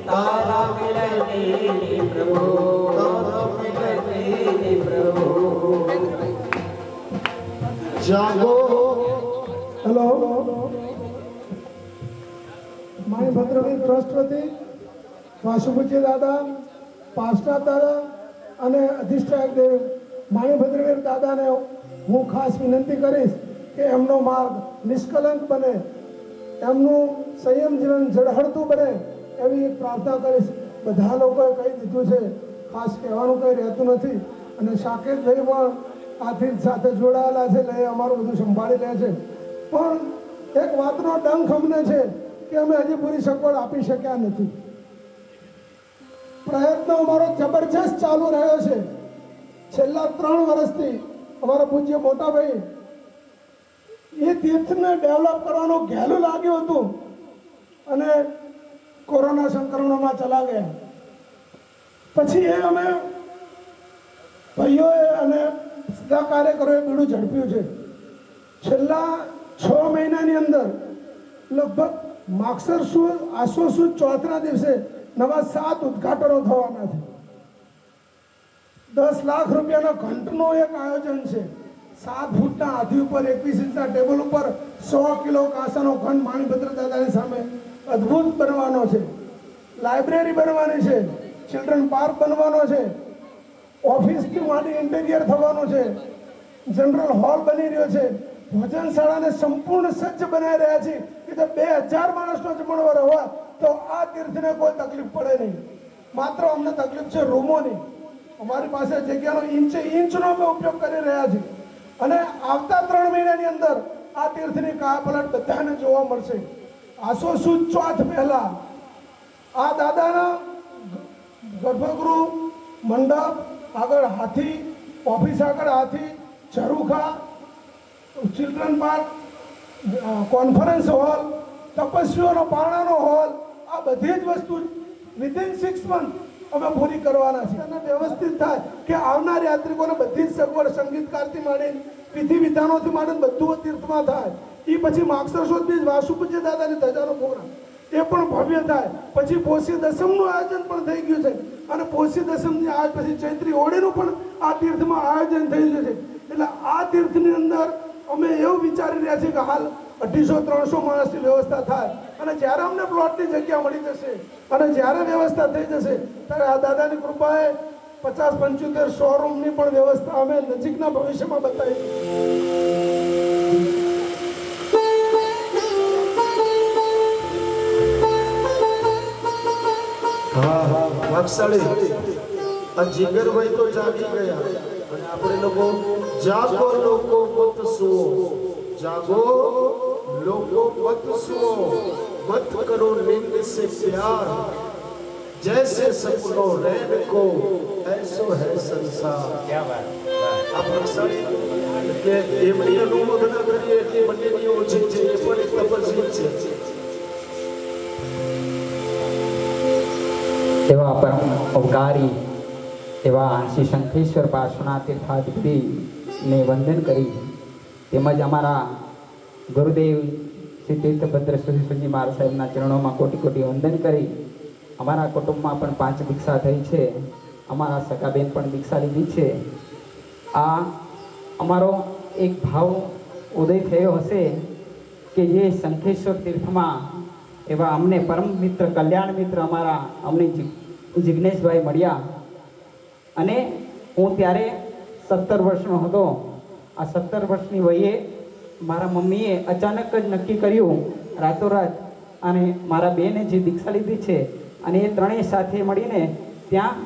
Speaker 4: તારા મિલને પ્રભુ, તારા મિલને પ્રભુ.
Speaker 8: જય
Speaker 10: માણભદ્રવીર ટ્રસ્ટ વતી વાસુપૂજ્ય દાદા, પાસના દાદા અને અધિષ્ઠાયક દેવ માણભદ્રવીર દાદાને હું ખાસ વિનંતી કરીશ કે એમનો માર્ગ નિષ્કલંક બને, એમનું સંયમ જીવન ઝળહળતું બને એવી પ્રાર્થના કરીશ. બધા લોકોએ કહી દીધું છે, ખાસ કહેવાનું કંઈ રહેતું નથી. અને સાકેતભાઈ પણ આ તીર્થ સાથે જોડાયેલા છે એટલે એ અમારું બધું સંભાળી લે છે. પણ એક વાતનો ડંખ અમને છે કે અમે હજી પૂરી સગવડ આપી શક્યા નથી. પ્રયત્ન અમારો જબરજસ્ત ચાલુ રહ્યો છે. છેલ્લા 3 વર્ષથી અમારા પૂજ્ય મોટાભાઈ એ તીર્થને ડેવલપ કરવાનું ઘેલું લાગ્યું હતું અને કોરોના સંક્રમણમાં ચલા ગયા. પછી એ અમે ભાઈઓએ અને સદા કાર્યકરોએ બીડું ઝડપ્યું છે. છેલ્લા 6 મહિનાની અંદર લગભગ માગસર સુદ આસો સુદ ચોથના દિવસે નવા 7 ઉદ્ઘાટનો થવાના છે. 10 લાખ રૂપિયાના ઘંટનું એક આયોજન છે. 7 ફૂટના હાથી ઉપર 21 ઇંચના ટેબલ ઉપર 100 કિલો કાંસાનો ઘંટ માણભદ્ર દાદાની સામે અદ્ભુત બનવાનો છે. લાઇબ્રેરી બનવાની છે, ચિલ્ડ્રન પાર્ક બનવાનો છે, ઓફિસથી માંડી ઇન્ટિરિયર થવાનું છે, જનરલ હોલ બની રહ્યો છે, ભોજનશાળાને સંપૂર્ણ સજ્જ બનાવી રહ્યા છે કે જો 2000 માણસનો જમણવાર હોય તો આ તીર્થને કોઈ તકલીફ પડે નહીં. માત્ર અમને તકલીફ છે રૂમોની. અમારી પાસે જગ્યાનો ઇંચનો અમે ઉપયોગ કરી રહ્યા છીએ અને આવતા 3 મહિનાની અંદર આ તીર્થની કાયાપલટ બધાને જોવા મળશે. આસો સુદ ચોથ પહેલા આ દાદાના ગર્ભગૃહ, મંડપ આગળ હાથી, ઓફિસ આગળ હાથી, ઝરૂખા, ચિલ્ડ્રન પાર્ક, કોન્ફરન્સ હોલ, તપસ્વીઓનો પારણાનો હોલ, આ બધી જ વસ્તુ વિધિન 6 મંથ અમે પૂરી કરવાના છીએ અને વ્યવસ્થિત થાય કે આવનાર યાત્રિકોને બધી જ સગવડ, સંગીતકારથી માંડીને વિધિ વિધાનોથી માંડીને બધું તીર્થમાં થાય. એ પછી માગસર સુદ બીજ વાસુપૂજ્ય દાદાની ધજાનો પ્રોગ્રામ એ પણ ભવ્ય થાય. પછી પોષી દસમનું આયોજન પણ થઈ ગયું છે અને પોષી દસમની આજ પછી ચૈત્રી હોળીનું પણ આ તીર્થમાં આયોજન થઈ ગયું છે. એટલે આ તીર્થની અંદર અમે એવું વિચારી રહ્યા છીએ કે હાલ 250-300 માણસની વ્યવસ્થા થાય અને જ્યારે અમને પ્લોટની જગ્યા મળી જશે અને જ્યારે વ્યવસ્થા થઈ જશે ત્યારે આ દાદાની કૃપાએ 50-75-100 રૂમની પણ વ્યવસ્થા અમે નજીકના ભવિષ્યમાં બતાવીશું.
Speaker 8: હા વાત્સળી, આ જીગરભાઈ તો જાગી ગયા અને આપણે લોકો જાગો લોકો મત સુઓ, જાગો લોકો મત સુઓ, मत करो नींद से प्यार, जैसे सपनों रैन को ऐसो है संसार.
Speaker 3: क्या बात.
Speaker 8: આ વાત્સળી એટલે એમની અનુમોદના કરીએ એટલે બંનેની ઓછી છે, એ પણ એક તપસ્વી છે.
Speaker 11: એવા પરમ અવતારી એવા શ્રી શંખેશ્વર પાર્શ્વના તીર્થાધિપતિને વંદન કરી તેમજ અમારા ગુરુદેવ શ્રી તીર્થભદ્ર સુજી મહારાજ સાહેબના ચરણોમાં કોટી કોટી વંદન કરી અમારા કુટુંબમાં પણ 5 દીક્ષા થઈ છે. અમારા સગાબેન પણ દીક્ષા લીધી છે. આ અમારો એક ભાવ ઉદય થયો હશે કે જે શંખેશ્વર તીર્થમાં એવા અમને પરમ મિત્ર, કલ્યાણ મિત્ર અમારા અમને જિગ્નેશભાઈ મળ્યા અને હું ત્યારે 17 વર્ષનો હતો. આ 17 વર્ષની વયે મારા મમ્મીએ અચાનક જ નક્કી કર્યું રાતોરાત અને મારા બેને જે દીક્ષા લીધી છે અને એ ત્રણેય સાથે મળીને ત્યાં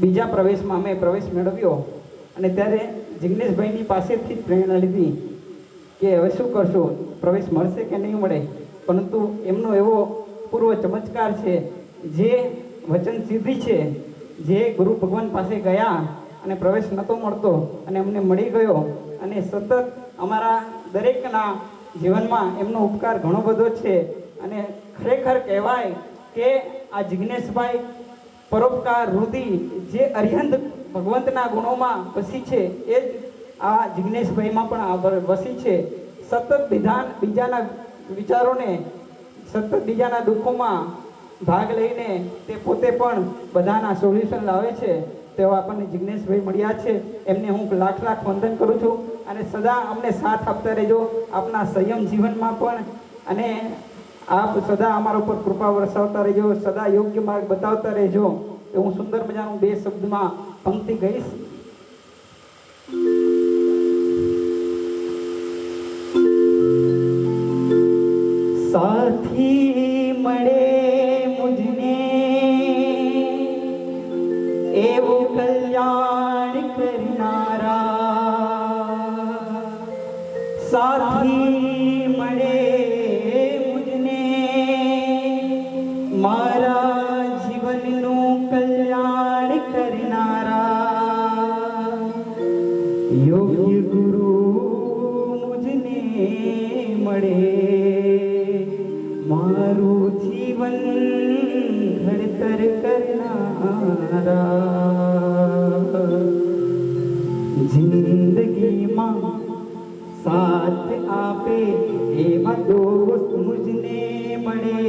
Speaker 11: બીજા પ્રવેશમાં અમે પ્રવેશ મેળવ્યો અને ત્યારે જિગ્નેશભાઈની પાસેથી જ પ્રેરણા લીધી કે હવે શું કરશું, પ્રવેશ મળશે કે નહીં મળે. પરંતુ એમનો એવો પૂર્વ ચમત્કાર છે, જે વચન સિદ્ધિ છે, જે ગુરુ ભગવાન પાસે ગયા અને પ્રવેશ નહોતો મળતો અને અમને મળી ગયો અને સતત અમારા દરેકના જીવનમાં એમનો ઉપકાર ઘણો બધો છે. અને ખરેખર કહેવાય કે આ જિગ્નેશભાઈ પરોપકાર વૃદ્ધિ જે અરિહંત ભગવંતના ગુણોમાં વસી છે એ જ આ જિગ્નેશભાઈમાં પણ વસી છે. સતત બીજાના વિચારોને, સતત બીજાના દુઃખોમાં ભાગ લઈને તે પોતે પણ બધાના સોલ્યુશન લાવે છે. તેઓ આપણને જિગ્નેશભાઈ મળ્યા છે, એમને હું લાખ લાખ વંદન કરું છું અને સદા અમને સાથ આપતા રહેજો આપના સંયમ જીવનમાં પણ. અને આપ સદા અમારા ઉપર કૃપા વરસાવતા રહેજો, સદા યોગ્ય માર્ગ બતાવતા રહેજો. એ હું સુંદર મજાનું 2 શબ્દમાં પંક્તિ ગઈશ. સાથી મળે મુજને એવું કલ્યાણ કરનારા, સાથી મળે મુજને મારા જીવનનું કલ્યાણ કરનારા, યોગ્ય ગુરુ મુજને મળે મારું જીવન ઘડતર કરનારા, જિંદગીમાં સાથ આપે એવા દોસ્ત મુજને મળે,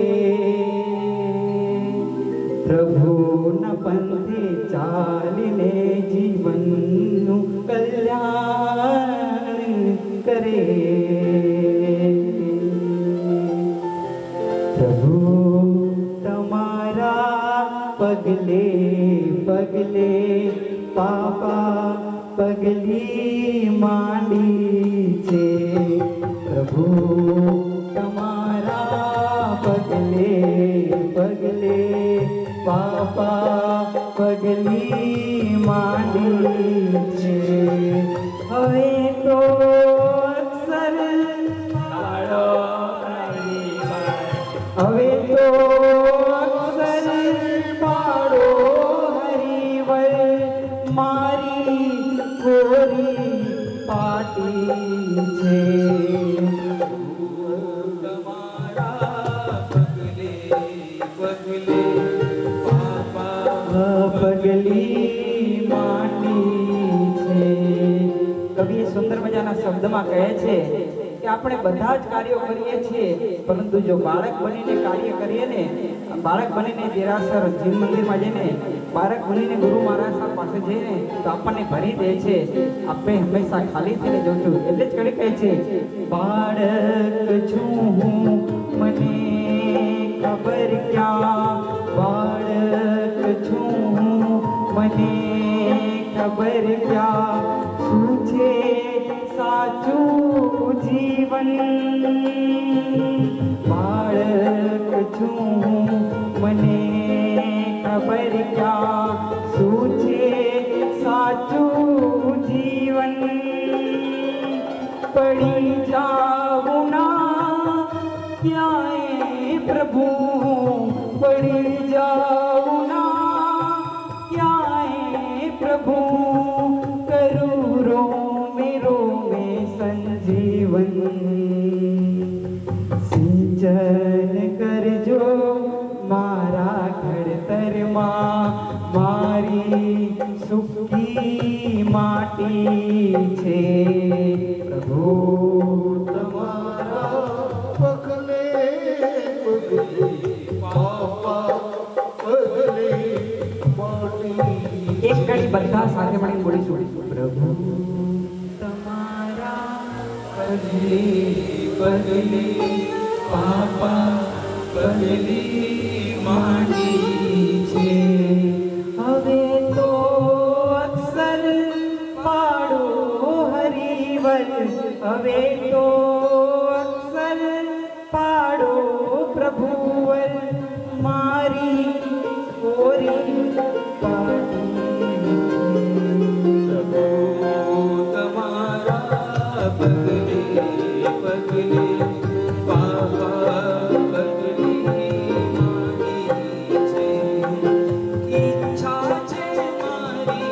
Speaker 11: પ્રભુના પંથે ચાલીને જીવનનું કલ્યાણ કરે. પ્રભુ તમારા પગલે પગલે પાપા પગલી માંડી છે, પ્રભુ તમારા પગલે પગલે પાપા પગલી માંડી છે. હવે તો અક્ષર કાળો હવે તો અક્ષર પાડો હરિવર મારી કોરી પાટી છે. તમારા પગલે પગલે પાપા પગલી માટી છે. કવિ સુંદર મજાના શબ્દમાં કહે છે કે આપણે બધા જ કાર્યો કરીએ છીએ, પરંતુ જો બાળક બનીને કાર્ય કરીએ ને, બાળક બનીને દેરાસર જીવ મંદિરમાં જઈને બાળક બનીને ગુરુ મહારાજ સાહેબ પાસે જઈને તો આપણને ભરી દે છે, આપણે હંમેશા ખાલી થઈને જઉં છું. એટલે જ કવિ કહે છે, બાળક છું હું મને ખબર ક્યાં, બાળક છું હું મને ખબર ક્યાં, શું છે સાચું જીવન, બાળક છું મને ખબર ક્યાં, શું છે સાચું જીવન, પડી જાઉં ના ક્યાંય પ્રભુ, પડી જાઉં ના ક્યાંય પ્રભુ, કરું રોમે રોમે સંજીવન, સિંચન કરજો મારા ઘડતરમાં, મારી સુખી માટી છે, પ્રભુ તમારા
Speaker 10: પગલે પગલે પાપા પગલે માટી.
Speaker 11: એક ઘડી બધા સાથે મળીને બોલીશું, પ્રભુ તમારા પગલે પગલે પાપા પગલી માટી છે. હવે તો અક્ષર પાડો હરિવર, હવે તો અક્ષર પાડો પ્રભુવર મારી કોરી પાટી. તમારા પગલે પગલે પાપા પગલી મારી છે, ઈચ્છા છે મારી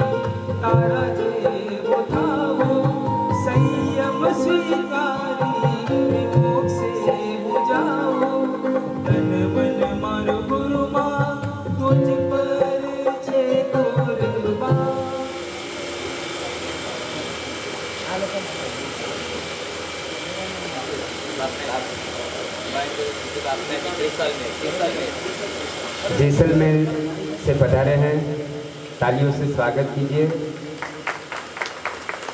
Speaker 11: તારા જેવો થાવો, સંયમ સ્વીકારી મોક્ષે હું જાઉં, તન મન મારો ગુરુમાં તુજ પર છે કુરબાન.
Speaker 3: जैसलमेर से पधारे हैं, तालियों से स्वागत कीजिए.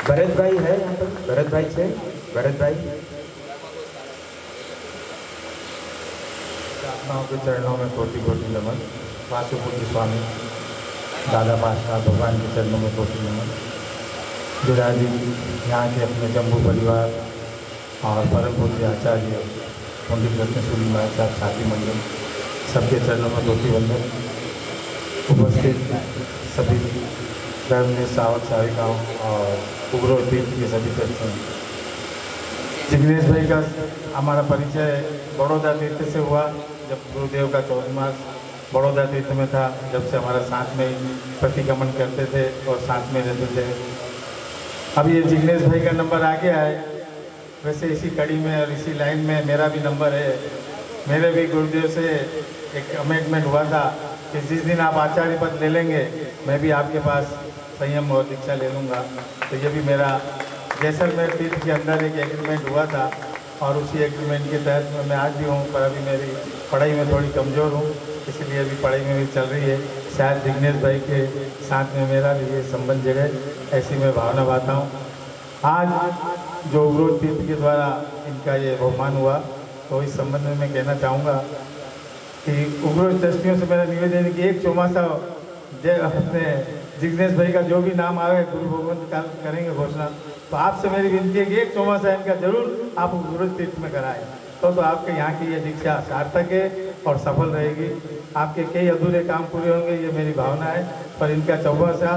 Speaker 3: भरत भाई है यहाँ पर, भरत भाई से, भरत भाई
Speaker 12: महानुभावों के चरणों में कोटि कोटि नमन। वासु पूज्य स्वामी दादा पाशाह भगवान के चरणों में कोटि नमन। विराजी यहाँ के अपने जम्बू परिवार और परम पूज्य आचार्य पंडित रत्नसूरी महाराज साहब साथी मंडल सबके चरणों में कोटि वंदन। उपस्थित सभी धर्म सावक साविकाओं और उग्र तीर्थ के सभी दर्शन। जिग्नेश भाई का हमारा परिचय बड़ौदा तीर्थ से हुआ, जब गुरुदेव का 14 मास बड़ौदा तीर्थ में था, जब से हमारा साथ में प्रतिक्रमण करते थे और साथ में रहते थे। अब ये जिग्नेश भाई का नंबर आ गया है। वैसे इसी कड़ी में और इसी लाइन में मेरा भी नंबर है। मेरे भी गुरुदेव से एक कमिटमेंट हुआ था कि जिस दिन आप आचार्य पद ले लेंगे मैं भी आपके पास संयम और दीक्षा ले लूँगा। तो ये भी मेरा जैसलमेर तीर्थ के अंदर एक एग्रीमेंट हुआ था और उसी एग्रीमेंट के तहत मैं आज भी हूँ, पर अभी मेरी पढ़ाई में थोड़ी कमज़ोर हूँ, इसलिए अभी पढ़ाई में भी चल रही है। शायद जिग्नेश भाई के साथ में मेरा भी ये संबंध जगह, ऐसी मैं भावना बाता हूँ। आज जो उग्र तीर्थ के द्वारा इनका ये बहुमान हुआ, तो इस संबंध में मैं कहना चाहूँगा कि उग्र ट्रस्टियों से मेरा निवेदन है कि एक चौमासा अपने जिग्नेश भाई का जो भी नाम आवे गुरु भगवंत काल करेंगे घोषणा, तो आपसे मेरी विनती है कि एक चौमासा इनका जरूर आप उग्र तीर्थ में कराएं, तो आपके यहाँ की ये दीक्षा सार्थक है और सफल रहेगी। आपके कई अधूरे काम पूरे होंगे, ये मेरी भावना है, पर इनका चौमासा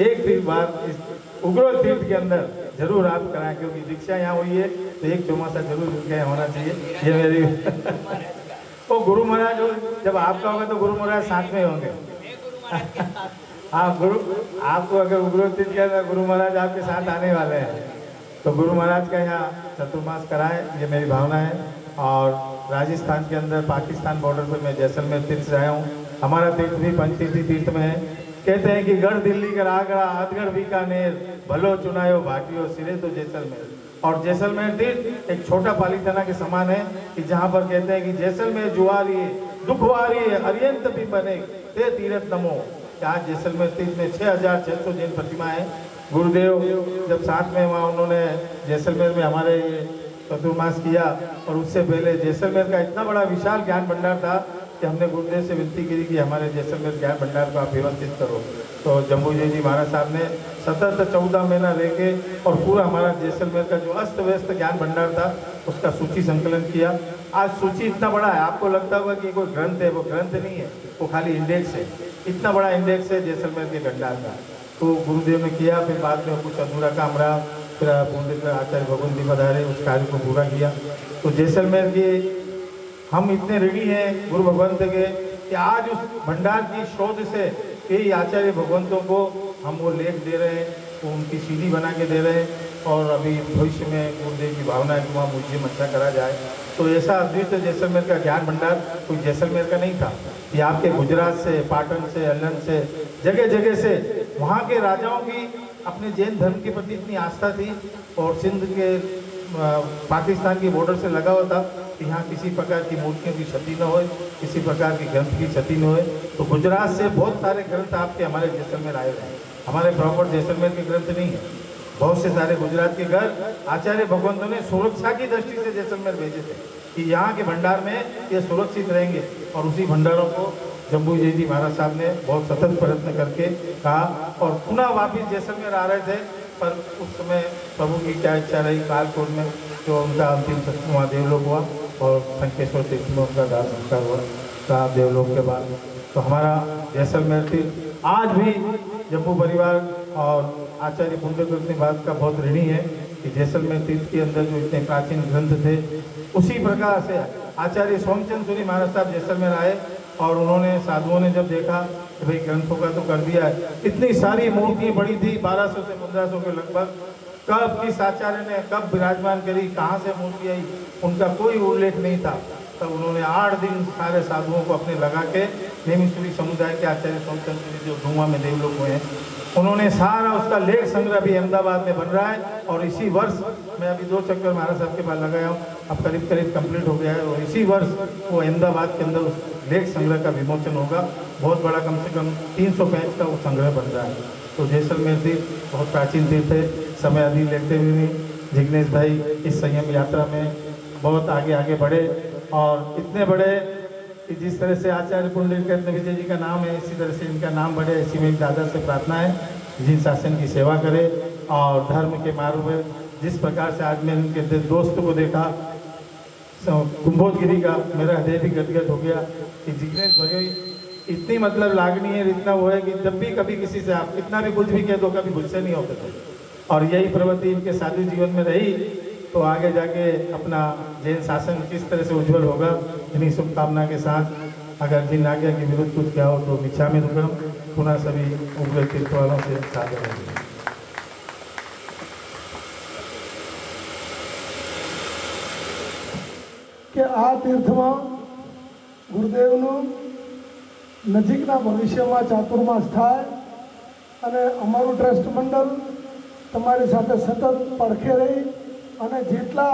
Speaker 12: एक भी बार इस उग्र तीर्थ के अंदर जरूर आप कराएं, क्योंकि दीक्षा यहाँ हुई है तो एक चौमासा जरूर इनके यहाँ होना चाहिए। ये मेरी वो गुरु महाराज जब आपका होगा तो गुरु महाराज साथ में होंगे। हाँ, गुरु आपको अगर उग्र तीर्थ किया तो गुरु महाराज आपके साथ आने वाले हैं, तो गुरु महाराज का यहाँ चतुर्मास कराएं, ये मेरी भावना है। और राजस्थान के अंदर पाकिस्तान बॉर्डर पर मैं जैसलमेर तीर्थ से आया हूँ। हमारा तीर्थ भी पंचतीर्थी तीर्थ में है। कहते हैं कि गढ़ दिल्ली का आगरा आदगढ़ बीकानेर भलो चुनायो भाटियो सिरे तो जैसलमेर। और जैसलमेर तीर्थ एक छोटा पालीताना के समान है कि जहाँ पर कहते हैं कि जैसलमेर जुआरी दुखवारी अरियंत भी बने ते तीरथ नमो। आज जैसलमेर तीर्थ में 6600 जैन प्रतिमा है। गुरुदेव जब साथ में वहाँ उन्होंने जैसलमेर में हमारे चतुर्मास किया, और उससे पहले जैसलमेर का इतना बड़ा विशाल ज्ञान भंडार था कि हमने गुरुदेव से विनती की कि हमारे जैसलमेर ज्ञान भंडार को आप व्यवस्थित करो। तो जम्बूजी जी महाराज साहब ने सतत 14 महीना लेके और पूरा हमारा जैसलमेर का जो अस्त व्यस्त ज्ञान भंडार था उसका सूची संकलन किया। आज सूची इतना बड़ा है, आपको लगता होगा कि कोई ग्रंथ है, वो ग्रंथ नहीं है, वो खाली इंडेक्स है। इतना बड़ा इंडेक्स है जैसलमेर के भंडार का। तो गुरुदेव ने किया, फिर बाद में कुछ अधूरा काम रहा, फिर पंडित आचार्य भगवंत जी पधारे, उस कार्य को पूरा किया। तो जैसलमेर के हम इतने ऋणी हैं गुरु भगवंत के कि आज उस भंडार की शोध से कई आचार्य भगवंतों को हम वो लेख दे रहे हैं, वो उनकी सीढ़ी बना के दे रहे हैं। और अभी भविष्य में गुरुदेव की भावना है कि वहाँ म्यूजियम अच्छा करा जाए। तो ऐसा अद्वितीय जैसलमेर का ज्ञान भंडार कोई जैसलमेर का नहीं था, ये आपके गुजरात से, पाटन से, अलन से, जगह जगह से वहाँ के राजाओं की अपने जैन धर्म के प्रति इतनी आस्था थी। और सिंध के पाकिस्तान की बॉर्डर से लगा हुआ था कि यहाँ किसी प्रकार की मूर्तियों की क्षति न हो, किसी प्रकार की ग्रंथ की क्षति न हो। तो गुजरात से बहुत सारे ग्रंथ आपके हमारे जैसलमेर आए हुए हैं। हमारे प्रॉपर जैसलमेर के ग्रंथ नहीं है, बहुत से सारे गुजरात के घर आचार्य भगवंतों ने सुरक्षा की दृष्टि से जैसलमेर भेजे थे कि यहाँ के भंडार में ये सुरक्षित रहेंगे। और उसी भंडारों को जम्बू जी महाराज साहब ने बहुत सतत प्रयत्न करके कहा और पुनः वापिस जैसलमेर आ रहे थे। पर उस समय प्रभु की क्या इच्छा रही, कालकोट में जो उनका अंतिम वहाँ देवलोक हुआ और शंकेश्वर तीर्थ में उनका दाह संस्कार हुआ था देवलोक के बाद। तो हमारा जैसलमेर तीर्थ आज भी जम्बू परिवार और आचार्य पुण्यकृष्ण बात का बहुत ऋणी है कि जैसलमेर तीर्थ के अंदर जो इतने प्राचीन ग्रंथ थे, उसी प्रकार से आचार्य सोमचंद सूरी महाराज साहब जैसलमेर आए और उन्होंने साधुओं ने जब देखा कि भाई ग्रंथों का तो कर दिया है, इतनी सारी मूर्तियाँ बड़ी थी 1200 से 1500 के लगभग, कब किस आचार्य ने कब विराजमान करी, कहाँ से मूर्ति आई, उनका कोई उल्लेख नहीं था। तब उन्होंने 8 दिन सारे साधुओं को अपने लगा के नेमिसूरी समुदाय के आचार्य सोमचंद सूरी जो धुआं में देवलोक हुए हैं, उन्होंने सारा उसका लेख संग्रह भी अहमदाबाद में बन रहा है। और इसी वर्ष मैं अभी 2 चक्कर महाराज साहब के पास लगाया हूँ, अब करीब करीब कंप्लीट हो गया है। और इसी वर्ष वो अहमदाबाद के अंदर उस लेख संग्रह का विमोचन होगा। बहुत बड़ा, कम से कम 300 पेज का वो संग्रह बन रहा है। तो जैसलमेर तीर्थ बहुत प्राचीन तीर्थ है। समय अधिक लेते हुए भी जिग्नेश भाई इस संयम यात्रा में बहुत आगे आगे बढ़े और इतने बड़े कि जिस तरह से आचार्य पुंडलिक विजय जी का नाम है, इसी तरह से इनका नाम बढ़े, ऐसी मेरी दादा से प्रार्थना है। जिन शासन की सेवा करे और धर्म के मार्ग में जिस प्रकार से आज मैंने उनके दोस्त को देखा, कुंभोजगिरी का, मेरा हृदय भी गदगद हो गया कि जिग्नेश भगई इतनी मतलब लागनी है, इतना वो है कि जब भी कभी किसी से आप कितना भी कुछ भी कह दो, कभी गुस्से नहीं होते थे। और यही प्रवृत्ति इनके साथी जीवन में रही तो आगे जाके अपना जैन शासन किस तरह से उज्जवल होगा, इन्हीं शुभकामना के साथ अगर जिन आज्ञा के विरुद्ध कुछ क्या हो तो मिच्छा में रुकम। पुनः सभी उग्र तीर्थ वालों से सादर है।
Speaker 10: કે આ તીર્થમાં ગુરુદેવનું નજીકના ભવિષ્યમાં ચાતુર્માસ થાય અને અમારું ટ્રસ્ટ મંડળ તમારી સાથે સતત પડખે રહી અને જેટલા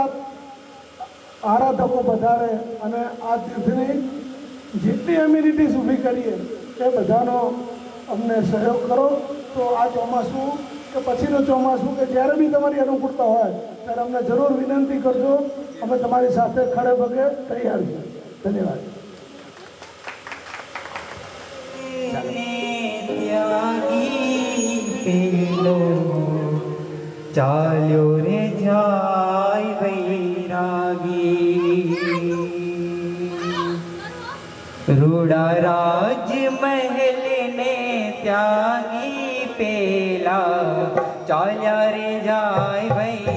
Speaker 10: આરાધકો વધારે અને આ તીર્થની જેટલી એમ્યુનિટીઝ ઊભી કરીએ એ બધાનો અમને સહયોગ કરો। તો આ ચોમાસું કે પછીનું ચોમાસું કે જ્યારે બી તમારી અનુકૂળતા હોય ત્યારે અમને જરૂર વિનંતી કરજો, અમે તમારી સાથે ખડે પગે તૈયાર છીએ। ધન્યવાદ।
Speaker 4: ચાલ્યો રે જાય વૈરાગી, રૂડા રાજ મહેલ ને ત્યાગી પેલા ચાલ્યા રે જાય વૈરાગી।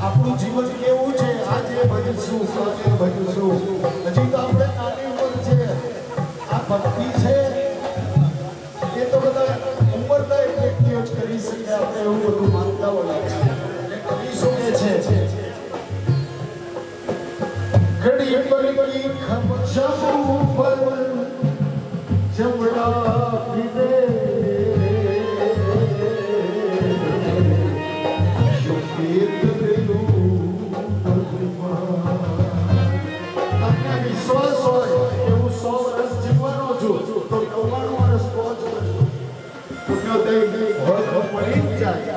Speaker 8: આપણું જીવન કેવું છે, આજે ભજશું કાલે ભજશું, હજી તો આપણે નાની ઉંમર છે। આ ભક્તિ છે એ તો બધા ઉંમરના વ્યક્તિઓ જ કરી શકે, આપણે એવું બધું માનતા હોય એટલે કરી શકે છે। ઘડી પર કી ખમશમ ઉપર જમડા પીને વિશ્વાસ હોય એવું 100 વર્ષ જીવવાનો છું તો 99 વર્ષ પહોંચવાનો પુણ્યોદય મળી જ જાય।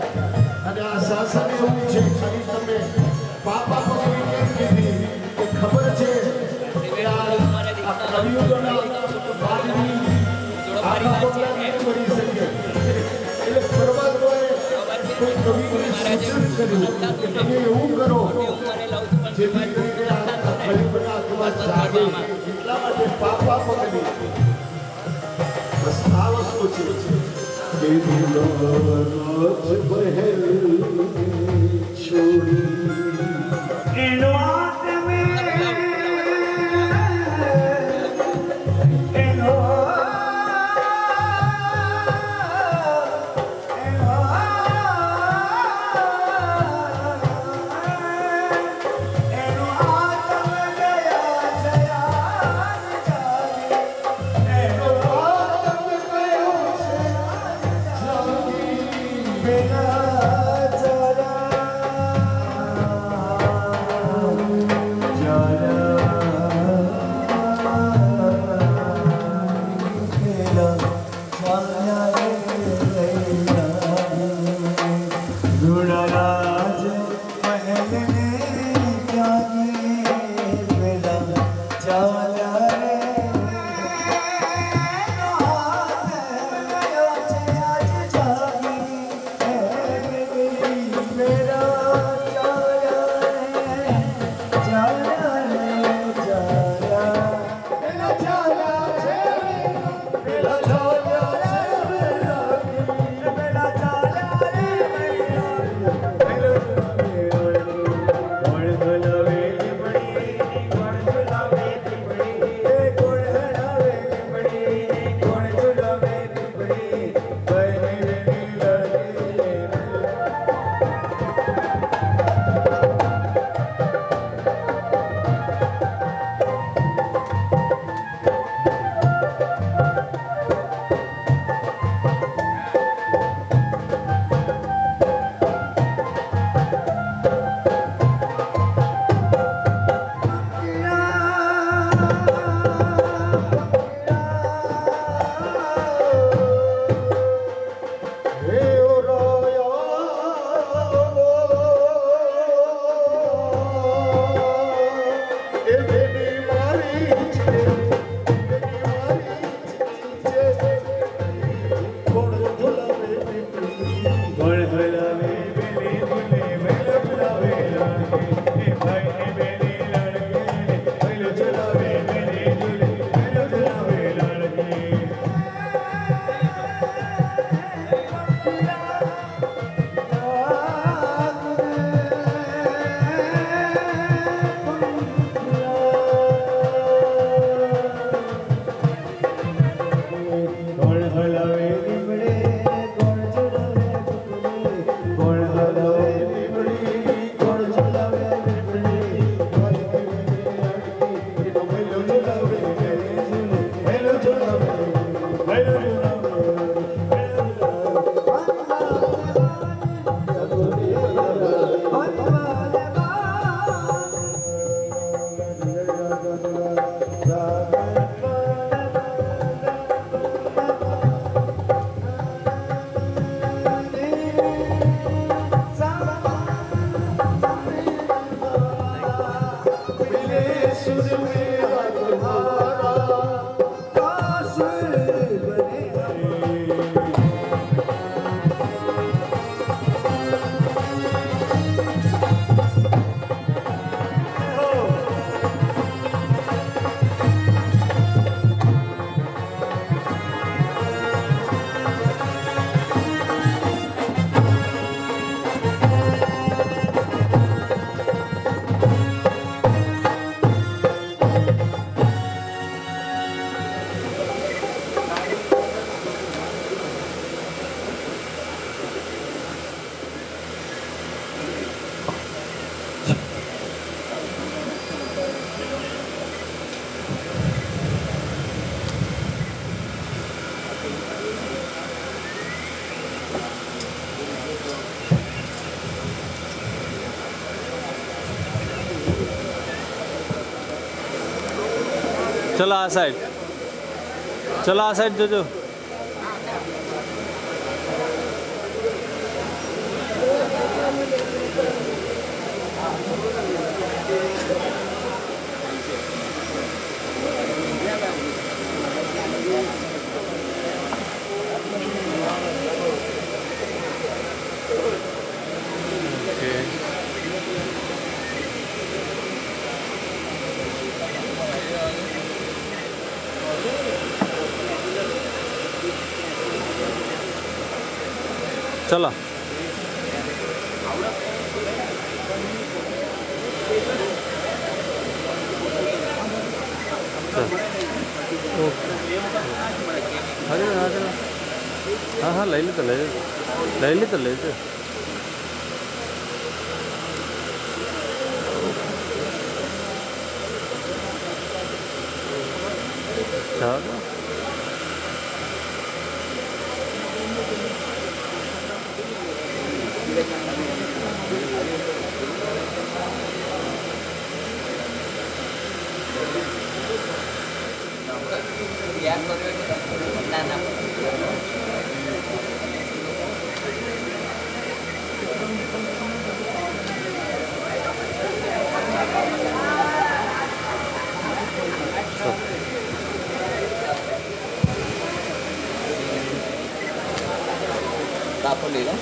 Speaker 8: અને આ શાસન એવું છે ખાલી તમે પાપા પકડી કેમ કીધી એ ખબર છે કે આ કલિયુગના બાળની આખા પગલા નહીં કરી શકે, એટલે પરમાત્માએ કોઈ કવિને સૂચન કર્યું કે તમે એવું કરો જેથી કરીને આ કલિયુગના આત્મા જાગે, એટલા માટે પાપા પકડી બસ આ વસ્તુ છે કે દિલો બહેલ છોડી એનો
Speaker 1: Bena
Speaker 13: चलो आ साइड, चलो आ साइड जो जो चलो हाँ हाँ ले ले चलो
Speaker 9: आपको ले लो।